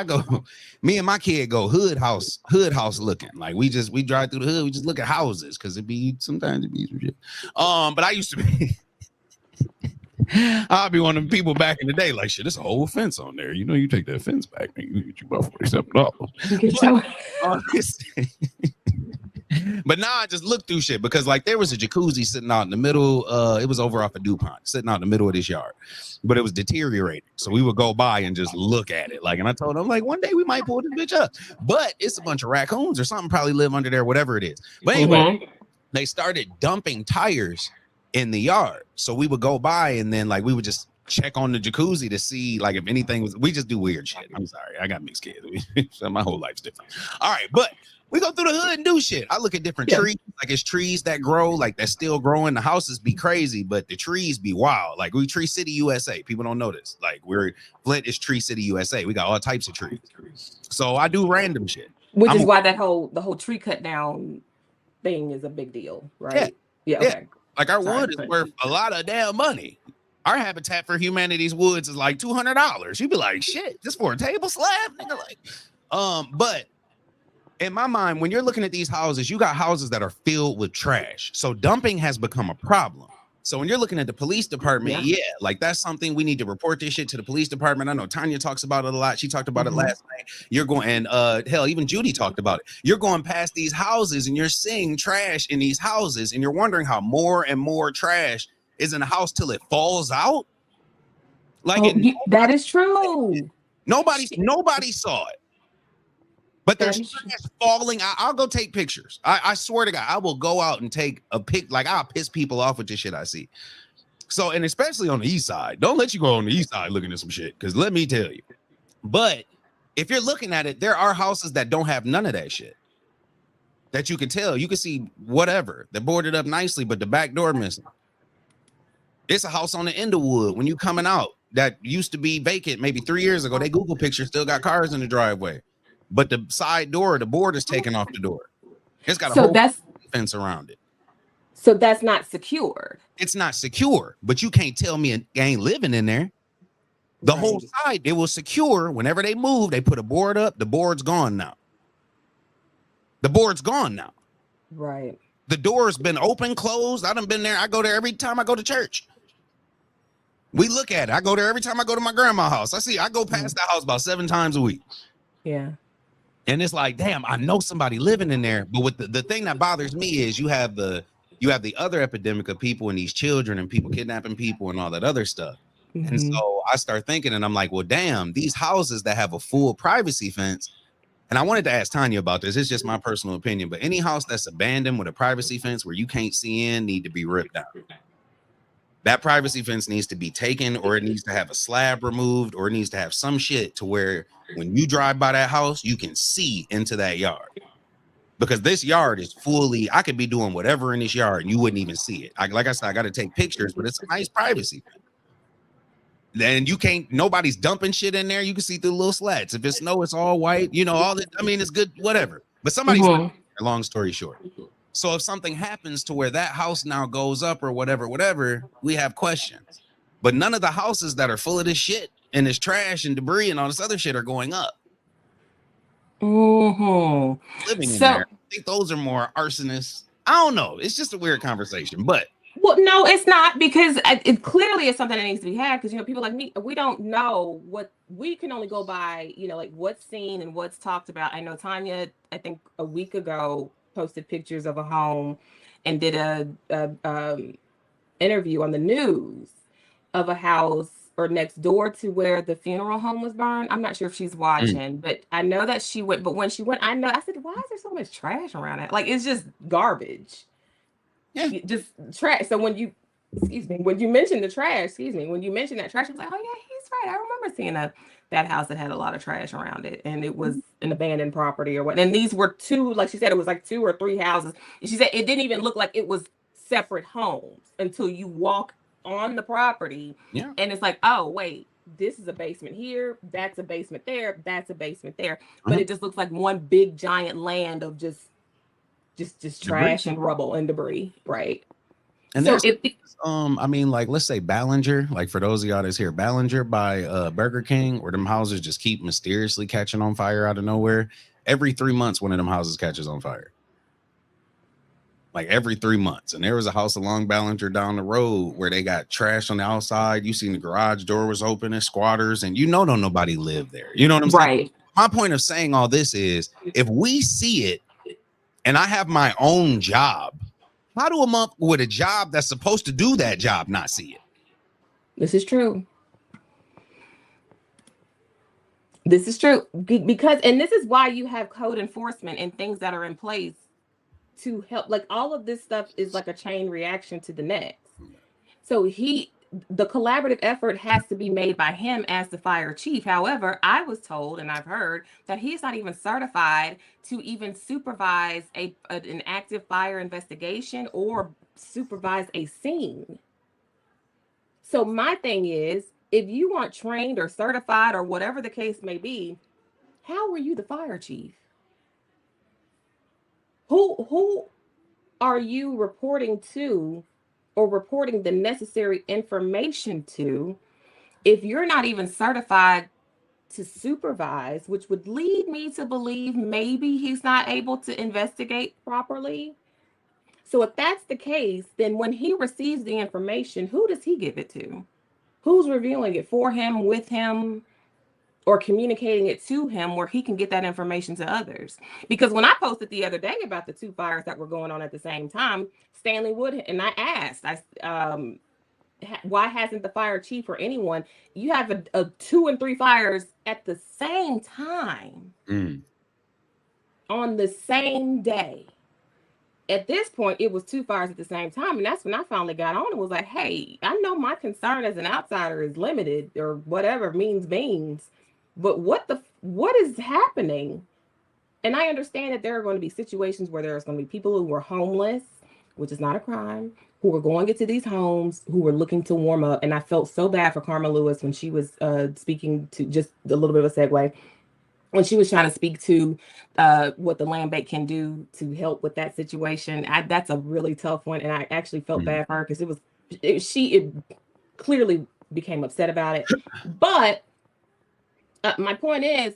me and my kid go hood house looking. Like we drive through the hood, we just look at houses, because sometimes it be some shit. But I used to be I'll be one of the people back in the day, like, shit, there's a whole fence on there. You know, you take that fence back, man, you get you about $47. But now I just look through shit, because like there was a jacuzzi sitting out in the middle. It was over off of DuPont, sitting out in the middle of this yard, but it was deteriorating. So we would go by and just look at it. Like, and I told them, like, one day we might pull this bitch up, but it's a bunch of raccoons or something probably live under there, whatever it is. But anyway, they started dumping tires in the yard. So we would go by and then like we would just check on the jacuzzi to see like if anything was. We just do weird shit. I'm sorry, I got mixed kids. So my whole life's different. All right, but we go through the hood and do shit. I look at different trees, like it's trees that grow, like that's still growing. The houses be crazy, but the trees be wild. Like we Tree City, USA. People don't know this. Like Flint is Tree City, USA. We got all types of trees. So I do random shit. Which is why the whole tree cut down thing is a big deal, right? Yeah. Okay. Like our wood is worth a lot of damn money. Our Habitat for Humanity's woods is like $200. You'd be like, shit, just for a table slab, nigga. Like, but in my mind, when you're looking at these houses, you got houses that are filled with trash. So dumping has become a problem. So when you're looking at the police department, like that's something we need to report this shit to the police department. I know Tanya talks about it a lot. She talked about it last night. You're going, and hell, even Judy talked about it. You're going past these houses and you're seeing trash in these houses, and you're wondering how more and more trash is in the house till it falls out. Like that is true. Nobody saw it. But there's trash falling out. I'll go take pictures. I swear to God, I will go out and take a pic. Like I'll piss people off with this shit I see. So, and especially on the east side, don't let you go on the east side looking at some shit, because let me tell you. But if you're looking at it, there are houses that don't have none of that shit. That you can tell, you can see whatever. They're boarded up nicely, but the back door missing. It's a house on the Endlewood when you coming out that used to be vacant maybe 3 years ago. They Google picture still got cars in the driveway, but the side door, the board is taken off the door. It's got a whole fence around it. So that's not secured. It's not secure, but you can't tell me it ain't living in there. The whole side, it was secure. Whenever they move, they put a board up. The board's gone now. The board's gone now. Right. The door's been open, closed. I done been there. I go there every time I go to church. We look at it. I go there every time I go to my grandma's house. I go past that house about 7 times a week. Yeah. And it's like, damn, I know somebody living in there. But with the thing that bothers me is you have the other epidemic of people and these children and people kidnapping people and all that other stuff. Mm-hmm. And so I start thinking, and I'm like, well, damn, these houses that have a full privacy fence. And I wanted to ask Tanya about this. It's just my personal opinion, but any house that's abandoned with a privacy fence where you can't see in need to be ripped down. That privacy fence needs to be taken, or it needs to have a slab removed, or it needs to have some shit to where when you drive by that house, you can see into that yard. Because this yard is fully, I could be doing whatever in this yard and you wouldn't even see it. Like I said, I got to take pictures, but it's a nice privacy. Then you can't, nobody's dumping shit in there. You can see through the little slats. If it's snow, it's all white, you know, all that. I mean, it's good, whatever. But somebody's, long story short. So if something happens to where that house now goes up or whatever, we have questions. But none of the houses that are full of this shit and this trash and debris and all this other shit are going up. Living in there. I think those are more arsonists. I don't know. It's just a weird conversation, but. Well, no, it's not, because it clearly is something that needs to be had, because, you know, people like me, we don't know what, we can only go by, you know, like what's seen and what's talked about. I know Tanya, I think a week ago, posted pictures of a home and did a interview on the news of a house or next door to where the funeral home was burned. I'm not sure if she's watching, but I know that she went, but when she went, I said, why is there so much trash around it? Like, it's just garbage. Yeah, just trash. So when you, when you mentioned the trash, when you mentioned that trash, I was like, oh yeah, he's right. I remember seeing that house that had a lot of trash around it, and it was an abandoned property or what. And these were two, like she said, it was like 2 or 3 houses. And she said it didn't even look like it was separate homes until you walk on the property. Yeah. And it's like, oh wait, this is a basement here, that's a basement there, that's a basement there. But it just looks like one big giant land of just trash and rubble and debris, right? And so I mean, like, let's say Ballinger, like for those of y'all that's here, Ballinger by Burger King, where them houses just keep mysteriously catching on fire out of nowhere. Every 3 months, one of them houses catches on fire. Like every 3 months. And there was a house along Ballinger down the road where they got trash on the outside. You seen the garage door was open and squatters, and you know, don't nobody live there. You know what I'm saying? Right. My point of saying all this is, if we see it, and I have my own job, how do a month with a job that's supposed to do that job not see it? This is true. This is true. Because, and this is why you have code enforcement and things that are in place to help. Like, all of this stuff is like a chain reaction to the next. So the collaborative effort has to be made by him as the fire chief. However, I was told, and I've heard, that he's not even certified to even supervise an active fire investigation or supervise a scene. So my thing is, if you aren't trained or certified or whatever the case may be, how were you the fire chief? Who are you reporting to or reporting the necessary information to if you're not even certified to supervise, which would lead me to believe maybe he's not able to investigate properly? So if that's the case, then when he receives the information, who does he give it to? Who's reviewing it for him, with him, or communicating it to him where he can get that information to others? Because when I posted the other day about the 2 fires that were going on at the same time, Stanley Wood, and I asked, why hasn't the fire chief or anyone, you have a 2 and 3 fires at the same time on the same day. at this point, it was 2 fires at the same time. And that's when I finally got on and was like, hey, I know my concern as an outsider is limited or whatever means, but what is happening? And I understand that there are going to be situations where there's going to be people who are homeless, which is not a crime, who are going into these homes, who are looking to warm up. And I felt so bad for Karma Lewis when she was speaking to, just a little bit of a segue, when she was trying to speak to what the land bank can do to help with that situation. That's a really tough one. And I actually felt bad for her because it clearly became upset about it. But my point is,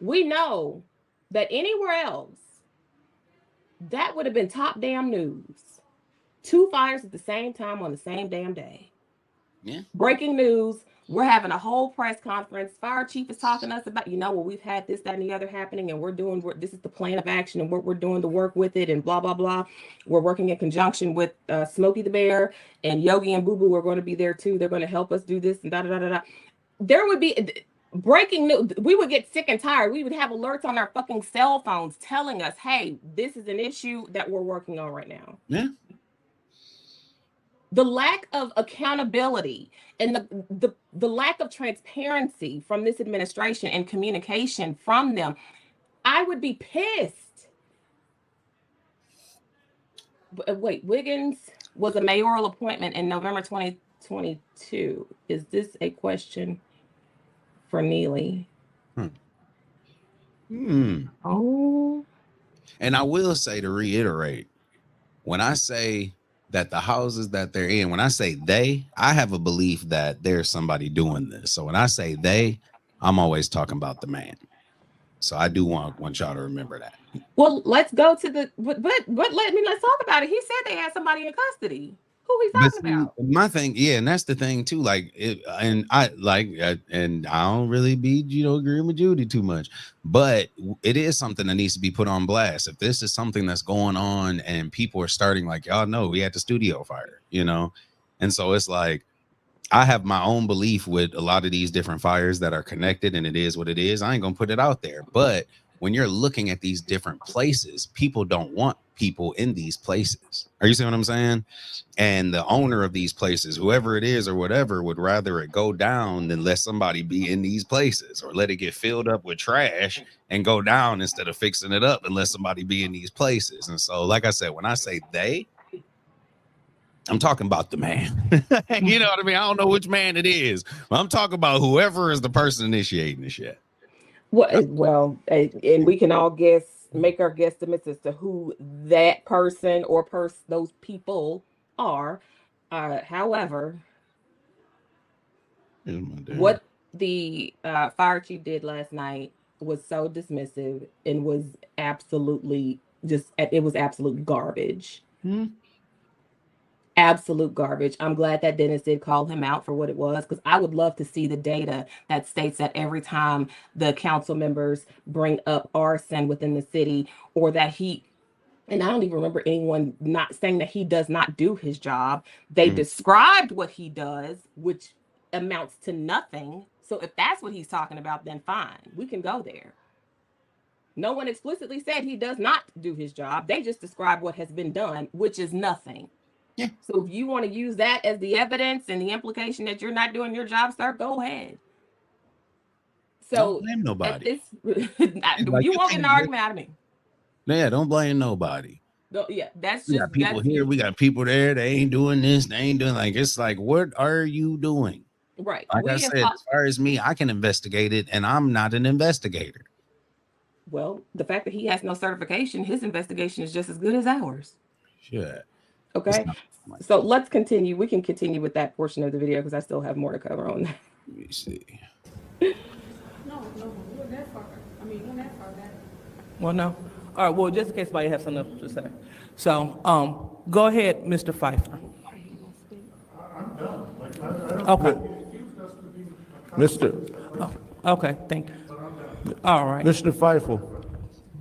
we know that anywhere else, that would have been top damn news. 2 fires at the same time on the same damn day. Yeah. Breaking news. We're having a whole press conference. Fire chief is talking to us about, we've had this, that, and the other happening, and this is the plan of action and what we're doing to work with it and blah, blah, blah. We're working in conjunction with Smokey the Bear, and Yogi and Boo Boo are going to be there too. They're going to help us do this and da, da, da, da, da. There would be breaking news. We would get sick and tired. We would have alerts on our fucking cell phones telling us, hey, this is an issue that we're working on right now. Yeah. The lack of accountability and the lack of transparency from this administration and communication from them, I would be pissed. Wait, Wiggins was a mayoral appointment in November 2022. Is this a question for Neely? Oh. And I will say, to reiterate, when I say that the houses that they're in, when I say I have a belief that there's somebody doing this. So when I say I'm always talking about the man. So I do want y'all to remember that. Well, let's go to let's talk about it. He said they had somebody in custody. Who we talking about? My thing, and that's the thing too. And I don't really be, agreeing with Judy too much, but it is something that needs to be put on blast. If this is something that's going on and people are starting, like, y'all know, we had the studio fire, and so it's like, I have my own belief with a lot of these different fires that are connected, and it is what it is. I ain't gonna put it out there, but when you're looking at these different places, people don't want people in these places. Are you seeing what I'm saying? And the owner of these places, whoever it is or whatever, would rather it go down than let somebody be in these places, or let it get filled up with trash and go down instead of fixing it up and let somebody be in these places. And so, like I said, when I say I'm talking about the man. You know what I mean? I don't know which man it is, but I'm talking about whoever is the person initiating the shit. Well, and we can all make our guesstimates as to who that person or those people are. However, what the fire chief did last night was so dismissive and was absolutely absolute garbage. Absolute garbage. I'm glad that Dennis did call him out for what it was, because I would love to see the data that states that every time the council members bring up arson within the city, or that and I don't even remember anyone not saying that he does not do his job. They described what he does, which amounts to nothing. So if that's what he's talking about, then fine, we can go there. No one explicitly said he does not do his job. They just describe what has been done, which is nothing. Yeah. So if you want to use that as the evidence and the implication that you're not doing your job, sir, go ahead. So don't blame nobody. You won't get an argument out of me. Yeah, don't blame nobody. That's just, we got people here, we got people there. They ain't doing this. They ain't doing, it's like, what are you doing? Right. Like I said, as far as me, I can investigate it, and I'm not an investigator. Well, the fact that he has no certification, his investigation is just as good as ours. Sure. Okay. So let's continue. We can continue with that portion of the video because I still have more to cover on that. Let me see. No, we're that far. We're that far back. Well, no. All right, well, just in case somebody has something else to say. So, go ahead, Mr. Pfeiffer. I'm done. Okay. Okay, thank you. All right. Mr. Pfeiffer,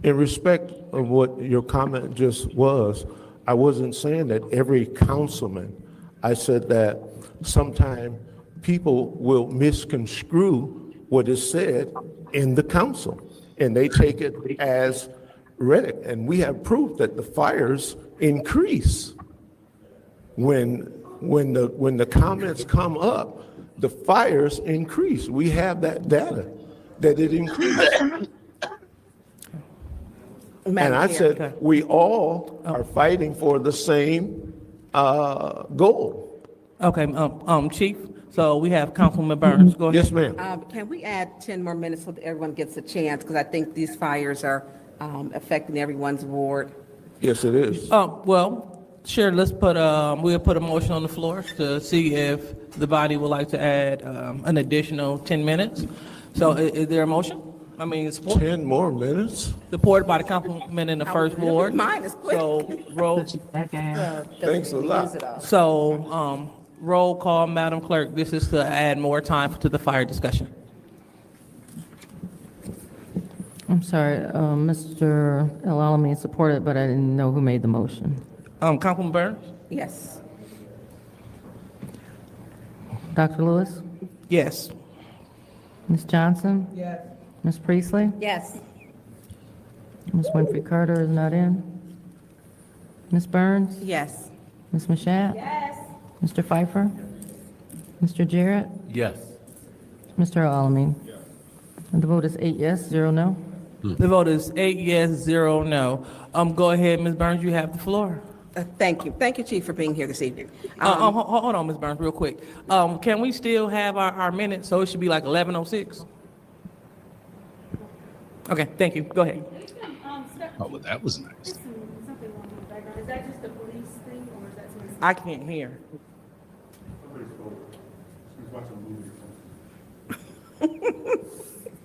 in respect of what your comment just was, I wasn't saying that every councilman. I said that sometimes people will misconstrue what is said in the council, and they take it as Reddick, and we have proof that the fires increase when the comments come up. The fires increase. We have that data that it increased. And I said, we all are fighting for the same goal. Okay, Chief, so we have Councilman Burns, go ahead. Yes, ma'am. Can we add 10 more minutes so that everyone gets a chance? Because I think these fires are affecting everyone's ward. Yes, it is. Well, sure, let's put, we'll put a motion on the floor to see if the body would like to add an additional 10 minutes. So is there a motion? I mean, support. 10 more minutes? Supported by the councilman in the first ward. Mine is quick. So, roll. Thanks a lot. So, roll call, Madam Clerk. This is to add more time to the fire discussion. I'm sorry, Mr. El-Alamin supported, but I didn't know who made the motion. Councilman Burns? Yes. Dr. Lewis? Yes. Ms. Johnson? Yes. Ms. Priestley? Yes. Ms. Winfrey Carter is not in. Ms. Burns? Yes. Ms. Mashat? Yes. Mr. Pfeiffer? Mr. Jarrett? Yes. Mr. El-Alamin? And the vote is 8 yes, 0 no. The vote is 8 yes, 0 no. Go ahead, Ms. Burns, you have the floor. Thank you. Thank you, Chief, for being here this evening. Hold on, Ms. Burns, real quick. Can we still have our minutes? So it should be like 11:06? Okay, thank you. Go ahead. Oh, well, that was nice. Is that just a police thing, or is that something? I can't hear.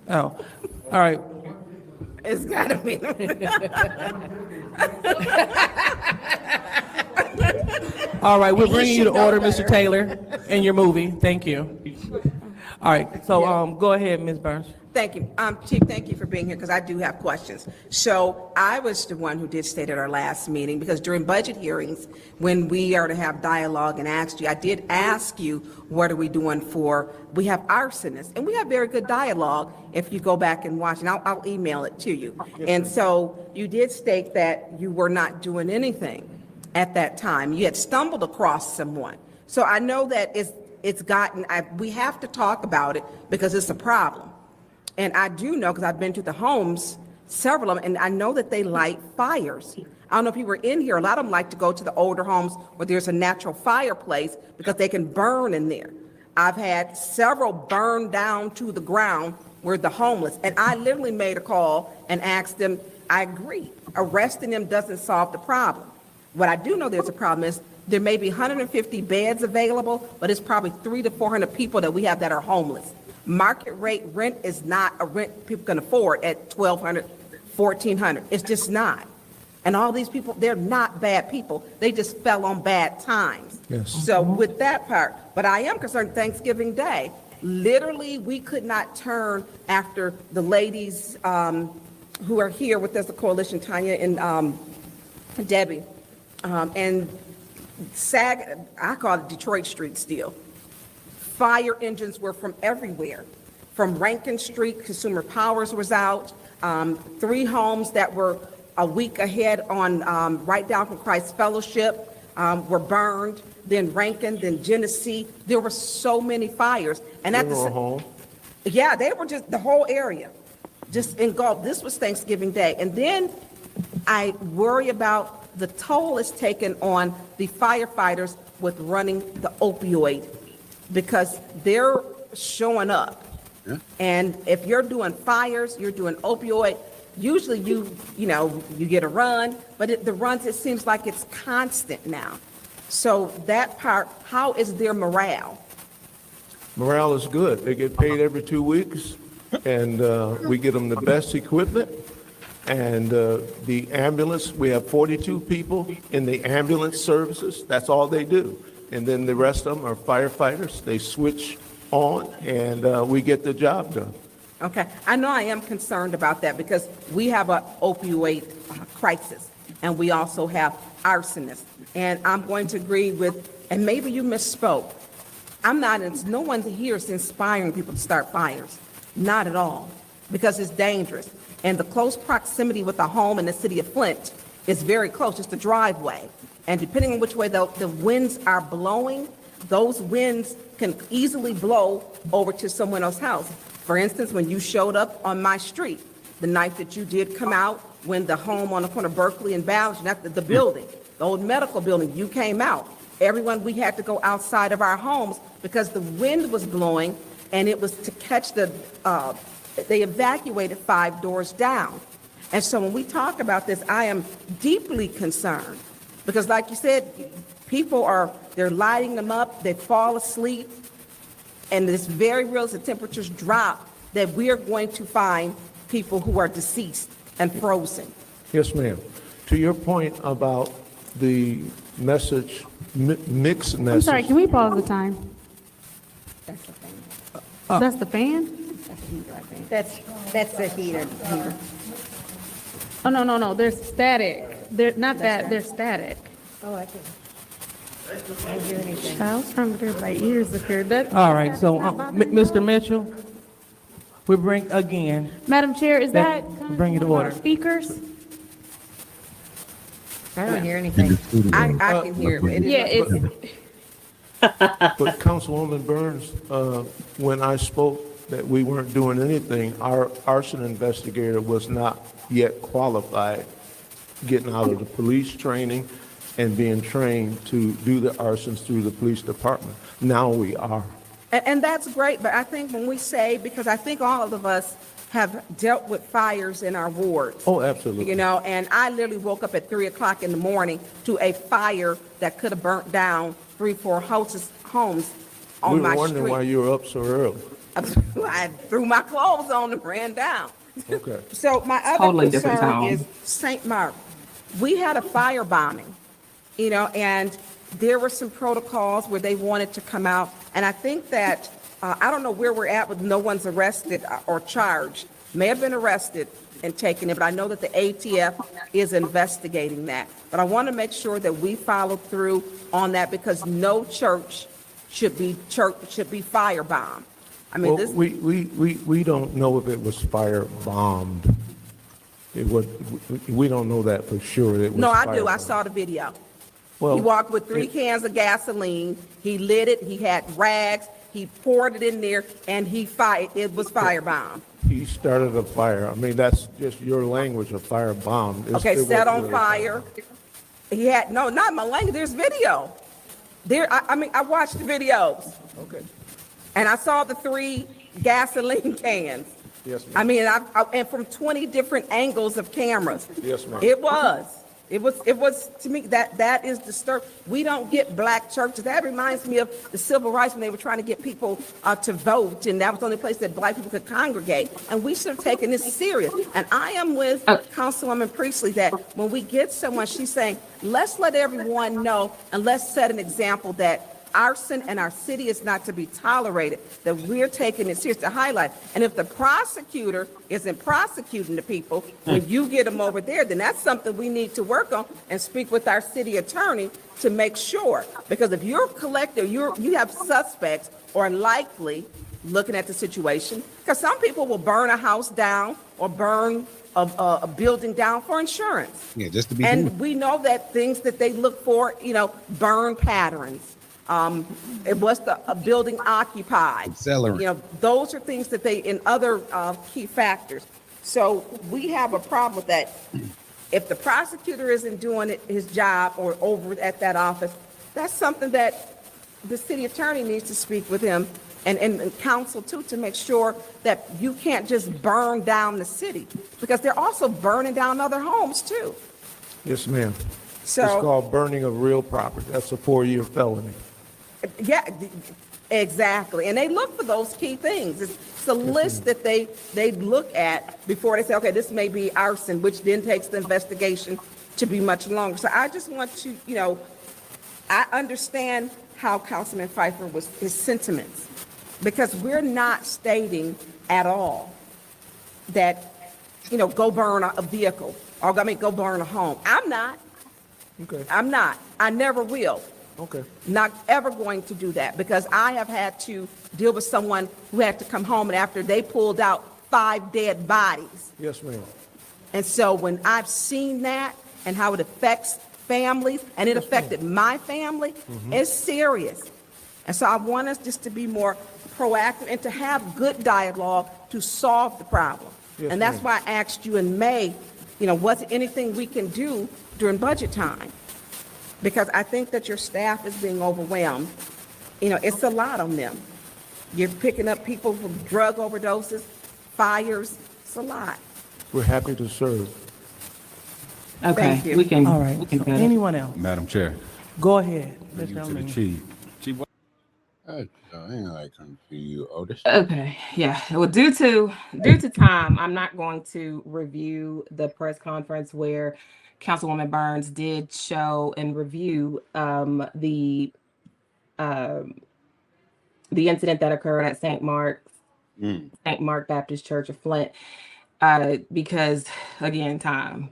Oh, all right. It's gotta be. All right, we're bringing you to order, Mr. Taylor, in your movie. Thank you. All right, so go ahead, Ms. Burns. Thank you. Chief, thank you for being here because I do have questions. So I was the one who did state at our last meeting, because during budget hearings, when we are to have dialogue and asked you, I did ask you, what are we doing we have arsonists, and we have very good dialogue if you go back and watch, and I'll email it to you. And so you did state that you were not doing anything at that time. You had stumbled across someone. So I know that we have to talk about it because it's a problem. And I do know, because I've been to the homes, several of them, and I know that they light fires. I don't know if you were in here, a lot of them like to go to the older homes where there's a natural fireplace because they can burn in there. I've had several burn down to the ground where the homeless, and I literally made a call and asked them, I agree, arresting them doesn't solve the problem. What I do know there's a problem is there may be 150 beds available, but it's probably 300 to 400 people that we have that are homeless. Market rate rent is not a rent people can afford at $1,200, $1,400. It's just not. And all these people, they're not bad people. They just fell on bad times. Yes. So with that part, but I am concerned Thanksgiving Day. Literally, we could not turn after the ladies who are here with us, the coalition, Tanya and Debbie, and I call it Detroit Street still. Fire engines were from everywhere. From Rankin Street, Consumer Powers was out. 3 homes that were a week ahead on right down from Christ Fellowship were burned. Then Rankin, then Genesee. There were so many fires. And at the yeah, they were just the whole area, just engulfed. This was Thanksgiving Day, and then I worry about the toll it's taken on the firefighters with running the opioid, because they're showing up. Yeah. And if you're doing fires, you're doing opioid, usually you get a run, but the runs, it seems like it's constant now. So that part, how is their morale? Morale is good. They get paid every 2 weeks, and we get them the best equipment. And the ambulance, we have 42 people in the ambulance services. That's all they do. And then the rest of them are firefighters. They switch on, and we get the job done. Okay. I know I am concerned about that because we have an opioid crisis, and we also have arsonists. And I'm going to agree with, and maybe you misspoke. No one here is inspiring people to start fires. Not at all. because it's dangerous. And the close proximity with the home in the city of Flint is very close, just the driveway. And depending on which way the winds are blowing, those winds can easily blow over to someone else's house. For instance, when you showed up on my street, the night that you did come out, when the home on the corner of Berkeley and Ballard, not the building, the old medical building, you came out. Everyone, we had to go outside of our homes because the wind was blowing, and it was to catch they evacuated 5 doors down. And so when we talk about this, I am deeply concerned because, like you said, they're lighting them up, they fall asleep, and it's very real as the temperatures drop that we are going to find people who are deceased and frozen. Yes, ma'am. To your point about the message, mixed message. I'm sorry, can we pause the time? That's the thing. That's the fan? That's the heater. Oh, no, there's static. There's static. Oh, I can't hear anything. I was trying to get my ears up here. All right, so, Mr. Mitchell, we bring, again, Madam Chair, is that bring it to order. speakers? I don't hear anything. I can hear it. But it is Yeah, it's, But Councilwoman Burns, when I spoke that we weren't doing anything, our arson investigator was not yet qualified, getting out of the police training and being trained to do the arsons through the police department. Now we are. And that's great, but I think when we say, because I think all of us have dealt with fires in our wards. Oh, absolutely. You know, and I literally woke up at 3 o'clock in the morning to a fire that could have burnt down 3-4 homes on my We were wondering why street. you were up so early. I threw my clothes on and ran down. Okay. So my other Totally different concern tone. is St. Mark. We had a fire bombing, you know, and there were some protocols where they wanted to come out. And I think that, I don't know where we're at with no one's arrested or charged. May have been arrested and taken it, but I know that the ATF is investigating that. But I want to make sure that we follow through on that because no church should be firebombed. I mean, Well, we don't know if it was fire bombed. We don't know that for sure. It was No, I do. I firebombed. saw the video. Well, He walked with 3 cans of gasoline. He lit it. He had rags. He poured it in there, and it was firebombed. He started a fire. I mean, that's just your language, a fire bomb. Okay, set on fire. He had, no, not my language. There's video. I watched the videos. Okay. And I saw the 3 gasoline cans. Yes, ma'am. I mean, and from 20 different angles of cameras. Yes, ma'am. It was to me that is disturbing. We don't get black churches. That reminds me of the civil rights when they were trying to get people to vote, and that was the only place that black people could congregate. And we should have taken this serious. And I am with Councilwoman Priestley that when we get someone, she's saying, let's let everyone know and let's set an example that arson in our city is not to be tolerated, that we're taking it serious to highlight. And if the prosecutor isn't prosecuting the people, when you get them over there, then that's something we need to work on and speak with our city attorney to make sure. Because if you're collecting, you have suspects or likely looking at the situation, because some people will burn a house down or burn a building down for insurance. Yeah, just to be. And we know that things that they look for, burn patterns. It was a building occupied. Accelerant. Those are things that in other key factors. So we have a problem with that. If the prosecutor isn't doing his job or over at that office, that's something that the city attorney needs to speak with him and counsel too, to make sure that you can't just burn down the city, because they're also burning down other homes too. Yes, ma'am. So- It's called burning of real property. That's a 4-year felony. Yeah, exactly. And they look for those key things. It's a list that they look at before they say, okay, this may be arson, which then takes the investigation to be much longer. So I just want to, I understand how Councilman Pfeiffer his sentiments, because we're not stating at all that, go burn a vehicle or go burn a home. I'm not. Okay. I'm not. I never will. Okay. Not ever going to do that, because I have had to deal with someone who had to come home, and after they pulled out 5 dead bodies. Yes, ma'am. And so when I've seen that and how it affects families, and it affected my family, it's serious. And so I want us just to be more proactive and to have good dialogue to solve the problem. Yes, And that's ma'am. why I asked you in May, what's anything we can do during budget time? Because I think that your staff is being overwhelmed. It's a lot on them. You're picking up people from drug overdoses, fires, it's a lot. We're happy to serve. Thank you. we can. All right. We can go. Anyone else? Madam Chair, Go ahead. thank Mr. you to the Elmini. chief. Chief, what? I ain't like come to you, Otis. Okay, yeah. Well, due to time, I'm not going to review the press conference where Councilwoman Burns did show and review the incident that occurred at St. Mark Baptist Church of Flint, because again, time.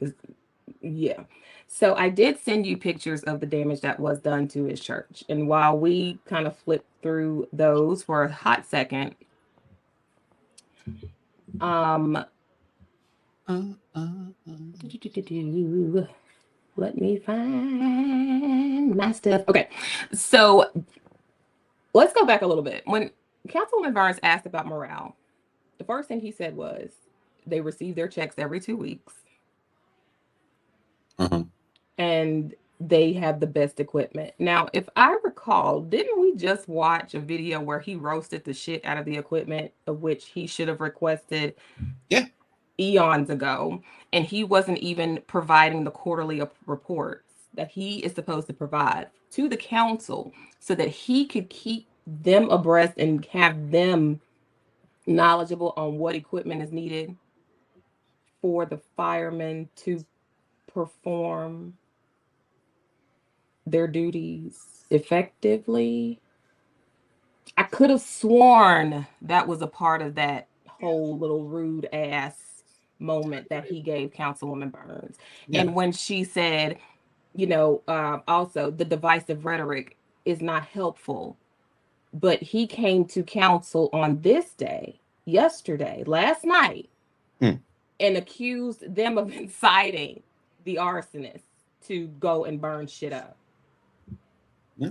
Yeah. So I did send you pictures of the damage that was done to his church. And while we kind of flipped through those for a hot second, let me find my stuff. Okay. So let's go back a little bit. When Councilwoman Burns asked about morale, the first thing he said was they receive their checks every 2 weeks. And they have the best equipment. Now, if I recall, didn't we just watch a video where he roasted the shit out of the equipment, of which he should have requested eons ago, and he wasn't even providing the quarterly reports that he is supposed to provide to the council so that he could keep them abreast and have them knowledgeable on what equipment is needed for the firemen to perform their duties effectively. I could have sworn that was a part of that whole little rude ass moment that he gave Councilwoman Burns. Yeah. And when she said, also the divisive rhetoric is not helpful, but he came to council on this day, last night, and accused them of inciting the arsonists to go and burn shit up. Yeah.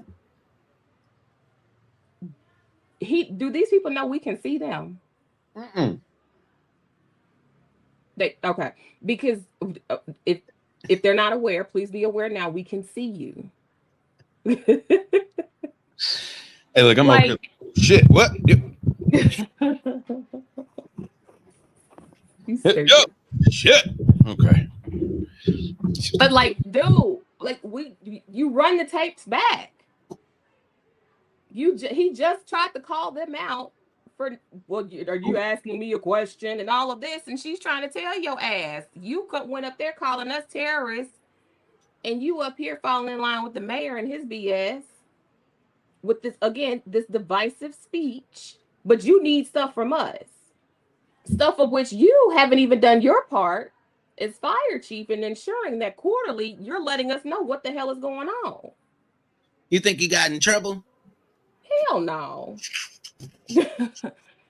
Do these people know we can see them? Okay, because if they're not aware, please be aware now. We can see you. Hey, look, I'm Like- okay. Shit, what? Yo, shit. Okay. But like, dude, like you run the tapes back. He just tried to call them out for, well, are you asking me a question and all of this, and she's trying to tell your ass you went up there calling us terrorists, and you up here falling in line with the mayor and his BS with this divisive speech. But you need stuff from us, stuff of which you haven't even done your part as fire chief in ensuring that quarterly you're letting us know what the hell is going on. You think he got in trouble? Hell no.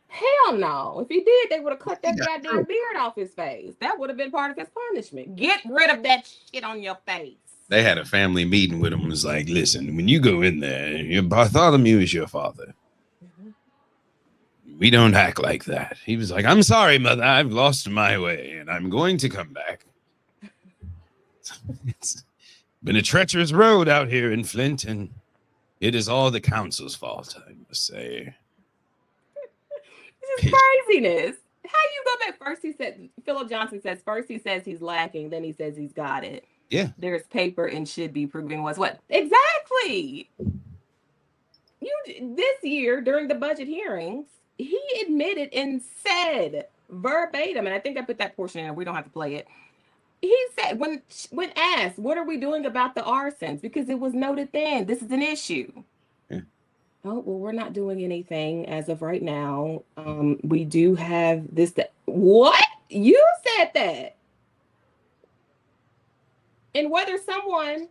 Hell no. If he did, they would have cut that goddamn beard off his face. That would have been part of his punishment. Get rid of that shit on your face. They had a family meeting with him. It was like, listen, when you go in there, your Bartholomew is your father. We don't act like that. He was like, I'm sorry, mother. I've lost my way and I'm going to come back. It's been a treacherous road out here in Flint, and it is all the council's fault, I must say. This is craziness. How you go back? First he said, Philip Johnson says, first he says he's lacking, then he says he's got it. Yeah. There's paper and should be proving what's what. Exactly. This year during the budget hearings, he admitted and said verbatim, and I think I put that portion in, we don't have to play it. He said, when asked, what are we doing about the arsons? Because it was noted then, this is an issue. Yeah. Oh, well, we're not doing anything as of right now. We do have this. What? You said that. And whether someone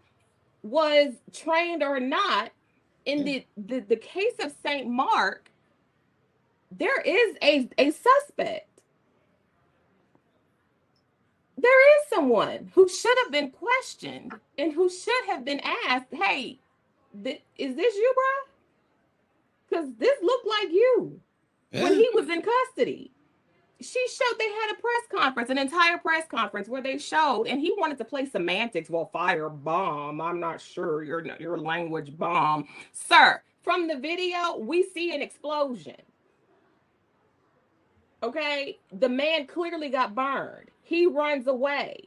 was trained or not, in the case of St. Mark, there is a suspect. there is someone who should have been questioned and who should have been asked, hey, is this you, bro? Because this looked like you when he was in custody. She showed, they had a press conference, an entire press conference where they showed, and he wanted to play semantics. Well, fire bomb. I'm not sure your language bomb. Sir, from the video, we see an explosion. Okay, the man clearly got burned. He runs away.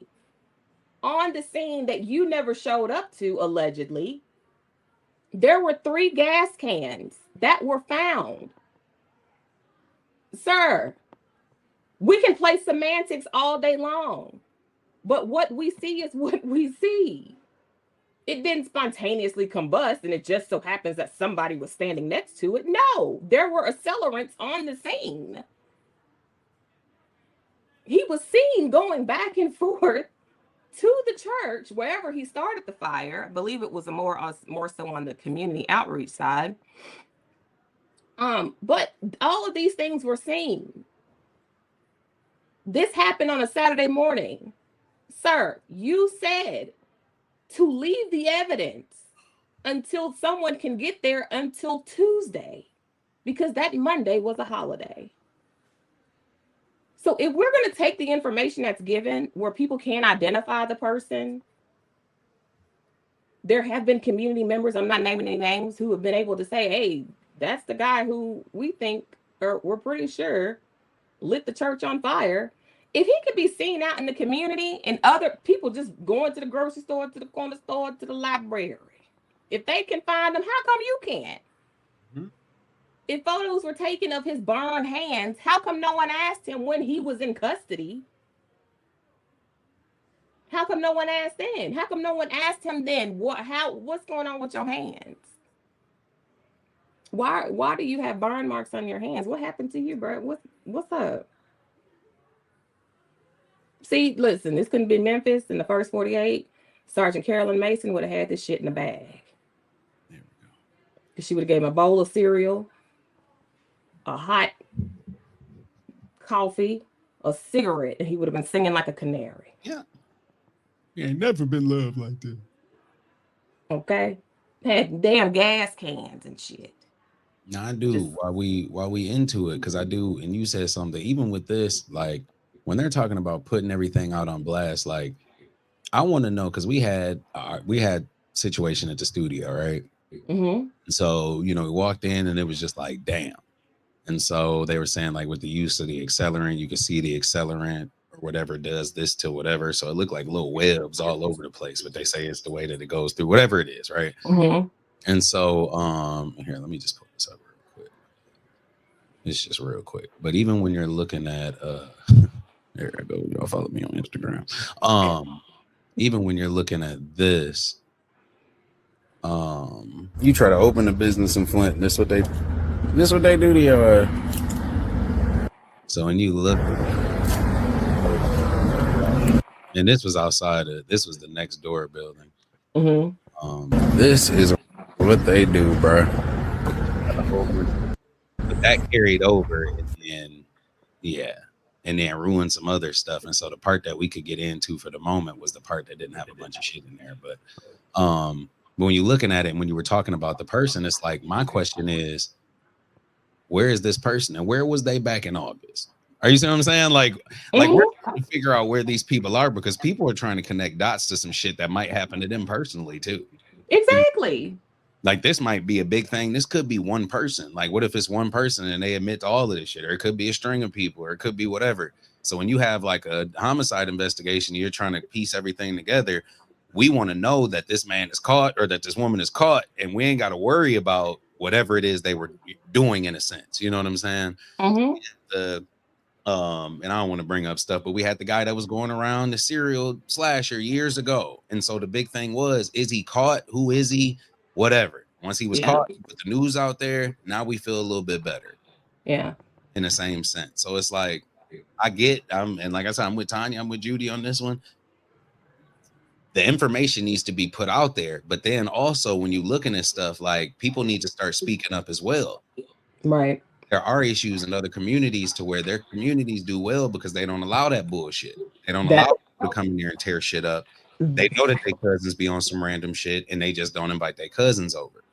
On the scene that you never showed up to, allegedly, there were 3 gas cans that were found. Sir, we can play semantics all day long, but what we see is what we see. It didn't spontaneously combust, and it just so happens that somebody was standing next to it. No, there were accelerants on the scene. He was seen going back and forth to the church, wherever he started the fire. I believe it was more so on the community outreach side. But all of these things were seen. This happened on a Saturday morning. Sir, you said to leave the evidence until someone can get there until Tuesday, because that Monday was a holiday. So if we're going to take the information that's given where people can't identify the person, there have been community members, I'm not naming any names, who have been able to say, hey, that's the guy who we think, or we're pretty sure, lit the church on fire. If he could be seen out in the community and other people just going to the grocery store, to the corner store, to the library, if they can find him, how come you can't? If photos were taken of his burned hands, how come no one asked him when he was in custody? How come no one asked then? How come no one asked him then, what's going on with your hands? Why do you have burn marks on your hands? What happened to you, bro? What's up? See, listen, this couldn't be Memphis in the first 48. Sergeant Carolyn Mason would have had this shit in the bag. There we go. She would have gave him a bowl of cereal, a hot coffee, a cigarette, and he would have been singing like a canary. Yeah. He ain't never been loved like that. Okay? Had damn gas cans and shit. No, I do. While we into it, because I do, and you said something, even with this, like when they're talking about putting everything out on blast, like I want to know, because we had situation at the studio, right? Mm-hmm. So, we walked in and it was just like, damn. And so they were saying, like, with the use of the accelerant, you can see the accelerant or whatever does this to whatever. So it looked like little webs all over the place, but they say it's the way that it goes through, whatever it is, right? Mm-hmm. And so, here, let me just pull this up real quick. It's just real quick. But even when you're looking at, there I go. Y'all follow me on Instagram. Even when you're looking at this, you try to open a business in Flint. This what they do to your. So when you look, and this was outside of, this was the next door building. Mm-hmm. This is what they do, bro. But that carried over, and then ruined some other stuff. And so the part that we could get into for the moment was the part that didn't have a bunch of shit in there. But when you're looking at it, and when you were talking about the person, it's like, my question is, where is this person and where was they back in August? Are you seeing what I'm saying? Like we're trying to figure out where these people are, because people are trying to connect dots to some shit that might happen to them personally too. Exactly. Like this might be a big thing. This could be one person. Like, what if it's one person and they admit to all of this shit? Or it could be a string of people, or it could be whatever. So when you have like a homicide investigation, you're trying to piece everything together. We want to know that this man is caught, or that this woman is caught, and we ain't got to worry about whatever it is they were doing, in a sense. You know what I'm saying? Mm-hmm. And I don't want to bring up stuff, but we had the guy that was going around the serial slasher years ago. And so the big thing was, is he caught? Who is he? Whatever. Once he was caught, he put the news out there. Now we feel a little bit better. Yeah. In the same sense. So it's like, I get, and like I said, I'm with Tanya, I'm with Judy on this one. The information needs to be put out there. But then also when you're looking at stuff, like, people need to start speaking up as well. Right. there are issues in other communities to where their communities do well because they don't allow that bullshit. They don't allow people to come in there and tear shit up. They know that their cousins be on some random shit and they just don't invite their cousins over.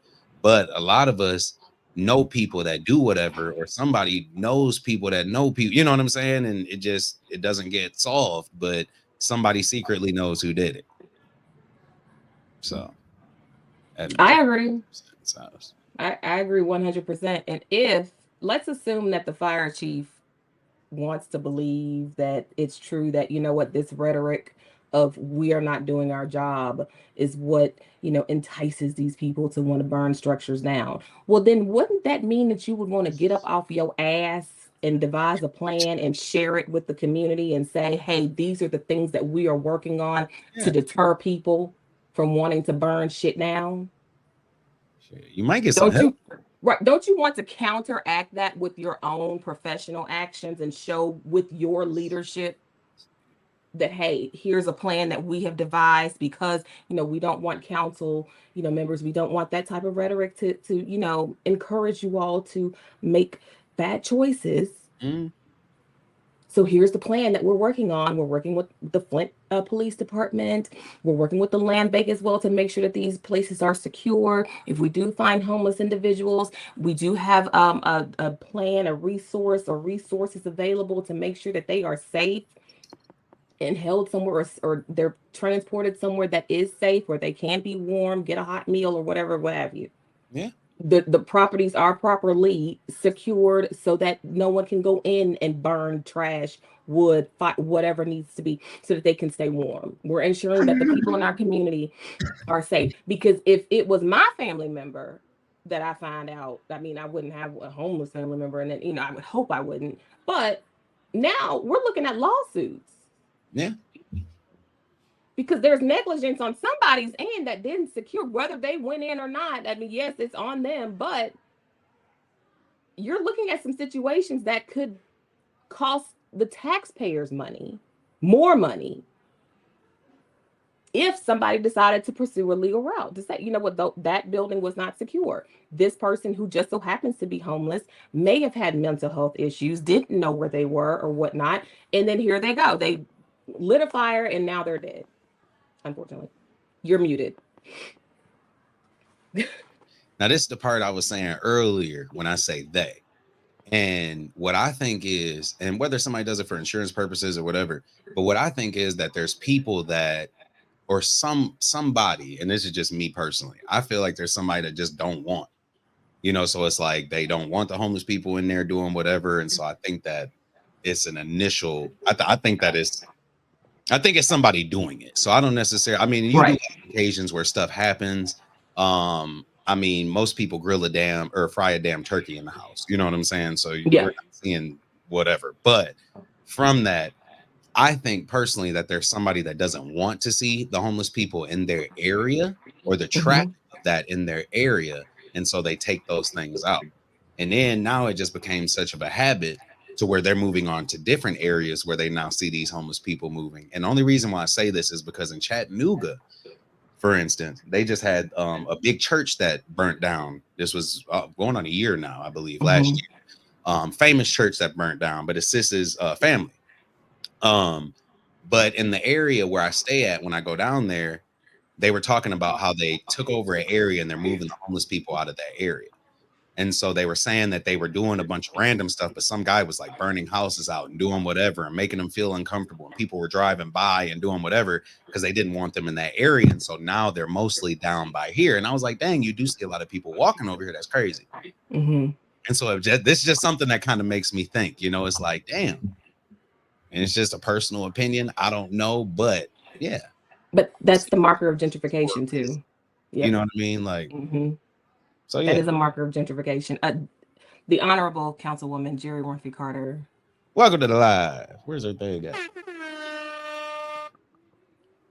But a lot of us know people that do whatever, or somebody knows people that know people, you know what I'm saying? And it doesn't get solved, but somebody secretly knows who did it. So I agree. I agree 100%. And if, let's assume that the fire chief wants to believe that it's true that, you know what, this rhetoric of we are not doing our job is what, you know, entices these people to want to burn structures down. Well, then wouldn't that mean that you would want to get up off your ass and devise a plan and share it with the community and say, hey, these are the things that we are working on to deter people from wanting to burn shit down? You might get some help. Right. Don't you want to counteract that with your own professional actions and show with your leadership that, hey, here's a plan that we have devised because, you know, we don't want council, you know, members, we don't want that type of rhetoric to you know, encourage you all to make bad choices. So here's the plan that we're working on. We're working with the Flint Police Department. We're working with the land bank as well to make sure that these places are secure. If we do find homeless individuals, we do have a plan, a resource or resources available to make sure that they are safe and held somewhere, or they're transported somewhere that is safe, where they can be warm, get a hot meal or whatever, what have you. Yeah. The properties are properly secured so that no one can go in and burn trash, wood, whatever needs to be, so that they can stay warm. We're ensuring that the people in our community are safe. Because if it was my family member that I find out, I mean, I wouldn't have a homeless family member, and then, you know, I would hope I wouldn't. But now we're looking at lawsuits. Yeah. Because there's negligence on somebody's end that didn't secure, whether they went in or not. I mean, yes, it's on them, but you're looking at some situations that could cost the taxpayers money, more money, if somebody decided to pursue a legal route to say, you know what, that building was not secure. This person who just so happens to be homeless may have had mental health issues, didn't know where they were or whatnot. And then here they go. They lit a fire and now they're dead. Unfortunately, you're muted. Now, this is the part I was saying earlier when I say they. And what I think is, and whether somebody does it for insurance purposes or whatever, but what I think is that there's people that, or somebody, and this is just me personally, I feel like there's somebody that just don't want, you know, so it's like they don't want the homeless people in there doing whatever. And so I think that it's an initial, I think it's somebody doing it. So I don't necessarily, I mean, you do have occasions where stuff happens. I mean, most people grill a damn or fry a damn turkey in the house. You know what I'm saying? So you're not seeing whatever. But from that, I think personally that there's somebody that doesn't want to see the homeless people in their area or the track of that in their area. And so they take those things out. And then now it just became such of a habit to where they're moving on to different areas where they now see these homeless people moving. And the only reason why I say this is because in Chattanooga, for instance, they just had a big church that burnt down. This was going on a year now, I believe, last year. Famous church that burnt down, but it's Sis's family. But in the area where I stay at, when I go down there, they were talking about how they took over an area and they're moving the homeless people out of that area. And so they were saying that they were doing a bunch of random stuff, but some guy was like burning houses out and doing whatever and making them feel uncomfortable. And people were driving by and doing whatever because they didn't want them in that area. And so now they're mostly down by here. And I was like, dang, you do see a lot of people walking over here. That's crazy. And so this is just something that kind of makes me think, you know, it's like, damn. And it's just a personal opinion. I don't know, but yeah. But that's the marker of gentrification too. You know what I mean? Like, so yeah, that is a marker of gentrification. The Honorable Councilwoman Jerry Murphy Carter. Welcome to the live. Where's her thing at?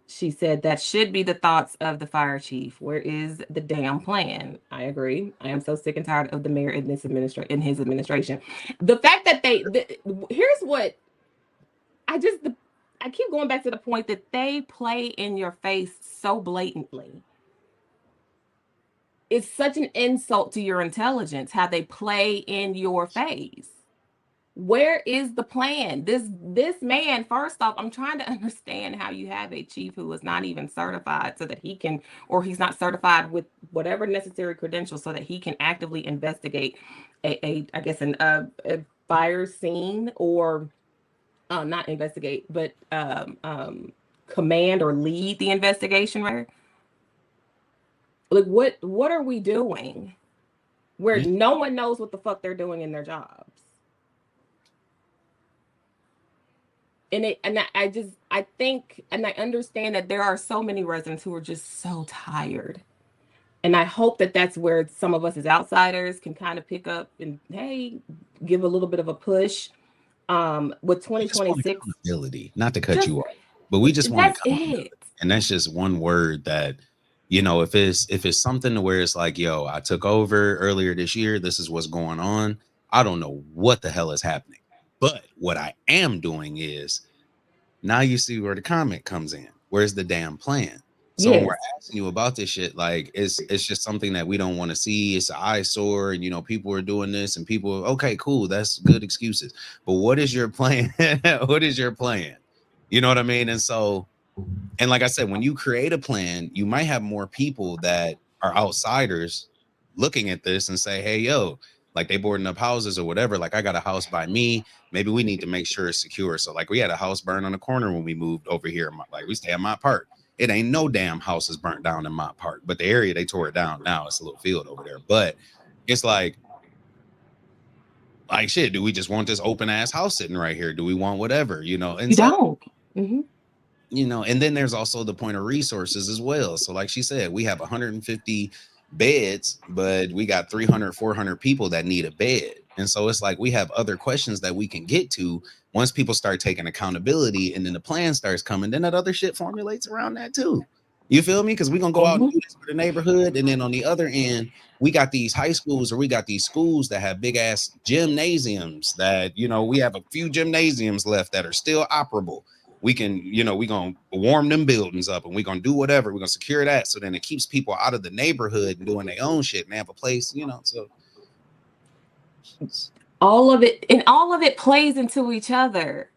She said that should be the thoughts of the fire chief. Where is the damn plan? I agree. I am so sick and tired of the mayor in his administration. The fact that here's what I keep going back to the point that they play in your face so blatantly. it's such an insult to your intelligence how they play in your face. Where is the plan? This man, first off, I'm trying to understand how you have a chief who is not even certified so that he can, or he's not certified with whatever necessary credentials so that he can actively investigate a fire scene, or not investigate, but command or lead the investigation, right? Like, what are we doing where no one knows what the fuck they're doing in their jobs? I think I understand that there are so many residents who are just so tired. And I hope that that's where some of us as outsiders can kind of pick up and, hey, give a little bit of a push. With 2026 accountability, not to cut you off, but we just want it. And that's just one word that, you know, if it's something to where it's like, yo, I took over earlier this year, this is what's going on, I don't know what the hell is happening. But what I am doing is, now you see where the comment comes in. Where's the damn plan? So when we're asking you about this shit, like it's just something that we don't want to see. It's an eyesore, and you know, people are doing this, and people, okay, cool, that's good excuses. But what is your plan? What is your plan? You know what I mean? And so, and like I said, when you create a plan, you might have more people that are outsiders looking at this and say, hey, yo, like they boarding up houses or whatever. Like I got a house by me. Maybe we need to make sure it's secure. So like we had a house burn on the corner when we moved over here. Like we stay at Mott Park. It ain't no damn houses burnt down in Mott Park, but the area they tore it down. Now it's a little field over there. But it's like shit. Do we just want this open ass house sitting right here? Do we want whatever, you know? And you know, and then there's also the point of resources as well. So like she said, we have 150 beds, but we got 300, 400 people that need a bed. And so it's like we have other questions that we can get to once people start taking accountability, and then the plan starts coming, then that other shit formulates around that too. You feel me? Because we're gonna go out and do this for the neighborhood, and then on the other end, we got these high schools, or we got these schools that have big ass gymnasiums that, you know, we have a few gymnasiums left that are still operable. We can, you know, we're gonna warm them buildings up, and we're gonna do whatever. We're gonna secure that, so then it keeps people out of the neighborhood and doing their own shit and they have a place, you know. So all of it plays into each other.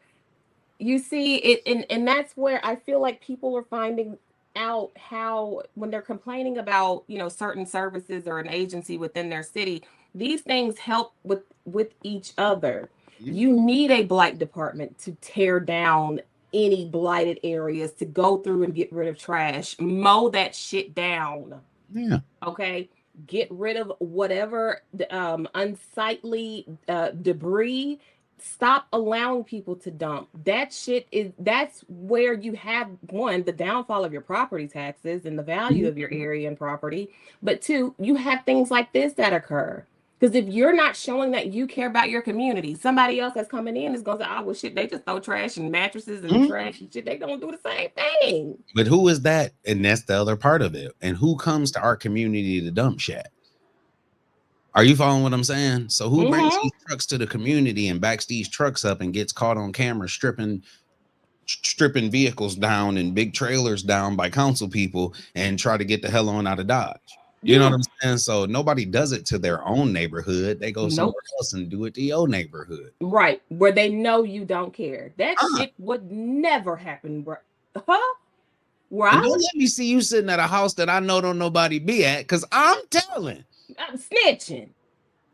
You see it, and that's where I feel like people are finding out how, when they're complaining about, you know, certain services or an agency within their city, these things help with each other. You need a blight department to tear down any blighted areas, to go through and get rid of trash, mow that shit down. Yeah. Okay. Get rid of whatever unsightly debris. Stop allowing people to dump. That's where you have, one, the downfall of your property taxes and the value of your area and property. But two, you have things like this that occur. Because if you're not showing that you care about your community, somebody else that's coming in is going to say, oh, well, shit, they just throw trash and mattresses and trash and shit. They don't do the same thing. But who is that? And that's the other part of it. And who comes to our community to dump shit? Are you following what I'm saying? So who brings these trucks to the community and backs these trucks up and gets caught on camera stripping vehicles down and big trailers down by council people and try to get the hell on out of Dodge? You know what I'm saying? So nobody does it to their own neighborhood. They go somewhere else and do it to your neighborhood. Right. Where they know you don't care. That shit would never happen. Where don't let me see you sitting at a house that I know don't nobody be at, because I'm telling. I'm snitching.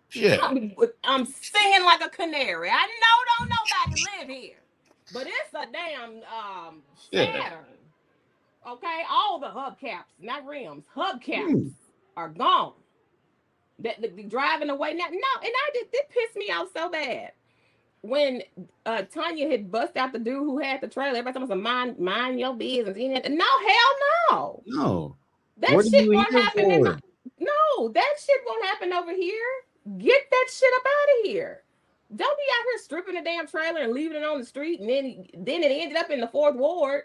Shit. I'm singing like a canary. I know don't nobody live here. But it's a damn Saturn. Okay, all the hubcaps, not rims, hubcaps are gone. The driving away now. No, and it pissed me off so bad when Tanya had bust out the dude who had the trailer. Everybody told me, mind your business. No, hell no. No. That shit won't happen. No, that shit won't happen over here. Get that shit up out of here. Don't be out here stripping the damn trailer and leaving it on the street, and then it ended up in the 4th Ward.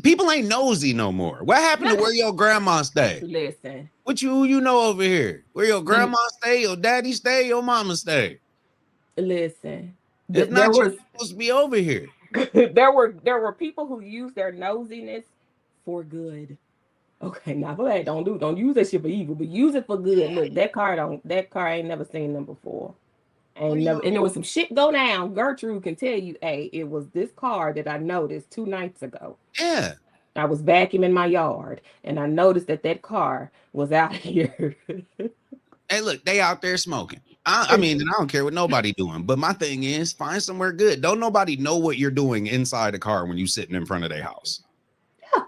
People ain't nosy no more. What happened to where your grandma stay? Listen. What you know over here? Where your grandma stay, your daddy stay, your mama stay? Listen. If not, you're supposed to be over here. There were people who used their nosiness for good. Okay, now for that, don't use that shit for evil, but use it for good. Look, that car ain't never seen them before. And there was some shit go down. Gertrude can tell you, hey, it was this car that I noticed 2 nights ago. Yeah. I was vacuuming my yard and I noticed that car was out here. Hey, look, they out there smoking. I mean, and I don't care what nobody doing, but my thing is find somewhere good. Don't nobody know what you're doing inside the car when you sitting in front of their house. Yeah.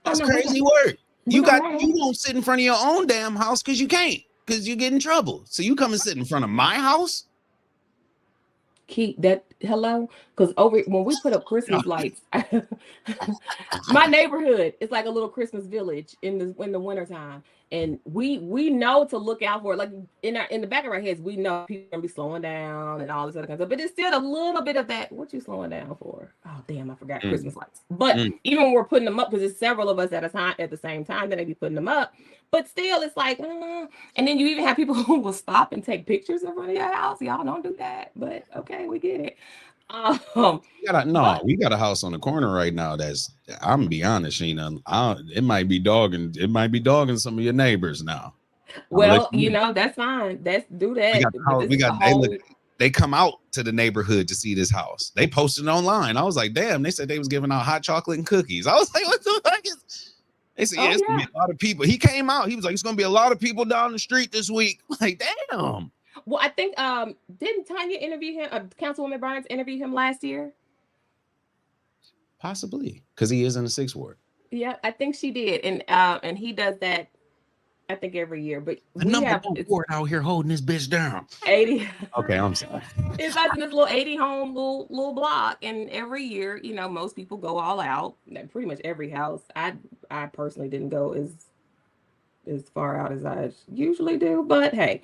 That's crazy work. You won't sit in front of your own damn house because you can't, because you get in trouble. So you come and sit in front of my house? Keep that because when we put up Christmas lights, my neighborhood is like a little Christmas village in the wintertime. And we know to look out for it. Like in the back of our heads, we know people are gonna be slowing down and all this other kind of stuff. But it's still a little bit of that. What you slowing down for? Oh damn, I forgot Christmas lights. But even when we're putting them up, because it's several of us at the same time that they be putting them up. But still, it's like, and then you even have people who will stop and take pictures in front of your house. Y'all don't do that, but okay, we get it. We got a house on the corner right now that's, I'm gonna be honest, Sheena, it might be dogging some of your neighbors now. Well, that's fine. Do that. They come out to the neighborhood to see this house. They posted it online. I was like, damn, they said they was giving out hot chocolate and cookies. I was like, what the fuck is? They said, it's gonna be a lot of people. He came out, he was like, it's gonna be a lot of people down the street this week. Like, damn. Well, I think didn't Tanya interview him? Councilwoman Burns interviewed him last year. Possibly, because he is in the 6th ward. Yeah, I think she did, and he does that, I think, every year. But we have ward out here holding this bitch down. 80. Okay, I'm sorry. It's like this little 80 home little block, and every year, most people go all out. Pretty much every house. I personally didn't go as far out as I usually do, but hey.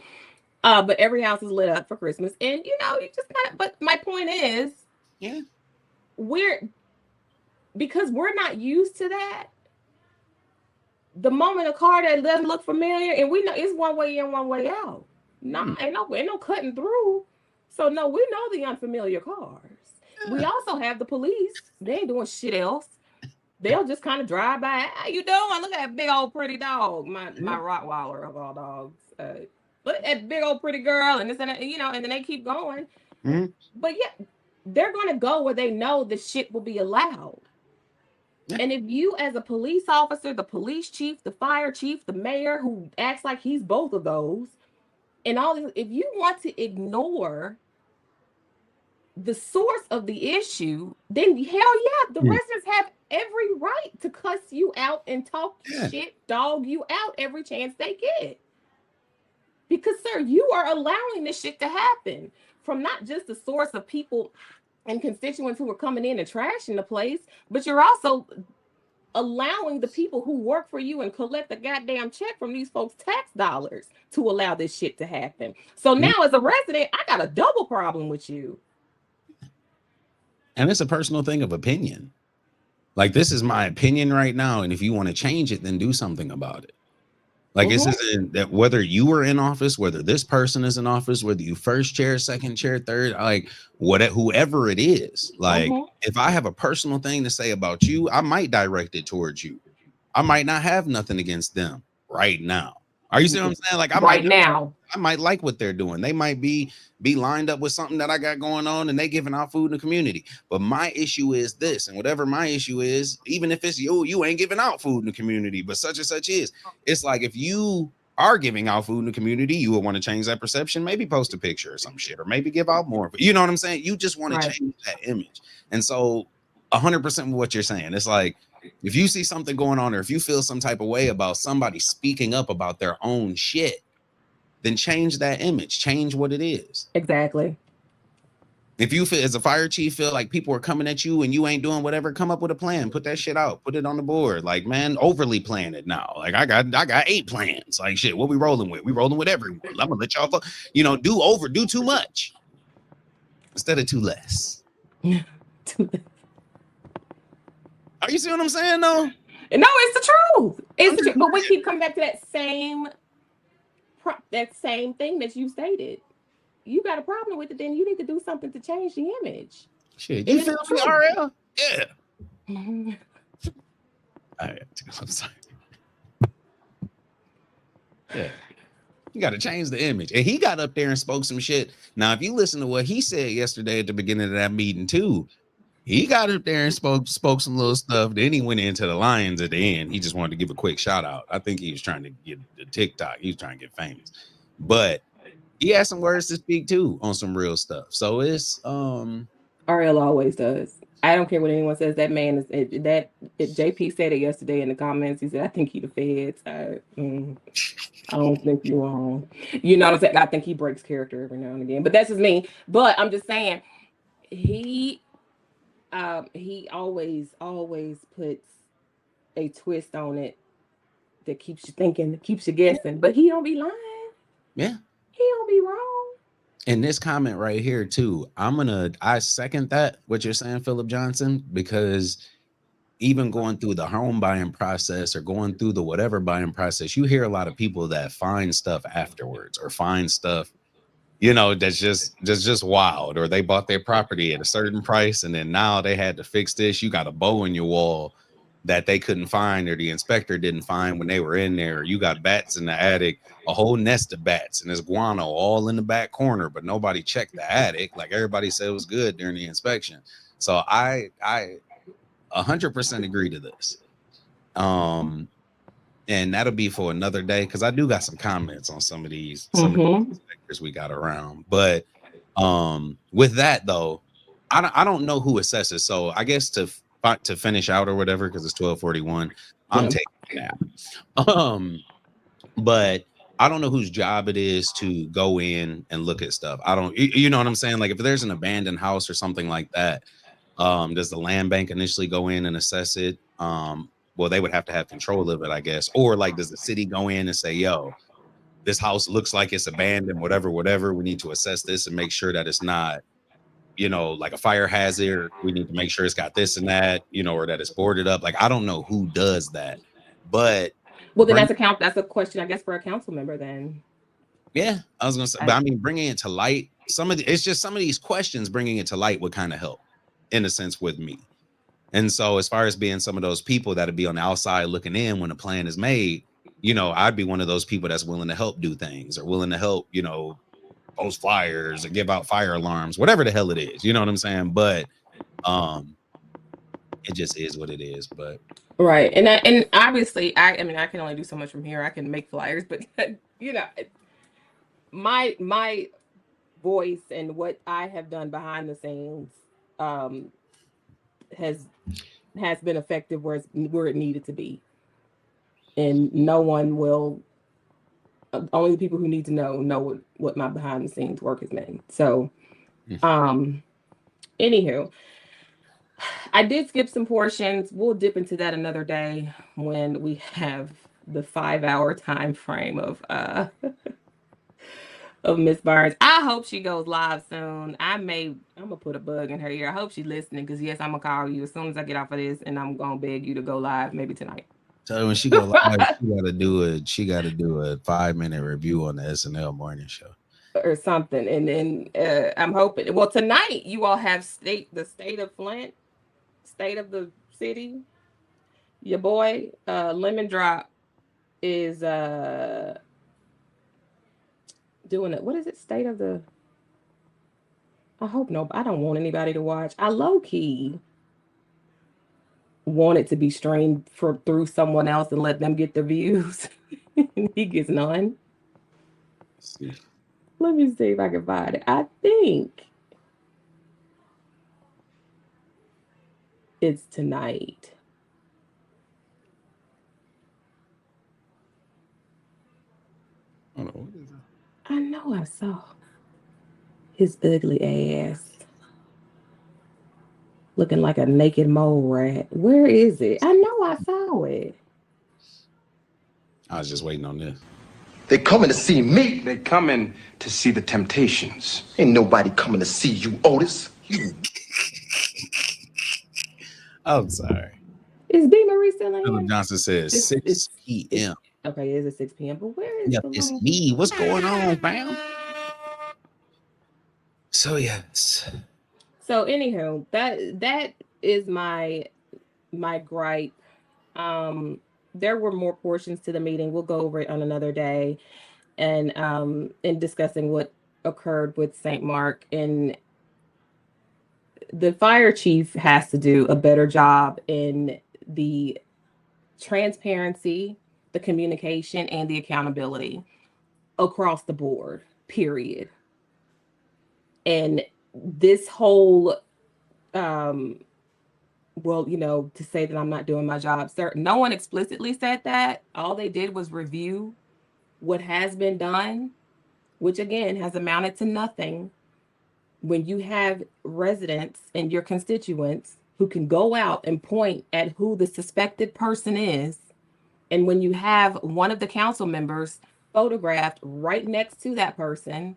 But every house is lit up for Christmas. And, you just kind of, but my point is, because we're not used to that, the moment a car that doesn't look familiar, and we know it's one way in, one way out. Ain't no cutting through. So no, we know the unfamiliar cars. We also have the police. They ain't doing shit else. They'll just kind of drive by. How you doing? Look at that big old pretty dog. My Rottweiler of all dogs. Look at that big old pretty girl, and this and that, and then they keep going. Mm-hmm. But yeah, they're gonna go where they know the shit will be allowed. Yeah. And if you, as a police officer, the police chief, the fire chief, the mayor, who acts like he's both of those, and all this, if you want to ignore the source of the issue, then hell yeah, the residents have every right to cuss you out and talk shit, dog you out every chance they get. Because, sir, you are allowing this shit to happen from not just the source of people and constituents who are coming in and trashing the place, but you're also allowing the people who work for you and collect the goddamn check from these folks' tax dollars to allow this shit to happen. So now, as a resident, I got a double problem with you. And it's a personal thing of opinion. Like, this is my opinion right now, and if you want to change it, then do something about it. Like, this isn't that whether you were in office, whether this person is in office, whether you first chair, second chair, third, like whoever it is. Like, if I have a personal thing to say about you, I might direct it towards you. I might not have nothing against them right now. Are you see what I'm saying? Like, I might like what they're doing. They might be lined up with something that I got going on, and they giving out food in the community. But my issue is this, and whatever my issue is, even if it's you ain't giving out food in the community, but such and such is. It's like, if you are giving out food in the community, you would want to change that perception. Maybe post a picture or some shit, or maybe give out more. You know what I'm saying? You just want to change that image. And so 100% of what you're saying, it's like, if you see something going on, or if you feel some type of way about somebody speaking up about their own shit, then change that image, change what it is. Exactly. If you feel, as a fire chief, feel like people are coming at you and you ain't doing whatever, come up with a plan, put that shit out, put it on the board. Like, man, overly plan it now. Like, I got 8 plans. Like, shit, what we rolling with? We rolling with everyone. I'm gonna let y'all, do too much instead of too less. Too less. Are you see what I'm saying, though? No, it's the truth. It's the truth. But we keep coming back to that same thing that you stated. You got a problem with it, then you need to do something to change the image. Shit, you feel me, RL? Yeah. All right, I'm sorry. Yeah. You got to change the image. And he got up there and spoke some shit. Now, if you listen to what he said yesterday at the beginning of that meeting too, he got up there and spoke some little stuff. Then he went into the Lions at the end. He just wanted to give a quick shout out. I think he was trying to get the TikTok. He was trying to get famous. But he had some words to speak too on some real stuff. So it's Ariel always does. I don't care what anyone says. That man is JP said it yesterday in the comments. He said, I think he the feds. I don't think you're wrong. You know what I'm saying? I think he breaks character every now and again. But that's just me. But I'm just saying, he always puts a twist on it that keeps you thinking, keeps you guessing. But he don't be lying. Yeah. He don't be wrong. And this comment right here too, I second that what you're saying, Philip Johnson, because even going through the home buying process or going through the whatever buying process, you hear a lot of people that find stuff afterwards or find stuff, you know, that's just wild, or they bought their property at a certain price and then now they had to fix this. You got a bow in your wall that they couldn't find or the inspector didn't find when they were in there. You got bats in the attic, a whole nest of bats, and there's guano all in the back corner, but nobody checked the attic. Like everybody said it was good during the inspection. So I 100% agree to this. And that'll be for another day, because I do got some comments on some of these inspectors we got around. But with that though, I don't know who assesses. So I guess to finish out or whatever, because it's 12:41, I'm taking a nap. But I don't know whose job it is to go in and look at stuff. I don't, you know what I'm saying? Like if there's an abandoned house or something like that, does the land bank initially go in and assess it? Well, they would have to have control of it, I guess. Or like, does the city go in and say, yo, this house looks like it's abandoned, whatever, we need to assess this and make sure that it's not, you know, like a fire hazard. We need to make sure it's got this and that, you know, or that it's boarded up. Like, I don't know who does that, but well, then that's a question, I guess, for a council member then. Yeah, I was gonna say, but I mean, bringing it to light, it's just some of these questions, bringing it to light would kind of help in a sense with me. And so as far as being some of those people that'd be on the outside looking in when a plan is made, you know, I'd be one of those people that's willing to help do things or willing to help, you know, post flyers or give out fire alarms, whatever the hell it is, you know what I'm saying? But it just is what it is. But right. And obviously I mean I can only do so much from here. I can make flyers, but you know, my voice and what I have done behind the scenes has been effective where it needed to be. And no one will, only the people who need to know what my behind the scenes work has been. So anywho, I did skip some portions. We'll dip into that another day when we have the 5-hour time frame of Miss Barnes. I hope she goes live soon. I'm gonna put a bug in her ear. I hope she's listening, because yes, I'm gonna call you as soon as I get off of this, and I'm gonna beg you to go live maybe tonight. So when she go live, she gotta do a 5-minute review on the SNL morning show or something. And then I'm hoping. Well, tonight you all have the state of Flint, state of the city. Your boy Lemon Drop is doing it. What is it? State of the. I hope no. I don't want anybody to watch. I low key want it to be streamed through someone else and let them get the views. He gets none. Let me see if I can find it. I think it's tonight. What is it? I know I saw his ugly ass looking like a naked mole rat. Where is it? I know I saw it. I was just waiting on this. They coming to see me. They coming to see the Temptations. Ain't nobody coming to see you, Otis. I'm sorry. Is B. Marie still in Philip here? Johnson says 6 p.m. Okay, it is at 6 p.m. But where is Yep, it's me. What's going on, fam? So yes. So anywho, that is my gripe. there were more portions to the meeting. We'll go over it on another day, and in discussing what occurred with St. Mark. And the fire chief has to do a better job in the transparency, the communication, and the accountability across the board, period. And this whole, well, you know, to say that I'm not doing my job, sir, no one explicitly said that. All they did was review what has been done, which again has amounted to nothing. When you have residents and your constituents who can go out and point at who the suspected person is, and when you have one of the council members photographed right next to that person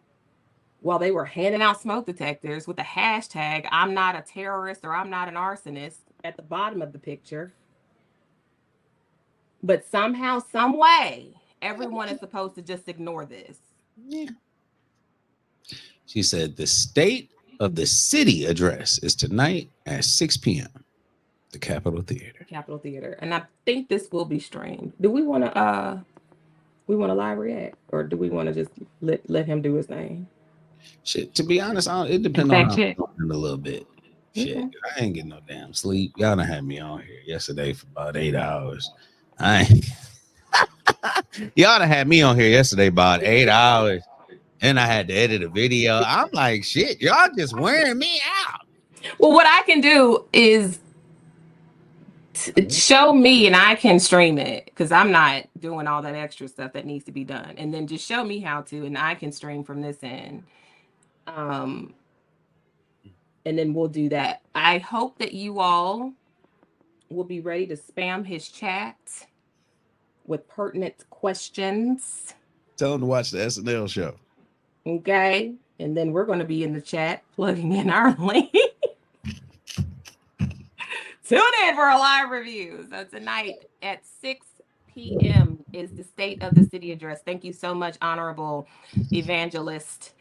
while they were handing out smoke detectors with the hashtag, "I'm not a terrorist" or "I'm not an arsonist" at the bottom of the picture. But somehow, some way, everyone is supposed to just ignore this. Yeah. She said the State of the City address is tonight at 6 p.m. The Capitol Theater. Capitol Theater. And I think this will be streamed. Do we want to live react, or do we want to just let him do his thing? Shit, to be honest, it depends on how I'm feeling a little bit. Shit, I ain't getting no damn sleep. Y'all done had me on here yesterday for about 8 hours. Y'all done had me on here yesterday about 8 hours. And I had to edit a video. I'm like, shit, y'all just wearing me out. Well, what I can do is show me and I can stream it, because I'm not doing all that extra stuff that needs to be done. And then just show me how to, and I can stream from this end. And then we'll do that. I hope that you all will be ready to spam his chat with pertinent questions. Tell them to watch the SNL show. Okay. And then we're going to be in the chat plugging in our link. Tune in for a live review. So tonight at 6 p.m. is the State of the City address. Thank you so much, Honorable Evangelist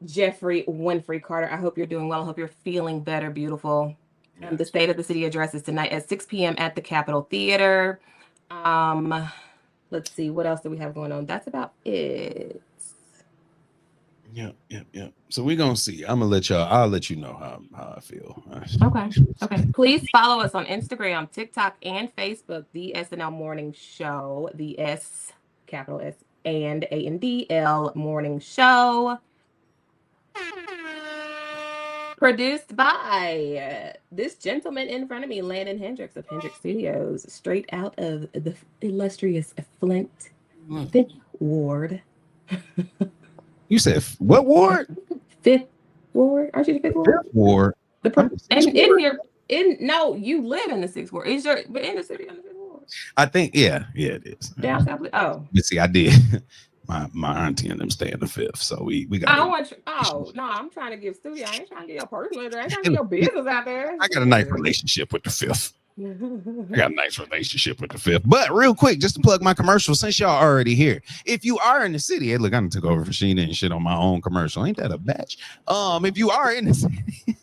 Jeffrey Winfrey Carter. I hope you're doing well. I hope you're feeling better, beautiful. The State of the City address is tonight at 6 p.m. at the Capitol Theater. Let's see, what else do we have going on? That's about it. Yep. So we're gonna see. I'll let you know how I feel. Okay. Please follow us on Instagram, TikTok, and Facebook, the SNL Morning Show, the S, capital S, and A-N-D-L Morning Show. Produced by this gentleman in front of me, Landon Hendricks of Hendricks Studios, straight out of the illustrious Flint Fifth Ward. You said what ward? Fifth Ward. Aren't you the Fifth Ward? Fifth Ward. And in here, no, you live in the Sixth Ward. Is your but in the city on the Fifth Ward? I think, yeah, it is. Down south. Oh. But see, I did. My auntie and them stay in the Fifth, so we got. I'm trying to give studio. I ain't trying to get your personal address. I'm trying to get your business out there. I got a nice relationship with the Fifth. But real quick, just to plug my commercial, since y'all already here, if you are in the city, hey, look, I done took over for Sheena and shit on my own commercial. Ain't that a batch? If you are in the city,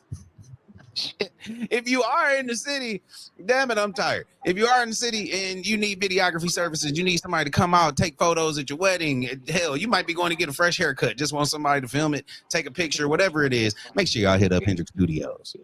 if you are in the city, damn it, I'm tired. If you are in the city and you need videography services, you need somebody to come out, take photos at your wedding. Hell, you might be going to get a fresh haircut. Just want somebody to film it, take a picture, whatever it is. Make sure y'all hit up Hendricks Studios.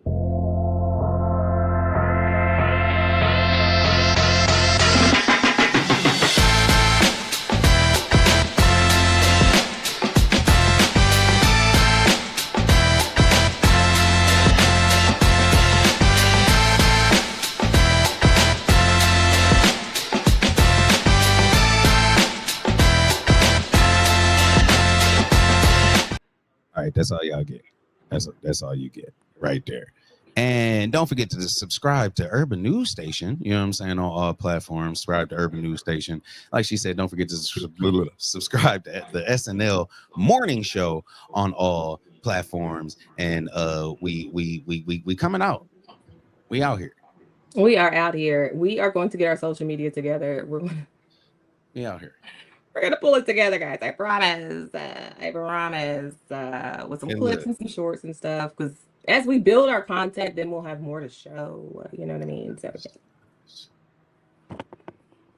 All right, that's all y'all get. That's all you get right there. And don't forget to subscribe to Urban News Station. You know what I'm saying? On all platforms, subscribe to Urban News Station. Like she said, don't forget to subscribe to the SNL Morning Show on all platforms. And we coming out. We out here. We are out here. We are going to get our social media together. We out here. We're gonna pull it together, guys. I promise. With some clips and some shorts and stuff. Because as we build our content, then we'll have more to show. You know what I mean? So,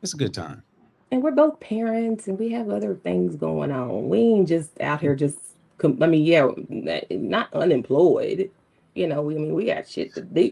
It's a good time. And we're both parents and we have other things going on. We ain't just out here just, not unemployed. We got shit to do.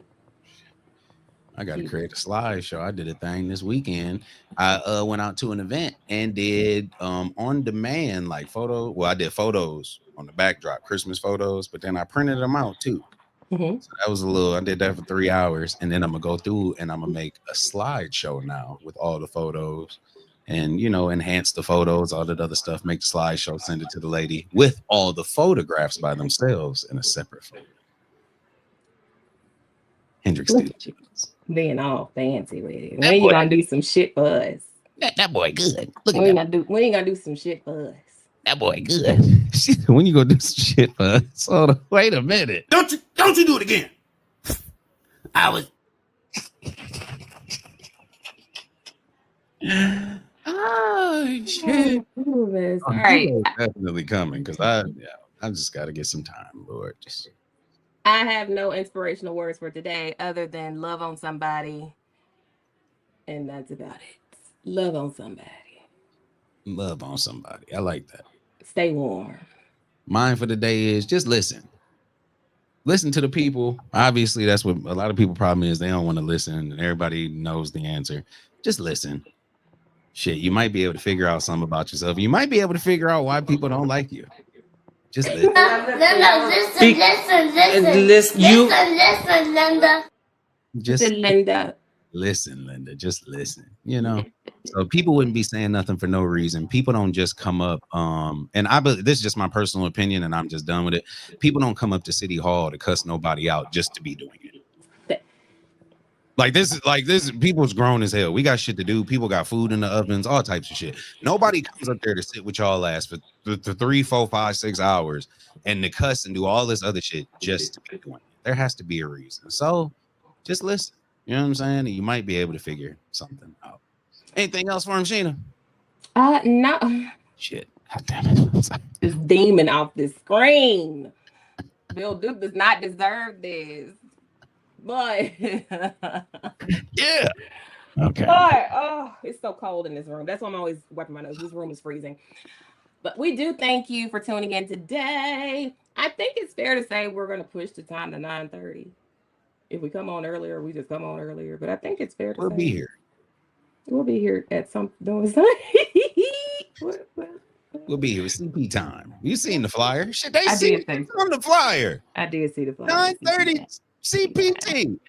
I got to create a slideshow. I did a thing this weekend. I went out to an event and did on demand like photo. Well, I did photos on the backdrop, Christmas photos, but then I printed them out too. Mm-hmm. So that was I did that for 3 hours, and then I'm gonna go through and I'm gonna make a slideshow now with all the photos, and enhance the photos, all that other stuff. Make the slideshow, send it to the lady with all the photographs by themselves in a separate folder. Hendrix Studios. Being all fancy with it. When you gonna do some shit for us? That boy good. Look When you gonna do some shit for us? That boy good. When you gonna do some shit for us? Hold on, wait a minute. Don't you do it again. I was. Oh shit! All right, Definitely coming because I just got to get some time, Lord. I have no inspirational words for today other than love on somebody, and that's about it. Love on somebody. Love on somebody. I like that. Stay warm. Mine for the day is just listen. Listen to the people. Obviously, that's what a lot of people problem is. They don't want to listen, and everybody knows the answer. Just listen. Shit, you might be able to figure out something about yourself. You might be able to figure out why people don't like you. Just listen. Linda. Just Linda. Listen, Linda. Just listen. So people wouldn't be saying nothing for no reason. People don't just come up. And this is just my personal opinion, and I'm just done with it. People don't come up to City Hall to cuss nobody out just to be doing it. Like this is people's grown as hell. We got shit to do. People got food in the ovens, all types of shit. Nobody comes up there to sit with y'all ass for 3, 4, 5, 6 hours and to cuss and do all this other shit just to be doing it. There has to be a reason. So just listen. You know what I'm saying? And you might be able to figure something out. Anything else for him, Sheena? No. Shit. God damn it. This demon off the screen. Bill Duke does not deserve this. But yeah. Okay. But it's so cold in this room. That's why I'm always wiping my nose. This room is freezing. But we do thank you for tuning in today. I think it's fair to say we're going to push the time to 9:30. If we come on earlier, we just come on earlier. But I think it's fair to say we'll be here. We'll be here at some. We'll be here with CP time. You seen the flyer? Shit, they see it on the flyer. I did see the flyer. 9:30 CPT.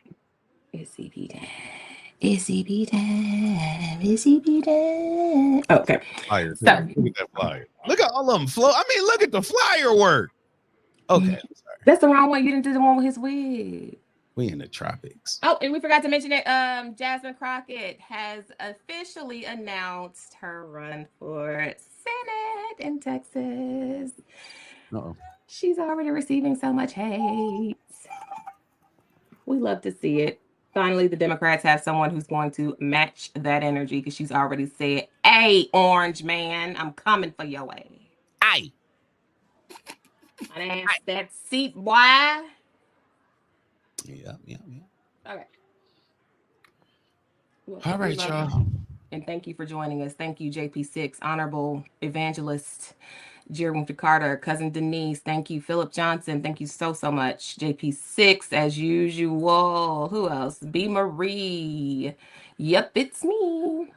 It's CP time. It's CP time. It's CP time. Okay. Flyer. Look at that flyer. Look at all of them flow. I mean, look at the flyer work. Okay. I'm sorry. That's the wrong one. You didn't do the one with his wig. We in the tropics. Oh, and we forgot to mention that Jasmine Crockett has officially announced her run for Senate in Texas. Uh-oh. She's already receiving so much hate. We love to see it. Finally, the Democrats have someone who's going to match that energy because she's already said, "Hey, orange man, I'm coming for your ass. Aye. And ask that seat, boy." Yeah. Okay. Well, all right, y'all. And thank you for joining us. Thank you, JP6, Honorable Evangelist Jerry Winfrey Carter, Cousin Denise. Thank you, Philip Johnson. Thank you so much. JP6, as usual. Who else? B. Marie. Yep, it's me.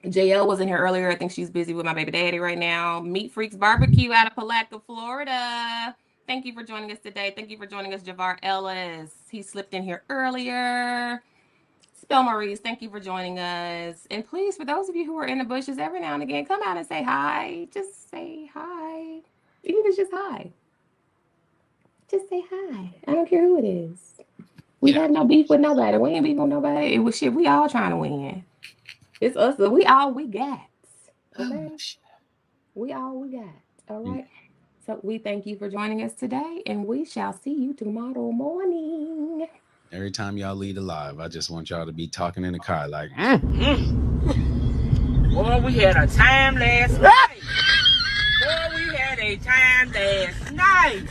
JL was in here earlier. I think she's busy with my baby daddy right now. Meat Freaks Barbecue out of Palatka, Florida. Thank you for joining us today. Thank you for joining us, Javar Ellis. He slipped in here earlier. Spell Maurice, thank you for joining us. And please, for those of you who are in the bushes, every now and again, come out and say hi. Just say hi. Even if it's just hi. Just say hi. I don't care who it is. We have no beef with nobody. We ain't beef with nobody. It was shit. We all trying to win. It's us. We all we got. Okay? We all we got. All right. So we thank you for joining us today, and we shall see you tomorrow morning. Every time y'all lead a live, I just want y'all to be talking in the car like, Boy, we had a time last night. Boy, we had a time last night.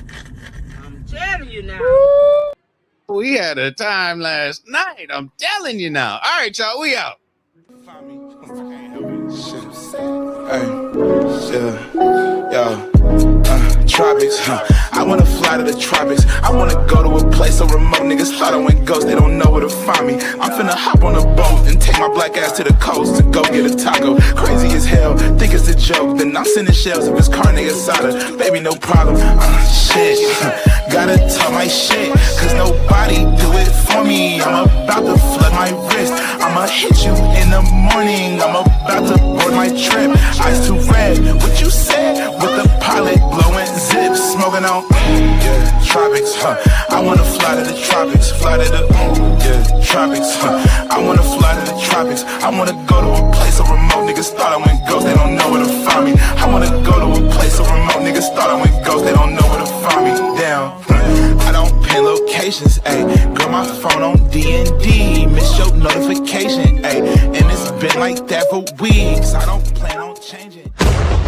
I'm telling you now. We had a time last night. I'm telling you now. All right, y'all, we out. Tropics, I wanna fly to the tropics. I wanna go to a place so remote. Niggas thought I went ghost, they don't know where to find me. I'm finna hop on a boat and take my black ass to the coast to go get a taco. Crazy as hell, think it's a joke. Then I'm sending shells if it's carne asada. Baby, no problem. Shit, gotta talk my shit, cause nobody do it for me. I'm about to flood my wrist. I'ma hit you in the morning. I'm about to board my trip. Eyes too red, what you said? With the pilot blowing zips, smoking on tropics, I wanna fly to the tropics, fly to the tropics, I wanna fly to the tropics. I wanna go to a place so remote. Niggas thought I went ghost, they don't know where to find me. I wanna go to a place so remote. Niggas thought I went ghost, they don't know where to find me. Damn, I don't pin locations, ayy. Girl, my phone on D&D, miss your notification, ayy. And it's been like that for weeks. I don't plan on changing.